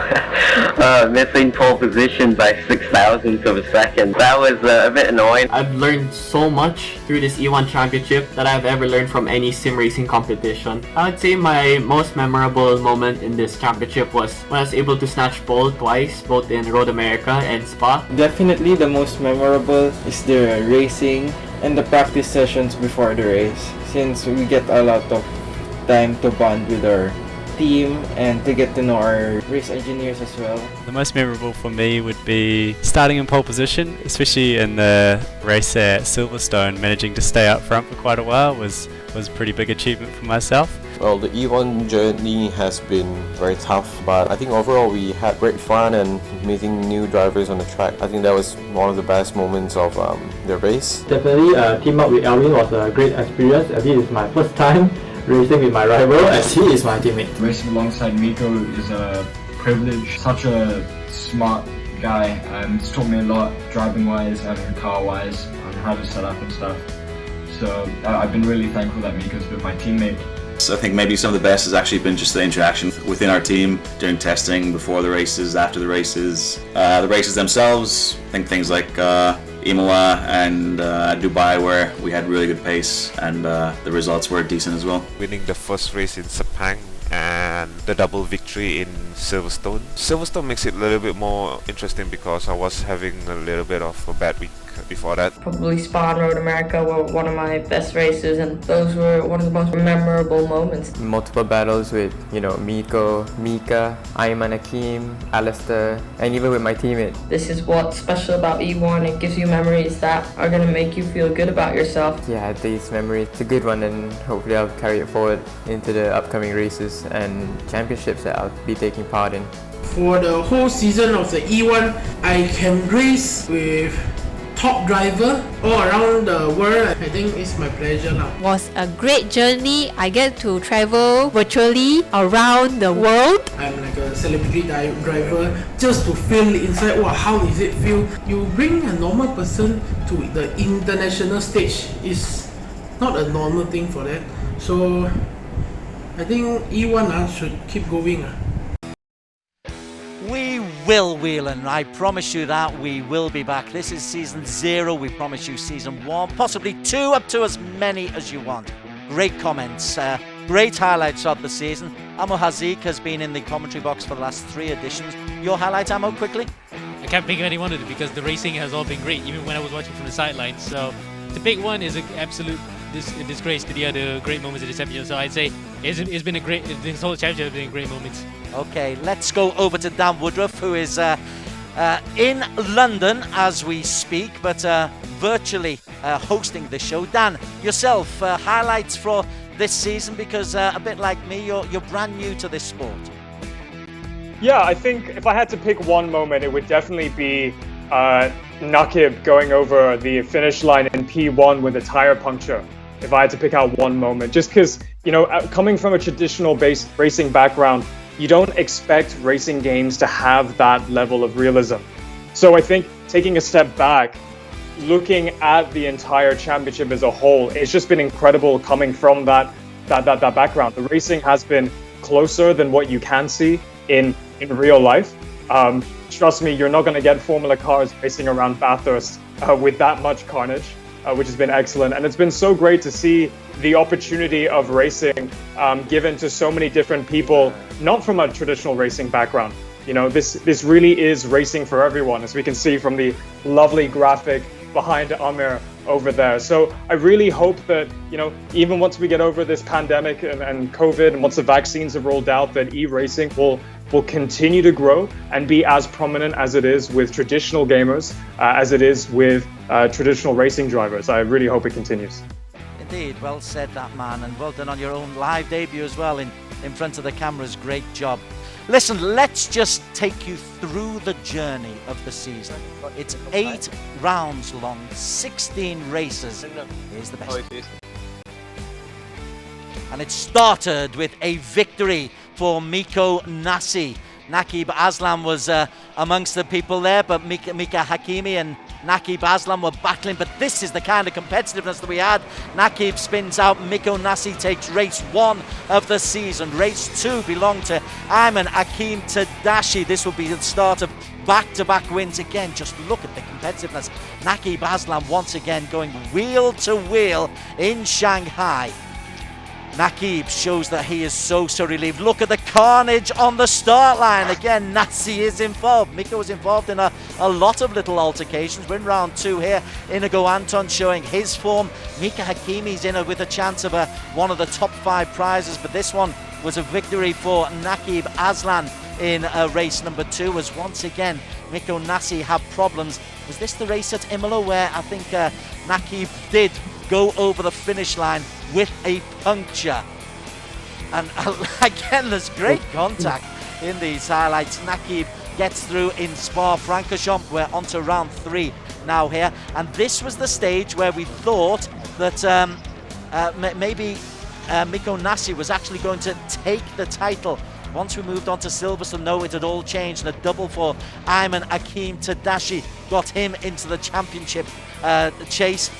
missing pole position by 6,000ths of a second. That was a bit annoying. I've learned so much through this E1 championship that I've ever learned from any sim racing competition. I'd say my most memorable moment in this championship was when I was able to snatch pole twice, both in Road America and Spa. Definitely the most memorable is the racing and the practice sessions before the race, since we get a lot of time to bond with our team and to get to know our race engineers as well. The most memorable for me would be starting in pole position, especially in the race at Silverstone. Managing to stay up front for quite a while was a pretty big achievement for myself. Well, the E1 journey has been very tough, but I think overall we had great fun and meeting new drivers on the track. I think that was one of the best moments of the race. Definitely, team up with Alvin was a great experience. This is my first time racing with my rival as he is my teammate. Racing alongside Miko is a privilege. Such a smart guy, and it's taught me a lot driving wise and car wise on how to set up and stuff. So I've been really thankful that Miko's been my teammate. So I think maybe some of the best has actually been just the interaction within our team during testing, before the races, after the races. The races themselves, I think things like Imola and Dubai, where we had really good pace and the results were decent as well. Winning the first race in Sepang and the double victory in Silverstone. Silverstone makes it a little bit more interesting because I was having a little bit of a bad week before that. Probably Spa and Road America were one of my best races, and those were one of the most memorable moments. Multiple battles with, Miko, Mika, Ayman Hakim, Alistair, and even with my teammate. This is what's special about E1. It gives you memories that are going to make you feel good about yourself. Yeah, these memories, it's a good one, and hopefully I'll carry it forward into the upcoming races and championships that I'll be taking part in. For the whole season of the E1, I can race with top driver all around the world. I think it's my pleasure now. Was a great journey. I get to travel virtually around the world. I'm like a celebrity driver, just to feel inside, wow, how does it feel? You bring a normal person to the international stage. It's not a normal thing for that. So I think E1 should keep going. We will, Whelan. I promise you that we will be back. This is season 0. We promise you season 1, possibly 2, up to as many as you want. Great comments, great highlights of the season. Amo Hazik has been in the commentary box for the last 3 editions. Your highlight, Amo, quickly? I can't pick any one of them because the racing has all been great, even when I was watching from the sidelines. So to pick one is an absolute disgrace to the other great moments of this championship. So I'd say it's been a great, this whole championship has been great moments. Okay, let's go over to Dan Woodruff, who is in London as we speak, but virtually hosting the show. Dan, yourself, highlights for this season, because a bit like me, you're brand new to this sport. Yeah, I think if I had to pick one moment, it would definitely be Nakib going over the finish line in P1 with a tire puncture. If I had to pick out one moment, just because, coming from a traditional based racing background, you don't expect racing games to have that level of realism. So I think taking a step back, looking at the entire championship as a whole, it's just been incredible coming from that background. The racing has been closer than what you can see in real life. Trust me, you're not going to get Formula cars racing around Bathurst with that much carnage, which has been excellent. And it's been so great to see the opportunity of racing given to so many different people, not from a traditional racing background. You know, this really is racing for everyone, as we can see from the lovely graphic behind Amir over there. So I really hope that, you know, even once we get over this pandemic and COVID, and once the vaccines have rolled out, that e-racing will continue to grow and be as prominent as it is with traditional gamers, as it is with traditional racing drivers. I really hope it continues. Indeed, well said that, man, and well done on your own live debut as well in front of the cameras. Great job. Listen, let's just take you through the journey of the season. It's 8 rounds long, 16 races. Here's the best. And it started with a victory for Miko Nasi. Nakib Aslam was amongst the people there, but Mika Hakimi and Nakib Aslam were battling. But this is the kind of competitiveness that we had. Nakib spins out, Miko Nasi takes race 1 of the season. Race 2 belonged to Ayman Akim Tadashi. This will be the start of back-to-back wins again. Just look at the competitiveness. Nakib Aslam once again going wheel to wheel in Shanghai. Nakib shows that he is so relieved. Look at the carnage on the start line. Again, Nasi is involved. Miko was involved in a lot of little altercations. We're in round 2 here. Inigo Anton showing his form. Mika Hakimi's in with a chance of one of the top 5 prizes, but this one was a victory for Nakib Aslan in race number 2, as once again Miko Nasi had problems. Was this the race at Imola where I think Nakib did go over the finish line with a puncture? And again, there's great contact in these highlights. Nakib gets through in Spa-Francorchamps. We're on to round 3 now here, and this was the stage where we thought that maybe Miko Nasi was actually going to take the title. Once we moved on to Silverstone, no, it had all changed. And a double for Ayman Akim Tadashi got him into the championship chase.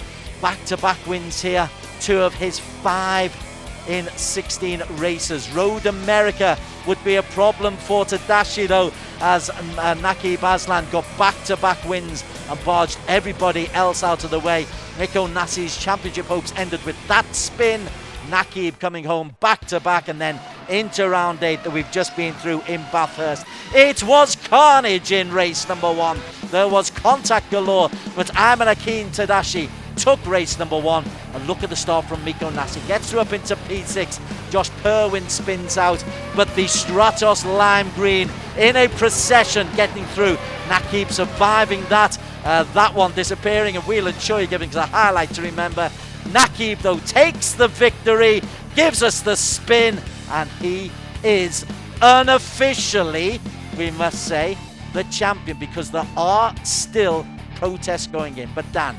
Back-to-back wins here, 2 of his 5 in 16 races. Road America would be a problem for Tadashi though, as Nakib Aslan got back-to-back wins and barged everybody else out of the way. Miko Nasi's championship hopes ended with that spin. Nakib coming home back-to-back and then into round 8 that we've just been through in Bathurst. It was carnage in race number 1. There was contact galore, but Ayman Akim Tadashi took race number 1, and look at the start from Miko Nasi. Gets through up into P6. Josh Perwin spins out, but the Stratos lime green in a procession getting through. Nakib surviving that. That one disappearing, and Whelan Choi giving us a highlight to remember. Nakib though takes the victory, gives us the spin, and he is unofficially, we must say, the champion, because there are still protests going in. But Dan,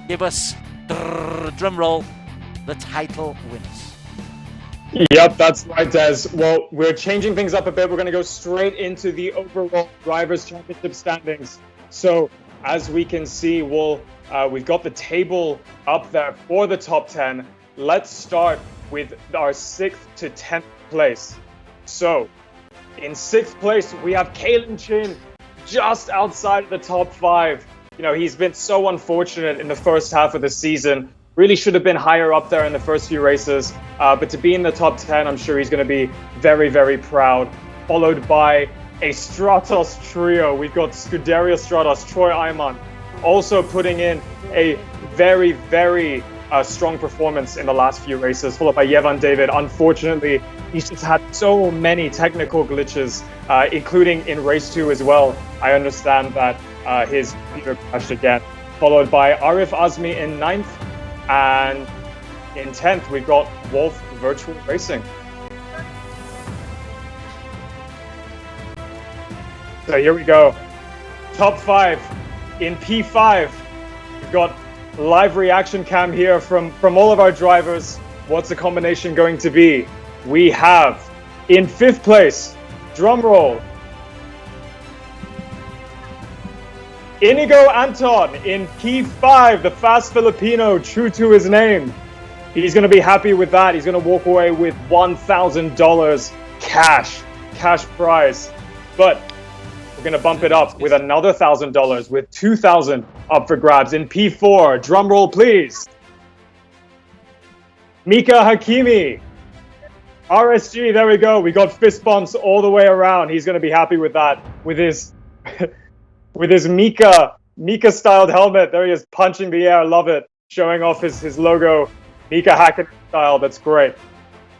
give us, drum roll, the title winners. Yep, that's right, Des. Well, we're changing things up a bit. We're going to go straight into the overall Drivers' Championship standings. So, as we can see, we've got the table up there for the top 10. Let's start with our 6th to 10th place. So, in 6th place, we have Kalen Chin, just outside of the top 5. You know, he's been so unfortunate in the first half of the season. Really should have been higher up there in the first few races. But to be in the top 10, I'm sure he's going to be very, very proud. Followed by a Stratos trio. We've got Scuderia Stratos, Troy Ayman, also putting in a very, very strong performance in the last few races. Followed by Yevan David. Unfortunately, he's just had so many technical glitches, including in race 2 as well. I understand that his computer crashed again. Followed by Arif Azmi in 9th, and in 10th we've got Wolf Virtual Racing. So here we go. Top 5. In P5, we've got live reaction cam here from all of our drivers. What's the combination going to be? We have in 5th place, drum roll, Inigo Anton in P5, the fast Filipino, true to his name. He's going to be happy with that. He's going to walk away with $1,000 cash prize. But we're going to bump it up with another $1,000, with $2,000 up for grabs in P4. Drum roll, please. Mika Hakimi. RSG, there we go. We got fist bumps all the way around. He's going to be happy with that, with his with his Mika styled helmet. There he is, punching the air. Love it. Showing off his logo, Mika Hakkinen style. That's great.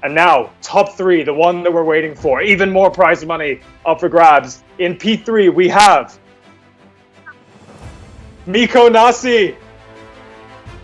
And now, top 3, the one that we're waiting for. Even more prize money up for grabs. In P3, we have Mikko Nasi.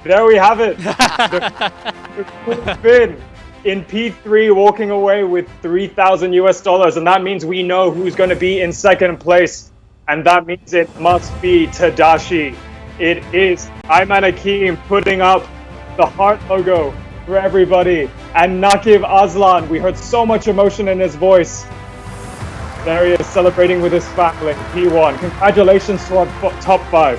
There we have it. the cool Finn in P3, walking away with $3,000 , and that means we know who's going to be in second place, and that means it must be Tadashi. It is Ayman Hakim putting up the heart logo for everybody, and Nakib Aslan. We heard so much emotion in his voice. There he is, celebrating with his family. P1. Congratulations to our top 5.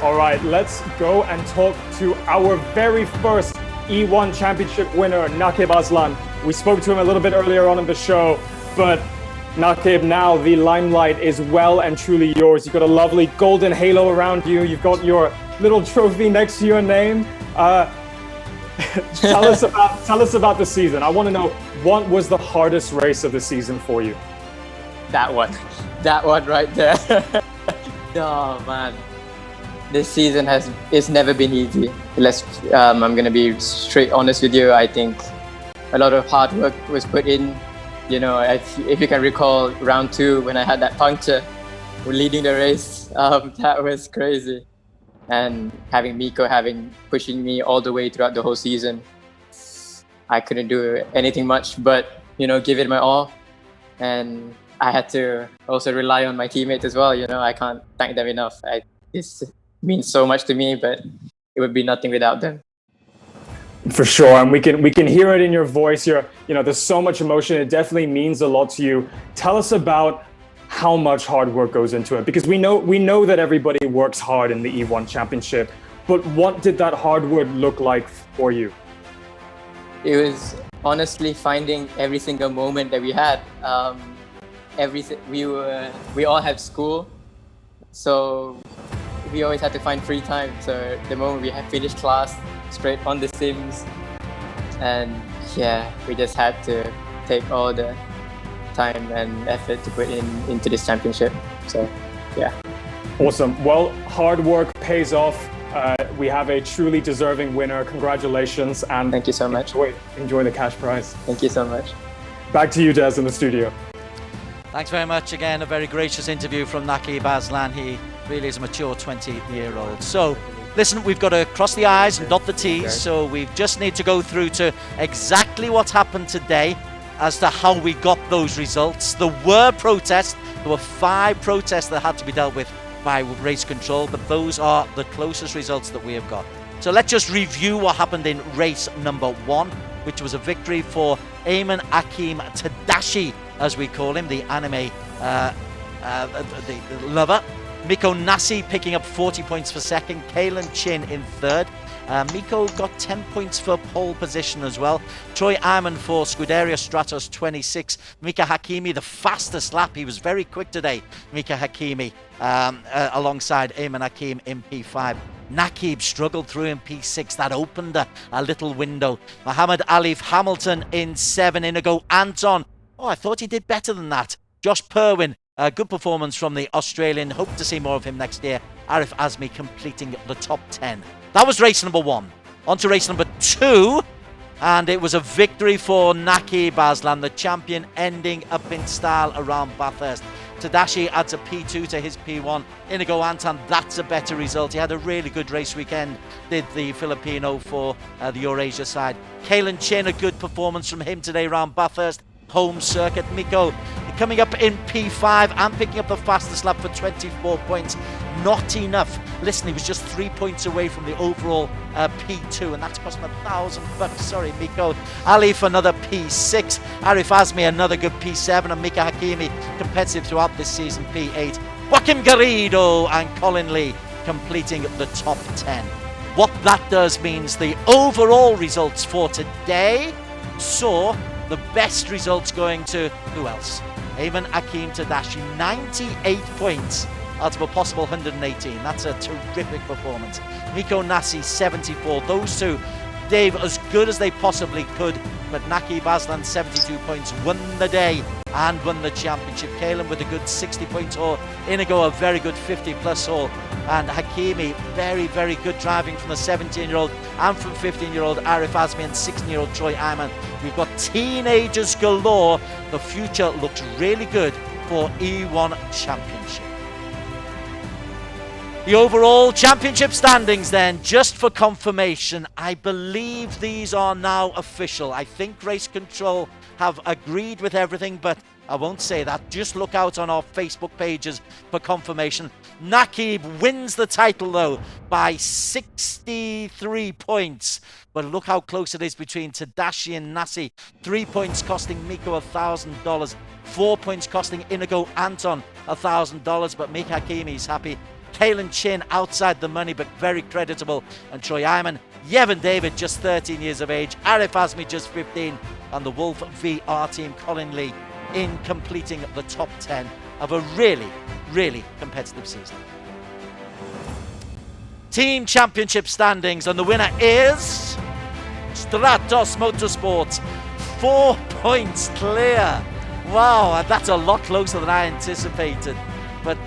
All right, let's go and talk to our very first E1 Championship winner, Nakib Aslan. We spoke to him a little bit earlier on in the show, but Nakib, now the limelight is well and truly yours. You've got a lovely golden halo around you. You've got your little trophy next to your name. Tell us about the season. I want to know, what was the hardest race of the season for you? That one right there. Oh man, this season it's never been easy. I'm gonna be straight honest with you. I think a lot of hard work was put in. You know, if you can recall round 2 when I had that puncture, leading the race, that was crazy. And having Mikko pushing me all the way throughout the whole season, I couldn't do anything much but, you know, give it my all. And I had to also rely on my teammates as well. You know, I can't thank them enough. This means so much to me, but it would be nothing without them. For sure, and we can hear it in your voice. There's so much emotion. It definitely means a lot to you. Tell us about how much hard work goes into it, because we know that everybody works hard in the E1 Championship, but what did that hard work look like for you? It was honestly finding every single moment that we had. We all have school, so we always had to find free time. So the moment we had finished class, straight on the sims, and yeah, we just had to take all the time and effort to put into this championship. So yeah. Awesome. Well, hard work pays off. We have a truly deserving winner. Congratulations, and thank you so much. Enjoy the cash prize. Thank you so much. Back to you, Des, in the studio. Thanks very much. Again, a very gracious interview from Nakib Aslan. He really is a mature 20-year-old. So, listen, we've got to cross the I's and dot the T's, so we just need to go through to exactly what happened today as to how we got those results. There were protests. There were 5 protests that had to be dealt with by race control, but those are the closest results that we have got. So let's just review what happened in race number 1, which was a victory for Ayman Hakim Tadashi, as we call him, the anime the lover. Mikko Nasi picking up 40 points for second. Kalen Chin in third. Mikko got 10 points for pole position as well. Troy Iman for Scuderia Stratos 26. Mika Hakimi, the fastest lap. He was very quick today. Mika Hakimi alongside Ayman Hakim in P5. Nakib struggled through in P6. That opened a little window. Muhammad Alif Hamilton in 7. Inigo Anton. Oh, I thought he did better than that. Josh Perwin. Good performance from the Australian. Hope to see more of him next year. Arif Azmi completing the top 10. That was race number 1. On to race number 2. And it was a victory for Nakib Aslan, the champion, ending up in style around Bathurst. Tadashi adds a P2 to his P1. Inigo Anton, that's a better result. He had a really good race weekend, did the Filipino for the Eurasia side. Kalen Chin, a good performance from him today around Bathurst. Home circuit. Mikko coming up in P5 and picking up the fastest lap for 24 points. not enough. Listen, he was just 3 points away from the overall P2, and that's cost him $1,000. Sorry, Miko. Ali for another P6. Arif Azmi another good P7, and Mika Hakimi competitive throughout this season, P8. Joaquim Garrido and Colin Lee completing the top 10. What that does means the overall results for today saw the best results going to who else? Ayman Akim Tadashi, 98 points out of a possible 118. That's a terrific performance. Miko Nasi, 74. Those two, Dave, as good as they possibly could, but Naki Baslan, 72 points, won the day and won the championship. Kalen with a good 60-point haul. Inigo, a very good 50-plus haul. And Hakimi, very, very good driving from the 17-year-old and from 15-year-old Arif Azmi and 16-year-old Troy Ayman. We've got teenagers galore. The future looks really good for E1 Championship. The overall championship standings then, just for confirmation, I believe these are now official. I think Race Control have agreed with everything, but I won't say that. Just look out on our Facebook pages for confirmation. Nakib wins the title though by 63 points. But look how close it is between Tadashi and Nasi. 3 points costing Miko $1,000. 4 points costing Inigo Anton $1,000. But Mika Hakimi's happy. Kalen Chin outside the money but very creditable. And Troy Ayman, Yevon David just 13 years of age. Arif Azmi just 15. And the Wolf VR team, Colin Lee, in completing the top 10 of a really, really competitive season. Team Championship standings, and the winner is Stratos Motorsports. 4 points clear. Wow, that's a lot closer than I anticipated. But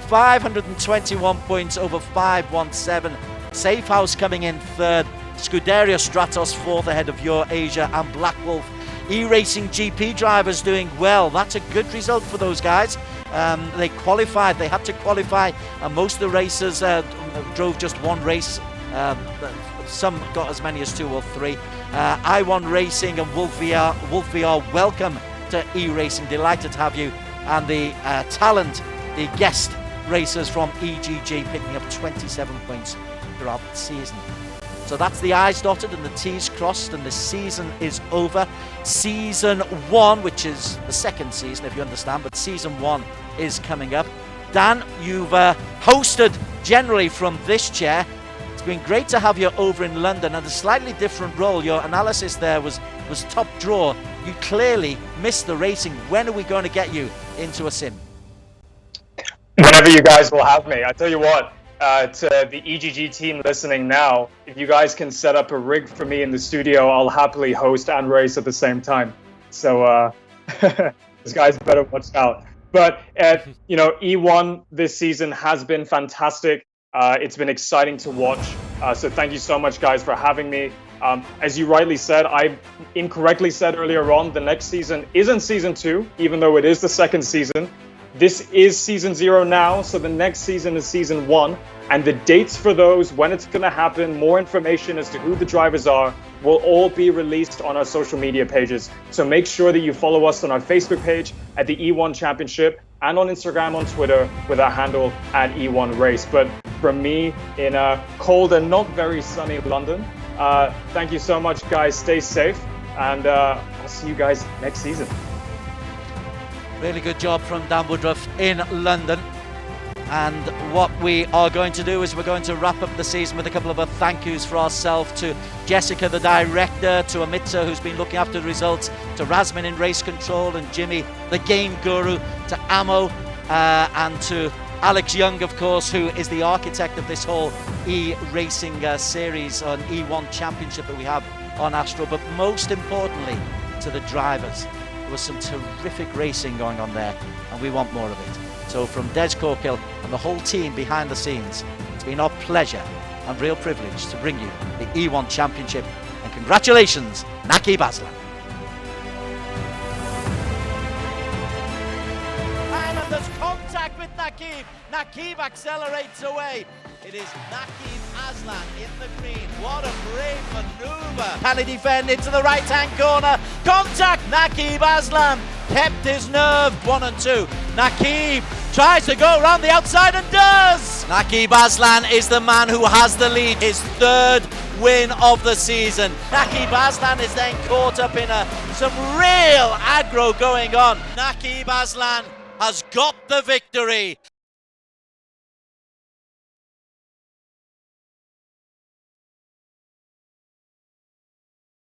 521 points over 517. Safe House coming in third. Scuderia Stratos fourth ahead of Your Asia and Black Wolf. ERacing GP drivers doing well. That's a good result for those guys. They qualified. They had to qualify. Most of the racers drove just one race. Some got as many as 2 or 3. I1 Racing and Wolf VR, welcome to ERacing. Delighted to have you. And the talent, the guest racers from EGG picking up 27 points throughout the season. So that's the I's dotted and the T's crossed, and the season is over. Season 1, which is the second season, if you understand, but season 1 is coming up. Dan, you've hosted generally from this chair. It's been great to have you over in London, and a slightly different role. Your analysis there was top draw. You clearly missed the racing. When are we going to get you into a sim? Whenever you guys will have me. I tell you what. To the EGG team listening now, if you guys can set up a rig for me in the studio, I'll happily host and race at the same time. So these guys better watch out. But E1 this season has been fantastic. It's been exciting to watch. So thank you so much, guys, for having me. As you rightly said, I incorrectly said earlier on, the next season isn't season 2, even though it is the second season. This is season 0 now, so the next season is season 1, and the dates for those, when it's going to happen, more information as to who the drivers are, will all be released on our social media pages. So make sure that you follow us on our Facebook page at the E1 Championship and on Instagram, on Twitter with our handle at E1 Race. But from me in a cold and not very sunny London, thank you so much, guys. Stay safe, and I'll see you guys next season. Really good job from Dan Woodruff in London. And what we are going to do is we're going to wrap up the season with a couple of thank yous for ourselves to Jessica, the director, to Amitsa, who's been looking after the results, to Razmin in race control, and Jimmy, the game guru, to Amo, and to Alex Young, of course, who is the architect of this whole E-Racing series on E1 Championship that we have on Astro. But most importantly, to the drivers. There was some terrific racing going on there, and we want more of it. So from Des Corkill and the whole team behind the scenes, it's been our pleasure and real privilege to bring you the E1 Championship. And congratulations, Naki Baslan. And there's contact with Nakib. Nakib accelerates away. It is Nakib Aslan in the green. What a brave maneuver. Can he defend into the right-hand corner? Contact. Nakib Aslan kept his nerve. 1 and 2. Nakib tries to go around the outside and does! Naki Baslan is the man who has the lead, his third win of the season. Naki Baslan is then caught up in some real aggro going on. Naki Baslan has got the victory.